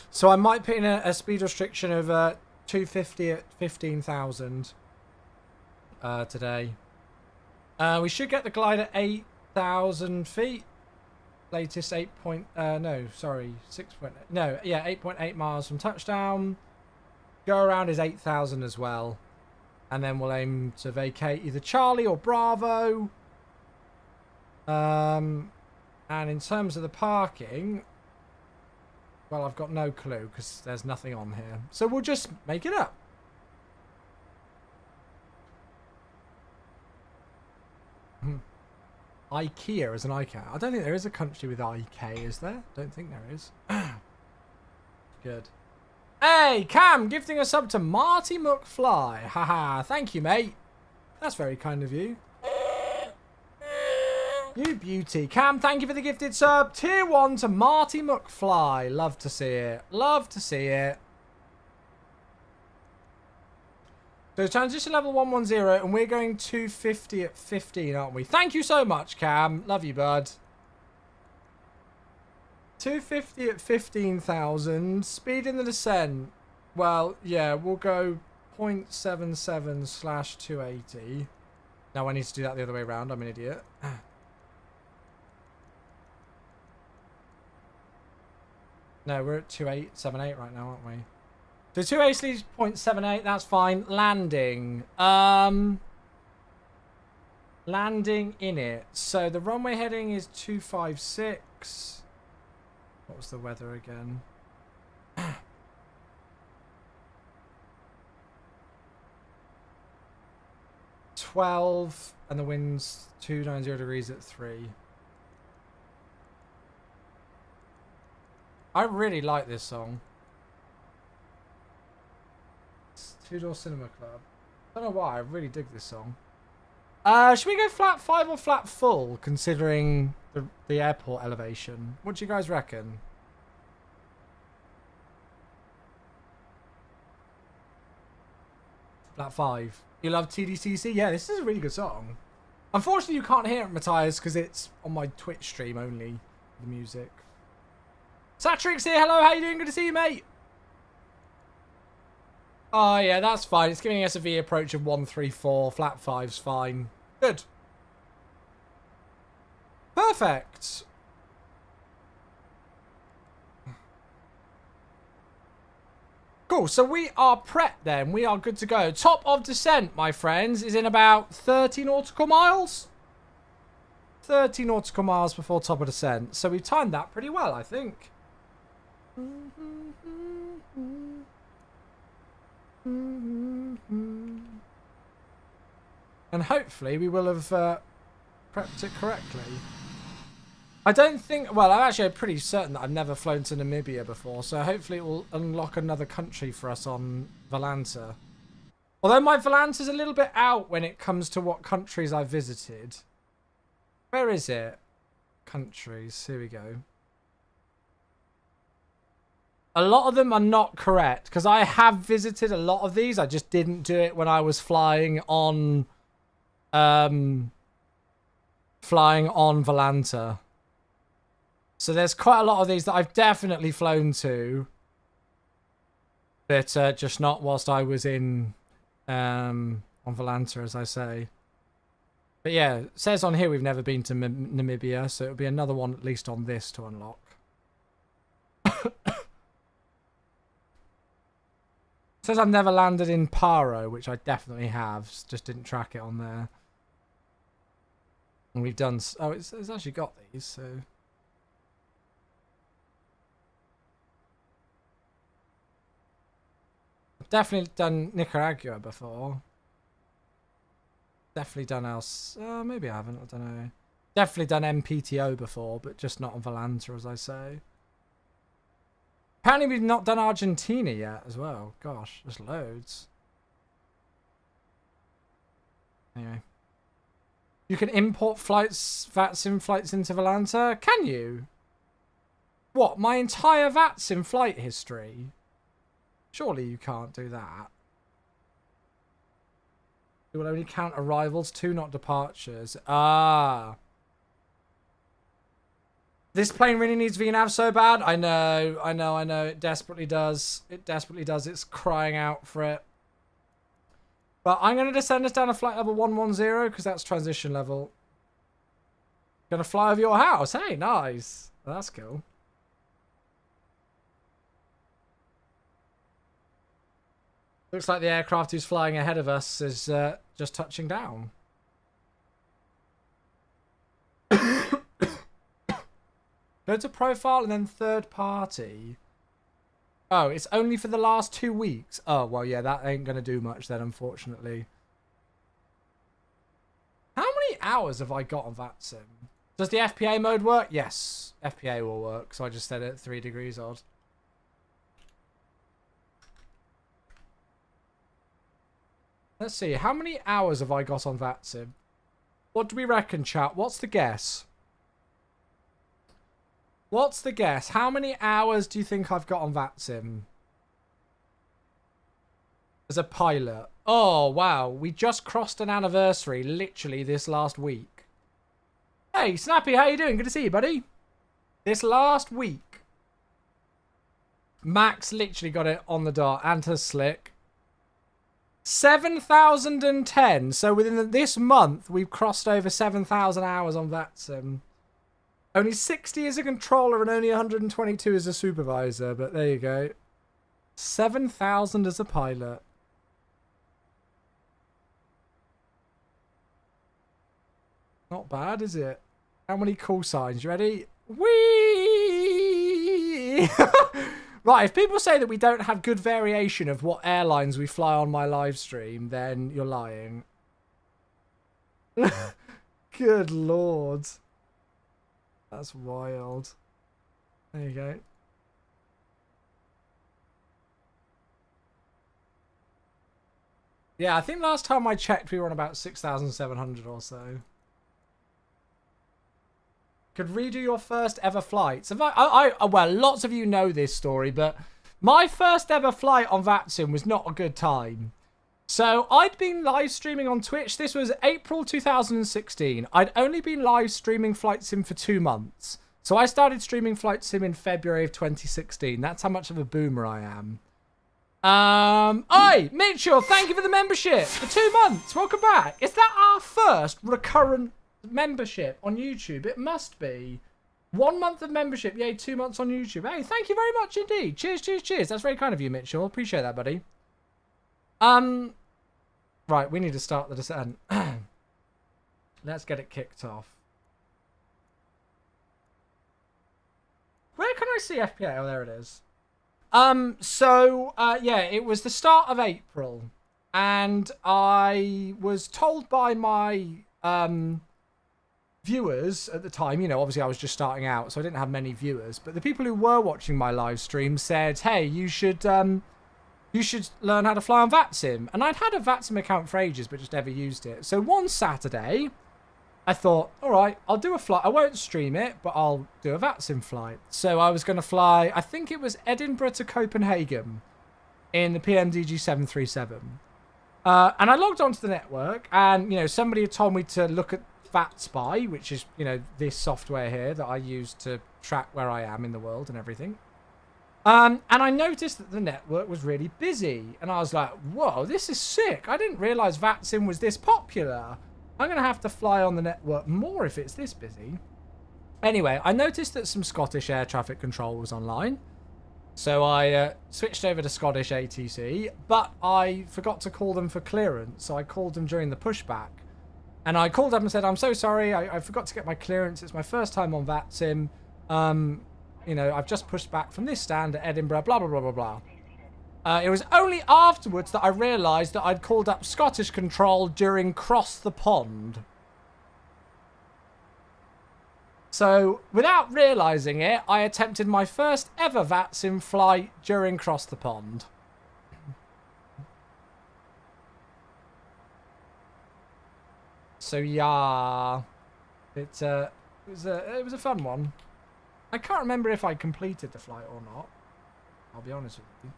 So I might put in a speed restriction of 250 at 15,000 today. We should get the glide at 8,000 feet. Latest 8.8 miles from touchdown. Go around is 8,000 as well. And then we'll aim to vacate either Charlie or Bravo. And in terms of the parking, well, I've got no clue because there's nothing on here. So we'll just make it up. IKEA is an ICA. I don't think there is a country with IK, is there? Don't think there is. Good. Hey, Cam, gifting a sub to Marty McFly. Haha, thank you, mate. That's very kind of you. You beauty. Cam, thank you for the gifted sub. Tier 1 to Marty McFly. Love to see it. Love to see it. So transition level 110, and we're going 250 at 15, aren't we? Thank you so much, Cam. Love you, bud. 250 at 15,000. Speed in the descent. Well, yeah, we'll go 0.77/280. Now I need to do that the other way around. I'm an idiot. No, we're at 2878 right now, aren't we? So 280 0.78, that's fine. Landing. Landing in it. So the runway heading is 256. What was the weather again? 12, and the wind's 290 degrees at 3. I really like this song. It's Two Door Cinema Club. I don't know why, I really dig this song. Should we go flat 5 or flat full, considering the airport elevation? What do you guys reckon? Flat 5. You love TDCC? Yeah, this is a really good song. Unfortunately, you can't hear it, Matthias, because it's on my Twitch stream only, the music. Satrix here, hello, how you doing? Good to see you, mate. Oh, yeah, that's fine. It's giving us a V approach of 134. Flat 5's fine. Good. Perfect. Cool, so we are prepped then. We are good to go. Top of descent, my friends, is in about 30 nautical miles. 30 nautical miles before top of descent. So we timed that pretty well, I think. And hopefully we will have prepped it correctly. I don't think... Well, I'm actually pretty certain that I've never flown to Namibia before, so hopefully it will unlock another country for us on Volanta. Although my Volanta's a little bit out when it comes to what countries I've visited. Where is it? Countries. Here we go. A lot of them are not correct, because I have visited a lot of these. I just didn't do it when I was flying on... flying on Volanta. So there's quite a lot of these that I've definitely flown to, but just not whilst I was in on Volanta, as I say. But yeah, it says on here we've never been to Namibia, so it'll be another one at least on this to unlock. It says I've never landed in Paro, which I definitely have, just didn't track it on there. And we've done... Oh, it's actually got these, so... Definitely done Nicaragua before. Definitely done else. Maybe I haven't. I don't know. Definitely done MPTO before, but just not on Volanta, as I say. Apparently we've not done Argentina yet as well. Gosh, there's loads. Anyway. You can import flights, VATSIM flights into Volanta? Can you? What, my entire VATSIM flight history? Surely you can't do that. It will only count arrivals, 2 not departures. Ah. This plane really needs VNAV so bad. I know. It desperately does. It desperately does. It's crying out for it. But I'm going to descend us down to flight level 110 because that's transition level. Going to fly over your house. Hey, nice. Well, that's cool. Looks like the aircraft who's flying ahead of us is just touching down. Go to profile and then third party. Oh, it's only for the last 2 weeks. Oh, well, yeah, that ain't going to do much then, unfortunately. How many hours have I got on VATSIM? Does the FPA mode work? Yes, FPA will work. So I just set it at 3 degrees odd. Let's see, how many hours have I got on VATSIM? What do we reckon, chat? What's the guess? What's the guess? How many hours do you think I've got on VATSIM? As a pilot. Oh, wow. We just crossed an anniversary literally this last week. Hey, Snappy, how you doing? Good to see you, buddy. This last week. Max literally got it on the dot. And to Slick. 7,010. So within this month, we've crossed over 7,000 hours on VATSIM. Only 60 as a controller and only 122 as a supervisor. But there you go. 7,000 as a pilot. Not bad, is it? How many call signs? You ready? Whee! Right, if people say that we don't have good variation of what airlines we fly on my live stream, then you're lying. Good lord. That's wild. There you go. Yeah, I think last time I checked we were on about 6,700 or so. Could redo your first ever flight. So well, lots of you know this story, but my first ever flight on VATSIM was not a good time. So I'd been live streaming on Twitch. This was April 2016. I'd only been live streaming Flight Sim for 2 months. So I started streaming Flight Sim in February of 2016. That's how much of a boomer I am. Oi, Mitchell, thank you for the membership for 2 months. Welcome back. Is that our first recurrent membership on YouTube? It must be. 1 month of membership. Yay, 2 months on YouTube. Hey, thank you very much indeed. Cheers, cheers, cheers. That's very kind of you, Mitchell. Appreciate that, buddy. Right, we need to start the descent. Let's get it kicked off. Where can I see FPA? Oh, there it is. Yeah, it was the start of April. And I was told by my viewers at the time, you know, obviously I was just starting out, so I didn't have many viewers. But the people who were watching my live stream said, hey, you should learn how to fly on VATSIM. And I'd had a VATSIM account for ages, but just never used it. So one Saturday, I thought, all right, I'll do a flight. I won't stream it, but I'll do a VATSIM flight. So I was going to fly, I think it was Edinburgh to Copenhagen in the PMDG 737. And I logged onto the network, and, you know, somebody had told me to look at VATSpy, which is, you know, this software here that I use to track where I am in the world and everything. And I noticed that the network was really busy. And I was like, whoa, this is sick. I didn't realize VATSIM was this popular. I'm going to have to fly on the network more if it's this busy. Anyway, I noticed that some Scottish air traffic control was online. So I switched over to Scottish ATC, but I forgot to call them for clearance. So I called them during the pushback. And I called up and said, I'm so sorry, I forgot to get my clearance. It's my first time on VATSIM. You know, I've just pushed back from this stand at Edinburgh, blah, blah, blah, blah, blah. It was only afterwards that I realised that I'd called up Scottish Control during Cross the Pond. So, without realising it, I attempted my first ever VATSIM flight during Cross the Pond. So yeah, it was a fun one. I can't remember if I completed the flight or not. I'll be honest with you.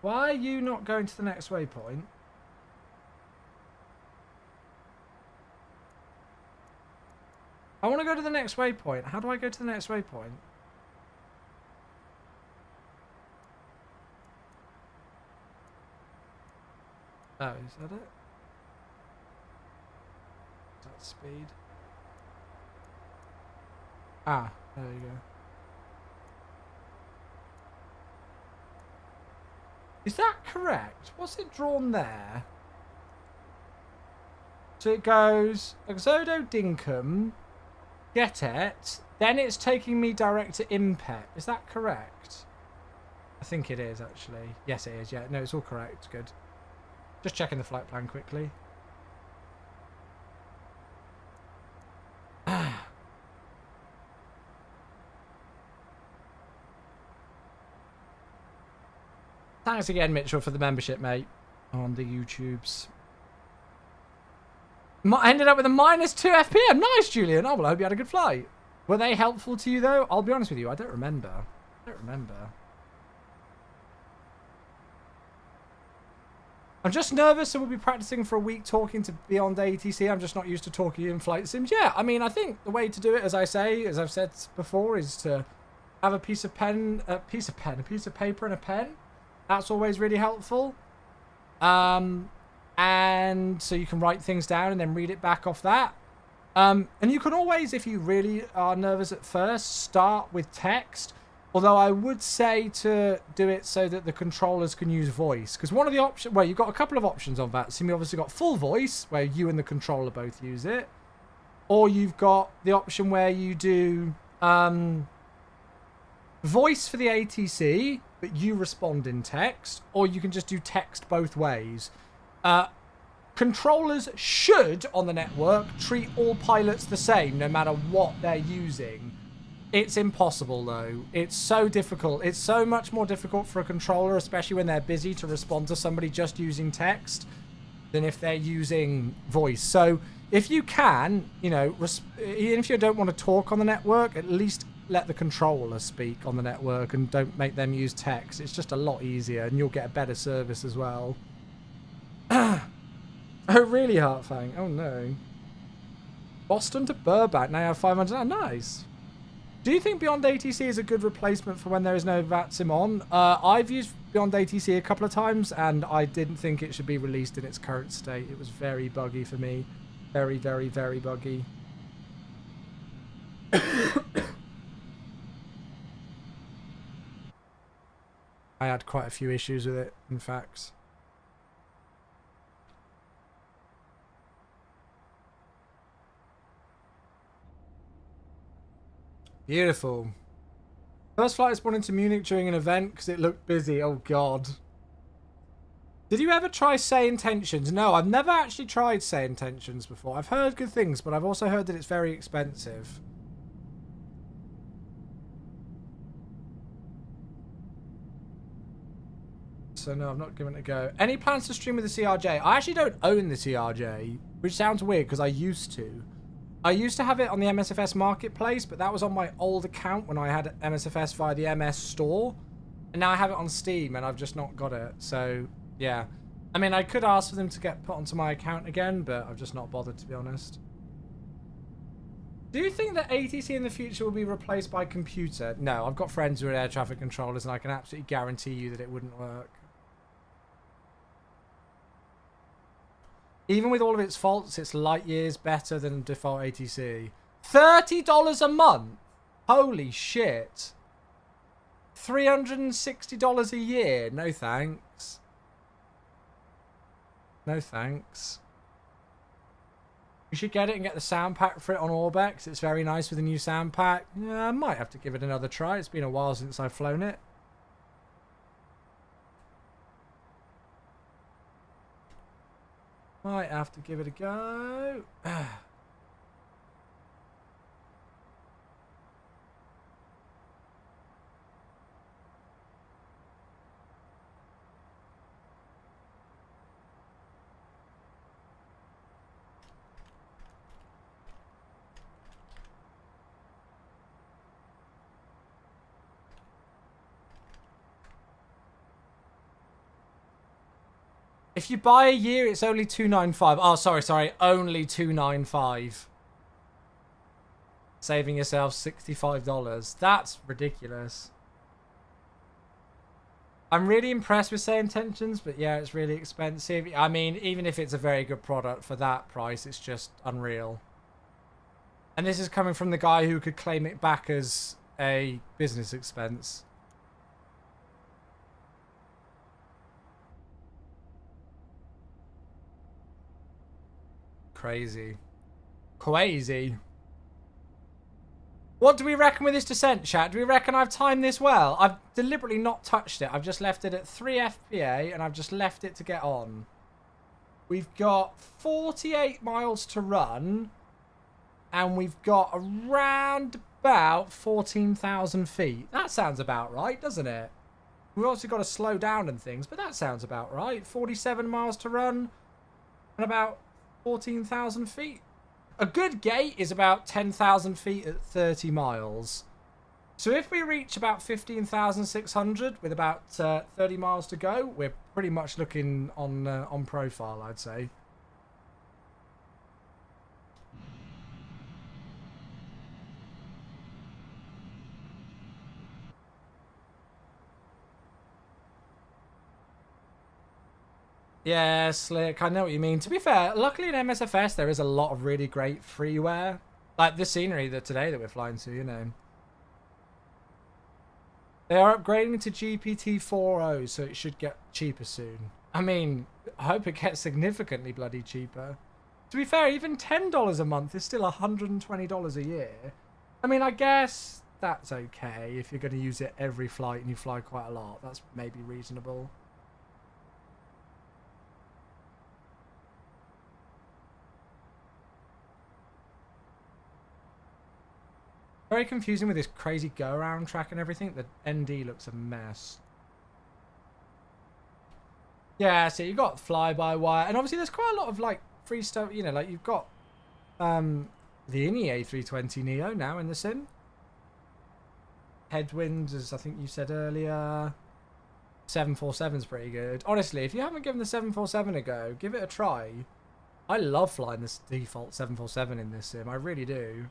Why are you not going to the next waypoint? I want to go to the next waypoint. How do I go to the next waypoint? Oh, is that it? Is that speed? Ah, there you go. Is that correct? What's it drawn there? So it goes Exodo Dinkum, get it, then it's taking me direct to Impet. Is that correct? I think it is, actually. Yes, it is. Yeah, no, it's all correct. Good. Just checking the flight plan quickly. Thanks again, Mitchell, for the membership, mate, on the YouTubes. I ended up with a -2 FPM. Nice, Julian. Oh, well, I hope you had a good flight. Were they helpful to you, though? I'll be honest with you. I don't remember. I'm just nervous, so we'll be practicing for a week talking to Beyond ATC. I'm just not used to talking in flight sims. Yeah, I mean, I think the way to do it, as I've said before, is to have a piece of paper and a pen. That's always really helpful. And so you can write things down and then read it back off that. And you can always, if you really are nervous at first, start with text. Although I would say to do it so that the controllers can use voice. Because one of the options, well, you've got a couple of options on VATSIM. You've obviously got full voice, where you and the controller both use it. Or you've got the option where you do voice for the ATC, but you respond in text. Or you can just do text both ways. Controllers should, on the network, treat all pilots the same, no matter what they're using. It's impossible, though. It's so difficult. It's so much more difficult for a controller, especially when they're busy, to respond to somebody just using text than if they're using voice. So if you can, you know, even if you don't want to talk on the network, at least let the controller speak on the network and don't make them use text. It's just a lot easier, and you'll get a better service as well. Oh, really, Heartfang? Oh, no. Boston to Burbank. Now you have 500. Oh, nice. Do you think Beyond ATC is a good replacement for when there is no VATSIM on? I've used Beyond ATC a couple of times, and I didn't think it should be released in its current state. It was very buggy for me. Very, very, very buggy. I had quite a few issues with it, in fact. Beautiful. First flight spawned into Munich during an event because it looked busy. Oh, God. Did you ever try Say Intentions? No, I've never actually tried Say Intentions before. I've heard good things, but I've also heard that it's very expensive. So, no, I've not given it a go. Any plans to stream with the CRJ? I actually don't own the CRJ, which sounds weird because I used to. I used to have it on the MSFS Marketplace, but that was on my old account when I had MSFS via the MS Store. And now I have it on Steam, and I've just not got it. So, yeah. I mean, I could ask for them to get put onto my account again, but I've just not bothered, to be honest. Do you think that ATC in the future will be replaced by computer? No, I've got friends who are air traffic controllers, and I can absolutely guarantee you that it wouldn't work. Even with all of its faults, it's light years better than default ATC. $30 a month? Holy shit. $360 a year? No thanks. No thanks. You should get it and get the sound pack for it on Orbex. It's very nice with the new sound pack. Yeah, I might have to give it another try. It's been a while since I've flown it. Might have to give it a go. If you buy a year, it's only $295. Oh, sorry. Only $295. Saving yourself $65. That's ridiculous. I'm really impressed with Say Intentions, but yeah, it's really expensive. I mean, even if it's a very good product for that price, it's just unreal. And this is coming from the guy who could claim it back as a business expense. Crazy. Crazy. What do we reckon with this descent, chat? Do we reckon I've timed this well? I've deliberately not touched it. I've just left it at 3 FPA and I've just left it to get on. We've got 48 miles to run and we've got around about 14,000 feet. That sounds about right, doesn't it? We've also got to slow down and things, but that sounds about right. 47 miles to run and about 14,000 feet. A good gate is about 10,000 feet at 30 miles. So if we reach about 15,600 with about 30 miles to go, we're pretty much looking on profile, I'd say. Yeah, slick. I know what you mean. To be fair, luckily in MSFS there is a lot of really great freeware. Like the scenery today that we're flying to, you know. They are upgrading to GPT-4o, so it should get cheaper soon. I mean, I hope it gets significantly bloody cheaper. To be fair, even $10 a month is still $120 a year. I mean, I guess that's okay if you're going to use it every flight and you fly quite a lot. That's maybe reasonable. Very confusing with this crazy go-around track and everything. The ND looks a mess. Yeah, so you've got fly-by-wire. And obviously there's quite a lot of, like, free stuff. You know, like, you've got the INI A320 Neo now in the sim. Headwind, as I think you said earlier. 747's pretty good. Honestly, if you haven't given the 747 a go, give it a try. I love flying this default 747 in this sim. I really do.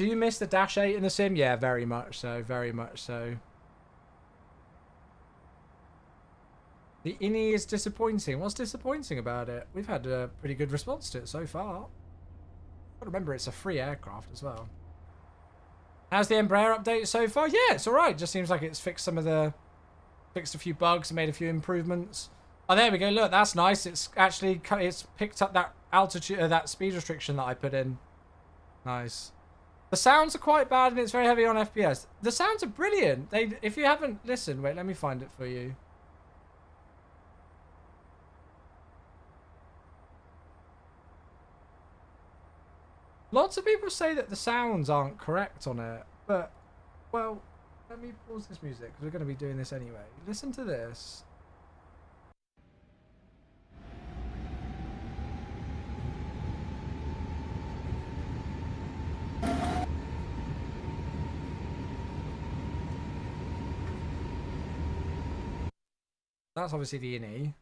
Do you miss the Dash 8 in the sim? Yeah, very much so. Very much so. The Innie is disappointing. What's disappointing about it? We've had a pretty good response to it so far. But remember, it's a free aircraft as well. How's the Embraer update so far? Yeah, it's alright. Just seems like it's fixed some of the... Fixed a few bugs, made a few improvements. Oh, there we go. Look, that's nice. It's actually... It's picked up that altitude... that speed restriction that I put in. Nice. The sounds are quite bad and it's very heavy on FPS. The sounds are brilliant. If you haven't listened... Wait, let me find it for you. Lots of people say that the sounds aren't correct on it, but, well, let me pause this music because we're going to be doing this anyway. Listen to this. That's obviously the Innie.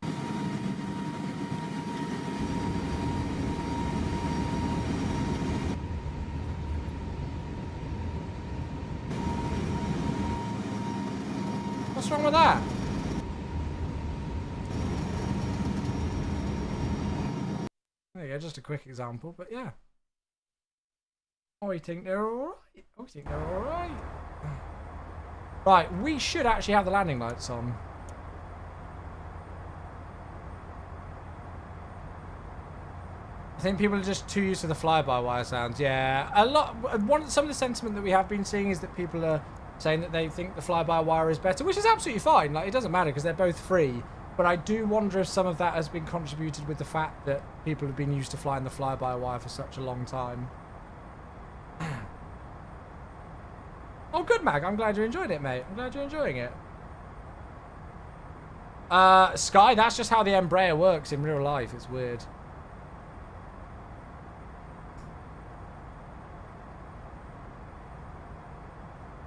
What's wrong with that? There you go, just a quick example, but yeah. I think they're alright. I think they're alright. Right, we should actually have the landing lights on. I think people are just too used to the fly-by-wire sounds. Yeah, some of the sentiment that we have been seeing is that people are saying that they think the fly-by-wire is better, which is absolutely fine. Like, it doesn't matter because they're both free. But I do wonder if some of that has been contributed with the fact that people have been used to flying the fly-by-wire for such a long time. Oh, good, Mag. I'm glad you enjoyed it, mate. I'm glad you're enjoying it. Sky, that's just how the Embraer works in real life. It's weird.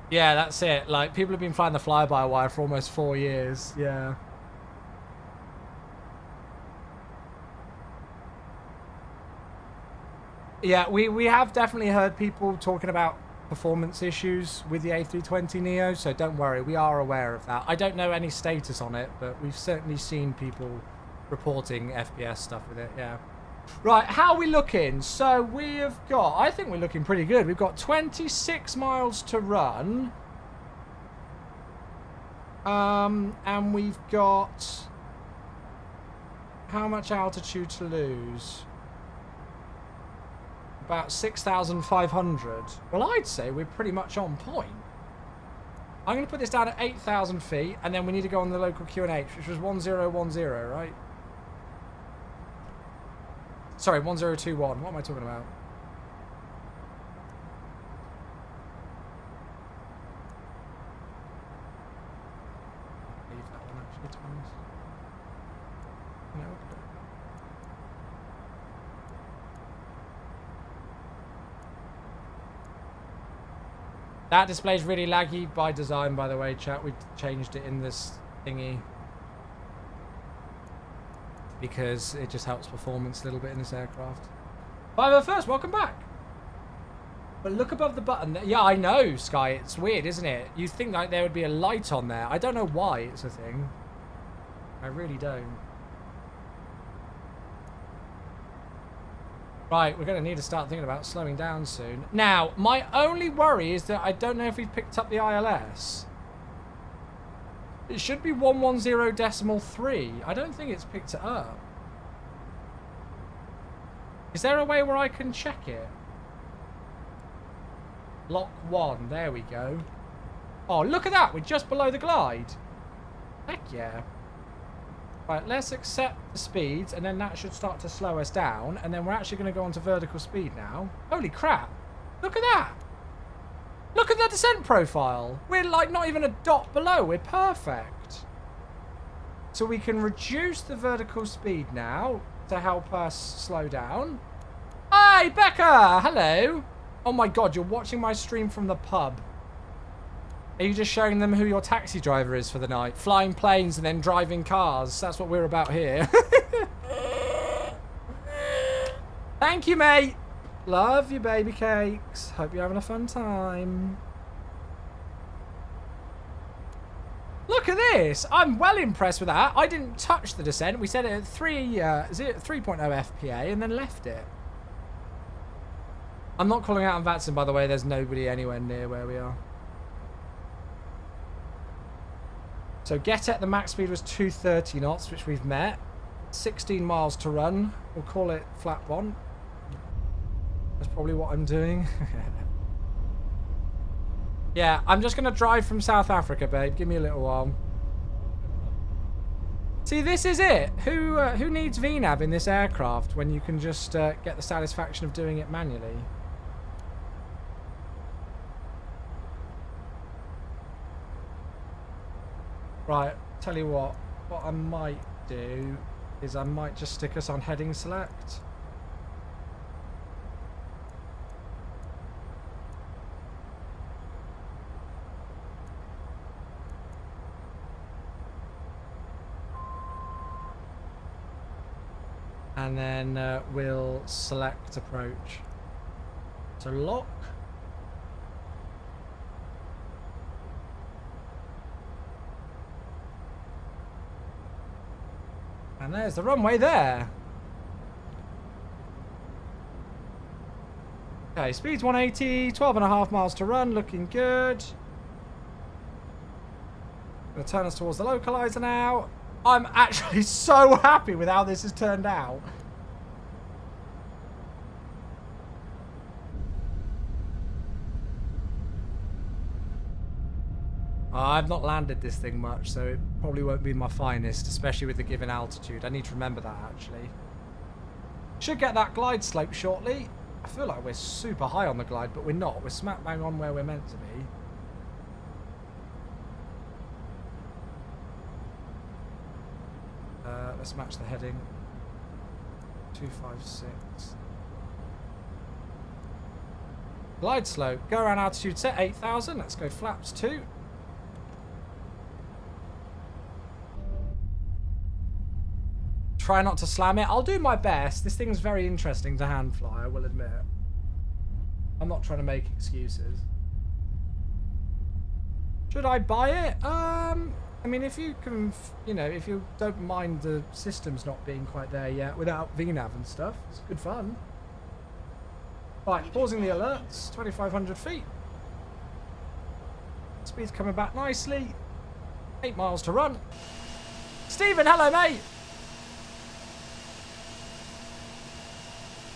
Yeah, that's it. Like, people have been flying the fly-by-wire for almost 4 years. Yeah. Yeah, we have definitely heard people talking about performance issues with the A320neo, so don't worry, we are aware of that. I don't know any status on it, but we've certainly seen people reporting FPS stuff with it, yeah. Right, how are we looking? So we have got, I think we're looking pretty good. We've got 26 miles to run. And we've got how much altitude to lose? About 6,500. Well, I'd say we're pretty much on point. I'm going to put this down at 8,000 feet, and then we need to go on the local QNH, which was 1010, right? Sorry, 1021. What am I talking about? Leave that one actually, to be honest. No. That display's really laggy by design, by the way, chat. We changed it in this thingy because it just helps performance a little bit in this aircraft. FYWH, welcome back. But look above the button. Yeah, I know, Sky. It's weird, isn't it? You'd think like there would be a light on there. I don't know why it's a thing. I really don't. Right, we're going to need to start thinking about slowing down soon. Now, my only worry is that I don't know if we've picked up the ILS. It should be 110.3. I don't think it's picked it up. Is there a way where I can check it? Lock 1. There we go. Oh, look at that. We're just below the glide. Heck yeah. Right, let's accept the speeds, and then that should start to slow us down. And then we're actually going to go on to vertical speed now. Holy crap. Look at that. Look at the descent profile. We're like not even a dot below. We're perfect. So we can reduce the vertical speed now to help us slow down. Hi, Becca. Hello. Oh my God, you're watching my stream from the pub. Are you just showing them who your taxi driver is for the night? Flying planes and then driving cars. That's what we're about here. Thank you, mate. Love you, baby cakes. Hope you're having a fun time. Look at this. I'm well impressed with that. I didn't touch the descent. We set it at 3.0 FPA and then left it. I'm not calling out on Vatson, by the way. There's nobody anywhere near where we are. So get at the max speed was 230 knots, which we've met. 16 miles to run. We'll call it flat one. That's probably what I'm doing. Yeah, I'm just going to drive from South Africa, babe. Give me a little while. See, this is it. Who needs VNAV in this aircraft when you can just get the satisfaction of doing it manually? Right, tell you what I might do is I might just stick us on heading select. And then we'll select approach. So lock. And there's the runway there. Okay, speed's 180, 12.5 miles to run, looking good. Gonna turn us towards the localizer now. I'm actually so happy with how this has turned out. I've not landed this thing much, so it probably won't be my finest, especially with the given altitude. I need to remember that, actually. Should get that glide slope shortly. I feel like we're super high on the glide, but we're not. We're smack bang on where we're meant to be. Let's match the heading. 256. Glide slope. Go around altitude set 8,000. Let's go flaps 2. Try not to slam it. I'll do my best. This thing's very interesting to hand fly, I will admit. I'm not trying to make excuses. Should I buy it? I mean, if you can, you know, if you don't mind the systems not being quite there yet without VNAV and stuff, it's good fun. Right, pausing the alerts, 2,500 feet. Speed's coming back nicely. 8 miles to run. Stephen, hello, mate.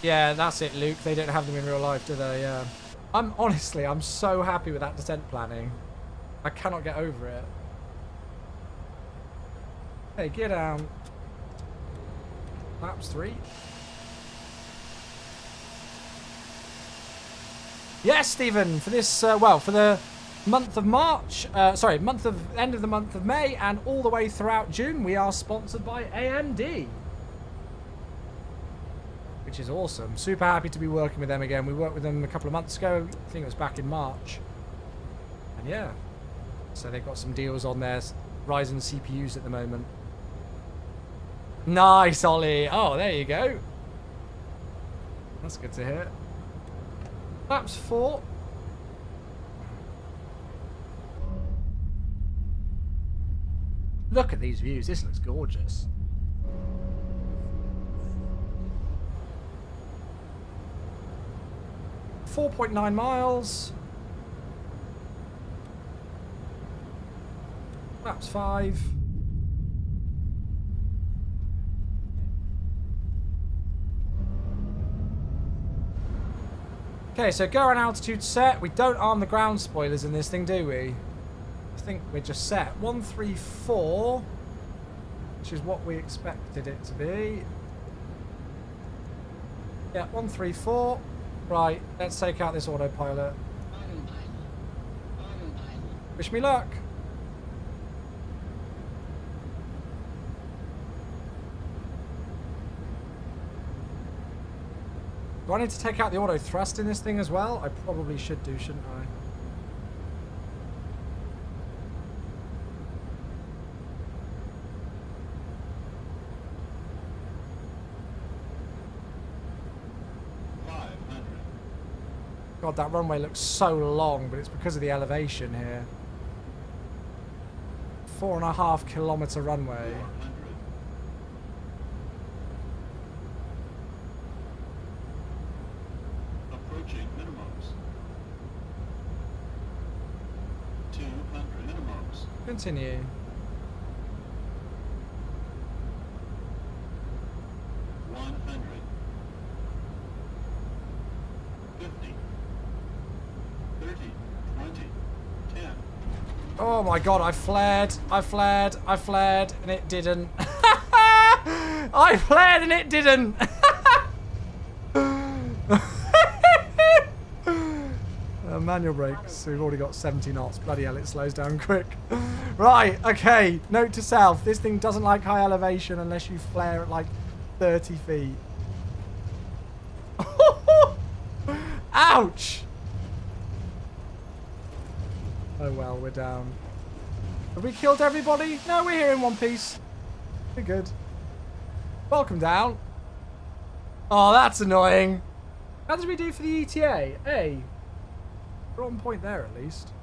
Yeah, that's it, Luke. They don't have them in real life, do they? Yeah. I'm so happy with that descent planning. I cannot get over it. Hey, get down. Laps 3. Yes, Stephen, for this, well, for the month of March, sorry, end of the month of May and all the way throughout June, we are sponsored by AMD. Which is awesome. Super happy to be working with them again. We worked with them a couple of months ago. I think it was back in March. And yeah, so they've got some deals on their Ryzen CPUs at the moment. Nice, Ollie. Oh, there you go. That's good to hear. Laps 4. Look at these views. This looks gorgeous. .9 miles. Laps 5. Okay, so go on altitude set. We don't arm the ground spoilers in this thing, do we? I think we're just set. 134, which is what we expected it to be. Yeah, 134. Right, let's take out this autopilot. Wish me luck. Do I need to take out the auto thrust in this thing as well? I probably should do, shouldn't I? God, that runway looks so long, but it's because of the elevation here. 4.5 kilometer runway. Approaching minimums. 200 minimums. Continue. Oh my god, I flared, and it didn't. I flared and it didn't. Manual brakes, we've already got 70 knots. Bloody hell, it slows down quick. Right, okay, note to self, this thing doesn't like high elevation unless you flare at like 30 feet. Ouch! Oh well, we're down. Have we killed everybody? No, we're here in one piece. We're good. Welcome down. Oh, that's annoying. How did we do for the ETA? Hey, we're on point there at least.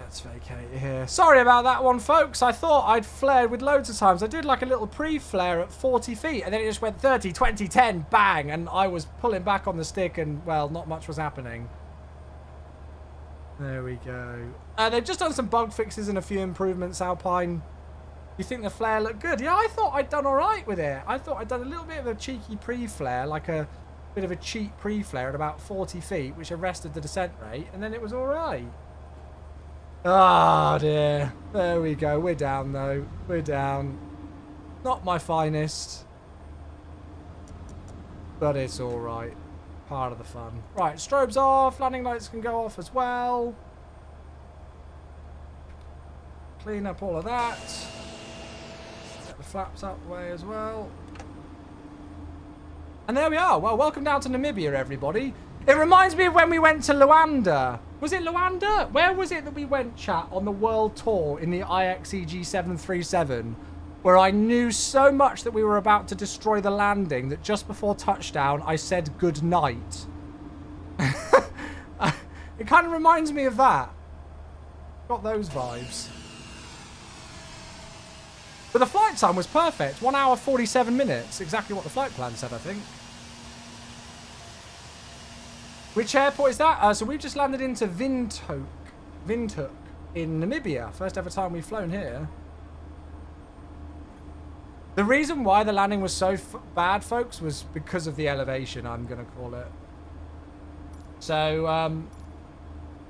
Let's vacate here. Sorry about that one, folks. I thought I'd flared with loads of times. I did like a little pre-flare at 40 feet, and then it just went 30, 20, 10, bang, and I was pulling back on the stick, and, well, not much was happening. There we go. They've just done some bug fixes and a few improvements, Alpine. You think the flare looked good? Yeah, I thought I'd done all right with it. I thought I'd done a little bit of a cheeky pre-flare, like a bit of a cheap pre-flare at about 40 feet, which arrested the descent rate, and then it was all right. Ah, dear. There we go. We're down, though. We're down. Not my finest. But it's all right. Part of the fun. Right, strobes off. Landing lights can go off as well. Clean up all of that. Get the flaps out the way as well. And there we are. Well, welcome down to Namibia, everybody. It reminds me of when we went to Luanda. Was it Luanda? Where was it that we went, chat, on the world tour in the IXEG 737, where I knew so much that we were about to destroy the landing that just before touchdown, I said good night. It kind of reminds me of that. Got those vibes. But the flight time was perfect. 1 hour, 47 minutes. Exactly what the flight plan said, I think. Which airport is that? So we've just landed into Windhoek in Namibia. First ever time we've flown here. The reason why the landing was so bad, folks, was because of the elevation, I'm going to call it. So,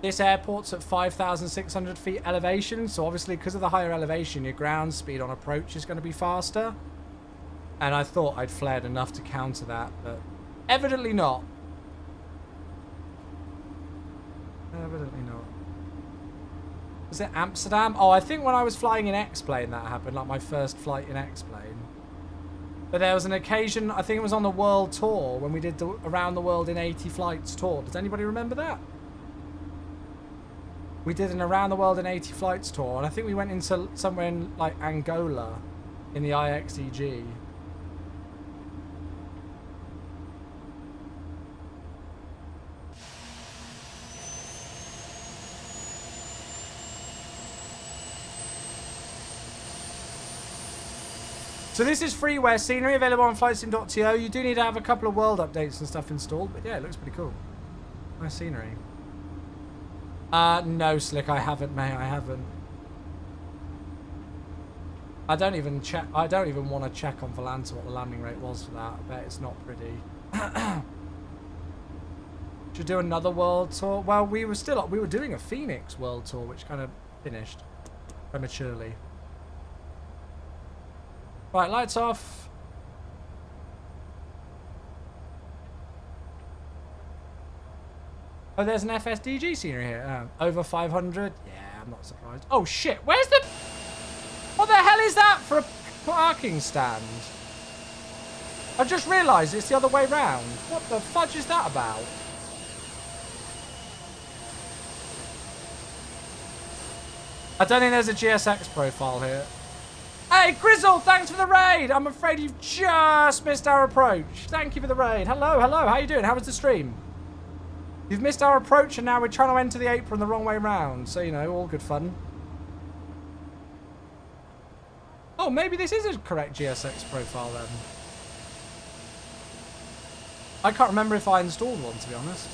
this airport's at 5,600 feet elevation. So obviously, because of the higher elevation, your ground speed on approach is going to be faster. And I thought I'd flared enough to counter that, but evidently not. Evidently not. Was it Amsterdam? Oh, I think when I was flying in X-Plane that happened, like my first flight in X-Plane. But there was an occasion, I think it was on the world tour, when we did the Around the World in 80 Flights tour. Does anybody remember that? We did an Around the World in 80 Flights tour, and I think we went into somewhere in, like, Angola in the IXEG. So this is freeware scenery available on flightsim.to. You do need to have a couple of world updates and stuff installed, but yeah, it looks pretty cool. Nice scenery. No, Slick, I haven't, mate. I haven't. I don't even want to check on Volanta what the landing rate was for that. I bet it's not pretty. Should do another world tour. Well, we were doing a Phoenix world tour, which kind of finished prematurely. Right, lights off. Oh, there's an FSDG scenery here. Over 500. Yeah, I'm not surprised. Oh, shit. Where's the... What the hell is that for a parking stand? I just realised it's the other way round. What the fudge is that about? I don't think there's a GSX profile here. Hey, Grizzle, thanks for the raid. I'm afraid you've just missed our approach. Thank you for the raid. Hello, hello. How you doing? How was the stream? You've missed our approach and now we're trying to enter the apron the wrong way round. So, you know, all good fun. Oh, maybe this is a correct GSX profile then. I can't remember if I installed one, to be honest.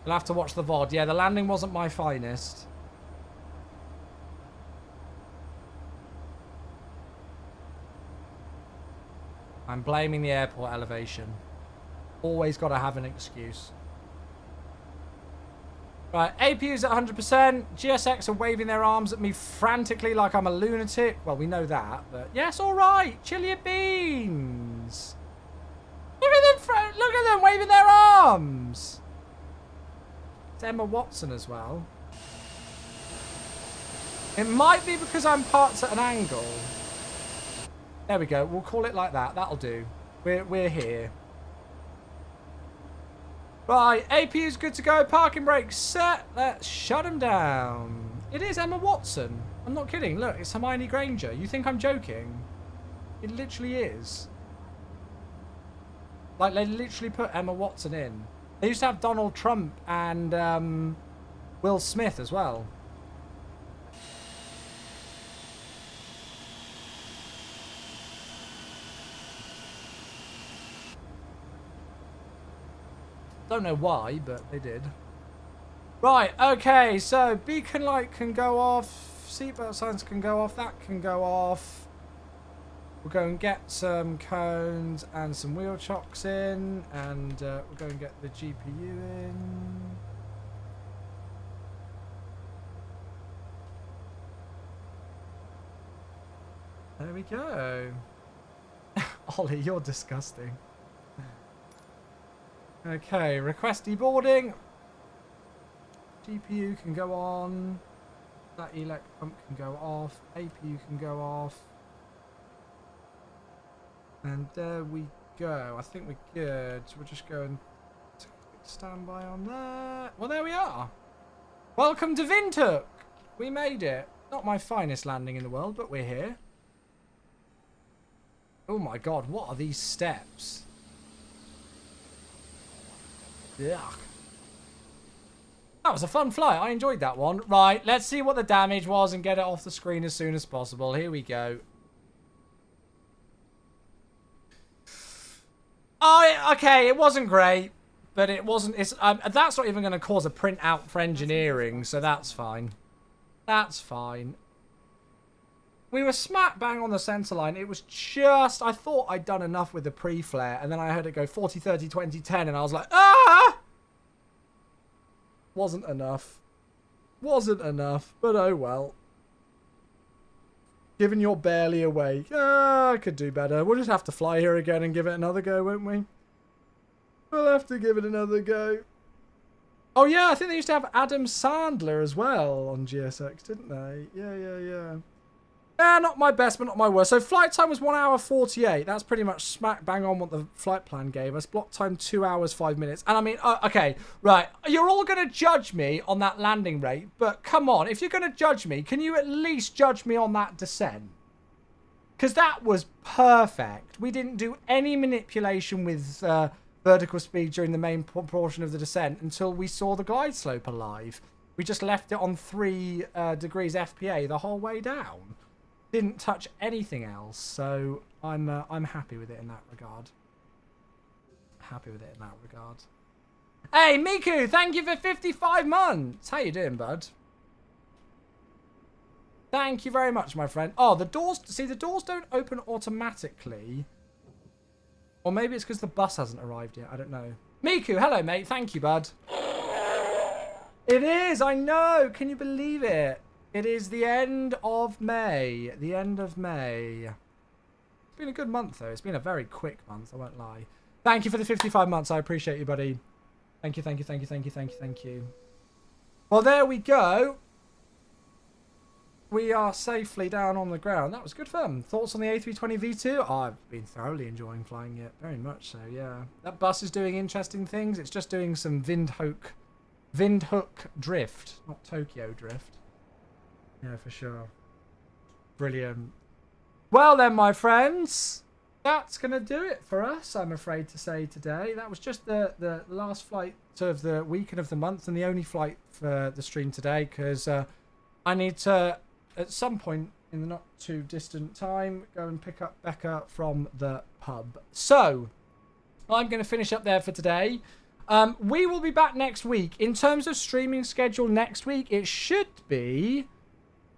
You'll have to watch the VOD. Yeah, the landing wasn't my finest. I'm blaming the airport elevation. Always got to have an excuse. Right, APU's at 100%. GSX are waving their arms at me frantically like I'm a lunatic. Well, we know that, but yes, all right. Chill your beans. Look at them, look at them waving their arms. It's Emma Watson as well. It might be because I'm parked at an angle. There we go. We'll call it like that. That'll do. We're here. Right, APU's good to go. Parking brakes set. Let's shut him down. It is Emma Watson. I'm not kidding. Look, it's Hermione Granger. You think I'm joking? It literally is. Like, they literally put Emma Watson in. They used to have Donald Trump and Will Smith as well. Don't know why, but they did. Right, okay, so beacon light can go off, seatbelt signs can go off, that can go off. We'll go and get some cones and some wheel chocks in, and we'll go and get the GPU in. There we go. Ollie, you're disgusting. Okay, request deboarding. GPU can go on. That elec pump can go off. APU can go off. And there we go. I think we're good. So we'll just go and stand by on that. Well, there we are. Welcome to Vintuk. We made it. Not my finest landing in the world, but we're here. Oh my god, what are these steps? Yuck. That was a fun flight. I enjoyed that one. Right, let's see what the damage was and get it off the screen as soon as possible. Here we go. Oh, okay, it wasn't great, but it wasn't. It's that's not even going to cause a printout for engineering, so that's fine. That's fine. We were smack bang on the center line. It was just, I thought I'd done enough with the pre-flare, and then I heard it go 40, 30, 20, 10, and I was like, ah! Wasn't enough. Wasn't enough, but oh well. Given you're barely awake, I could do better. We'll just have to fly here again and give it another go, won't we? We'll have to give it another go. Oh yeah, I think they used to have Adam Sandler as well on GSX, didn't they? Yeah. Yeah, not my best, but not my worst. So flight time was 1 hour 48. That's pretty much smack bang on what the flight plan gave us. Block time 2 hours 5 minutes. And I mean, okay, right. You're all going to judge me on that landing rate, but come on. If you're going to judge me, can you at least judge me on that descent? Because that was perfect. We didn't do any manipulation with vertical speed during the main portion of the descent until we saw the glide slope alive. We just left it on 3 degrees FPA the whole way down. Didn't touch anything else, so I'm happy with it in that regard. Happy with it in that regard. Hey, Miku, thank you for 55 months. How you doing, bud? Thank you very much, my friend. Oh, the doors, see, the doors don't open automatically. Or maybe it's because the bus hasn't arrived yet. I don't know. Miku, hello, mate. Thank you, bud. It is, I know. Can you believe it? It is the end of May. The end of May. It's been a good month, though. It's been a very quick month, I won't lie. Thank you for the 55 months. I appreciate you, buddy. Thank you, thank you, thank you, thank you, thank you, thank you. Well, there we go. We are safely down on the ground. That was good fun. Thoughts on the A320 V2? Oh, I've been thoroughly enjoying flying it. Very much so, yeah. That bus is doing interesting things. It's just doing some Windhoek Windhoek Drift, not Tokyo Drift. Yeah, for sure. Brilliant. Well then, my friends, that's going to do it for us, I'm afraid to say, today. That was just the last flight of the weekend of the month and the only flight for the stream today, because I need to, at some point in the not too distant time, go and pick up Becca from the pub. So, I'm going to finish up there for today. We will be back next week. In terms of streaming schedule next week, it should be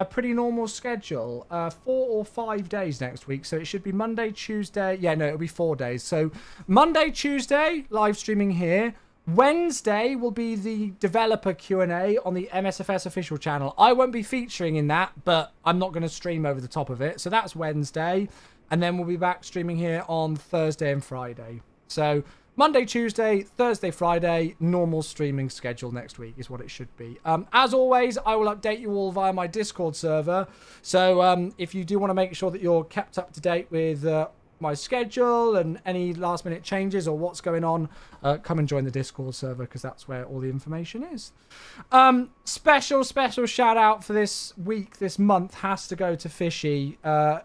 a pretty normal schedule. 4 or 5 days next week. So it should be Monday, Tuesday. Yeah, no, it'll be 4 days. So Monday, Tuesday, live streaming here. Wednesday will be the developer Q&A on the MSFS official channel. I won't be featuring in that, but I'm not going to stream over the top of it. So that's Wednesday. And then we'll be back streaming here on Thursday and Friday. So Monday, Tuesday, Thursday, Friday, normal streaming schedule next week is what it should be. As always, I will update you all via my Discord server. So if you do want to make sure that you're kept up to date with my schedule and any last minute changes or what's going on, come and join the Discord server, because that's where all the information is. Special shout out for this week, this month, has to go to Fishy.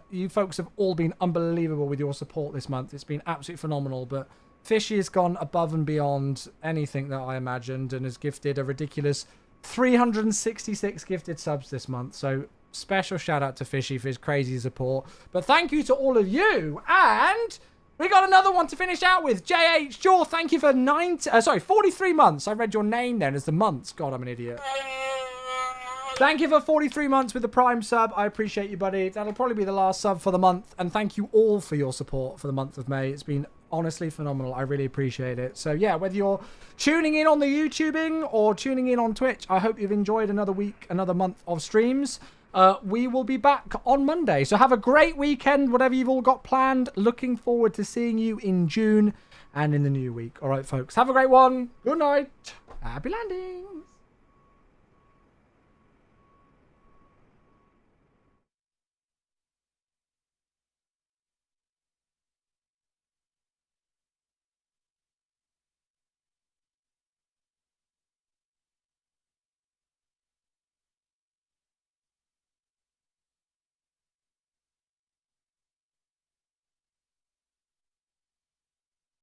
You folks have all been unbelievable with your support this month. It's been absolutely phenomenal, but Fishy has gone above and beyond anything that I imagined and has gifted a ridiculous 366 gifted subs this month. So special shout out to Fishy for his crazy support. But thank you to all of you. And we got another one to finish out with. JH Jaw, thank you for 43 months. I read your name then as the months. God, I'm an idiot. Thank you for 43 months with the Prime sub. I appreciate you, buddy. That'll probably be the last sub for the month. And thank you all for your support for the month of May. It's been honestly phenomenal. I really appreciate it. So yeah, whether you're tuning in on the YouTubing or tuning in on Twitch, I hope you've enjoyed another week, another month of streams. We will be back on Monday. So have a great weekend, whatever you've all got planned. Looking forward to seeing you in June and in the new week. All right, folks. Have a great one. Good night. Happy landings.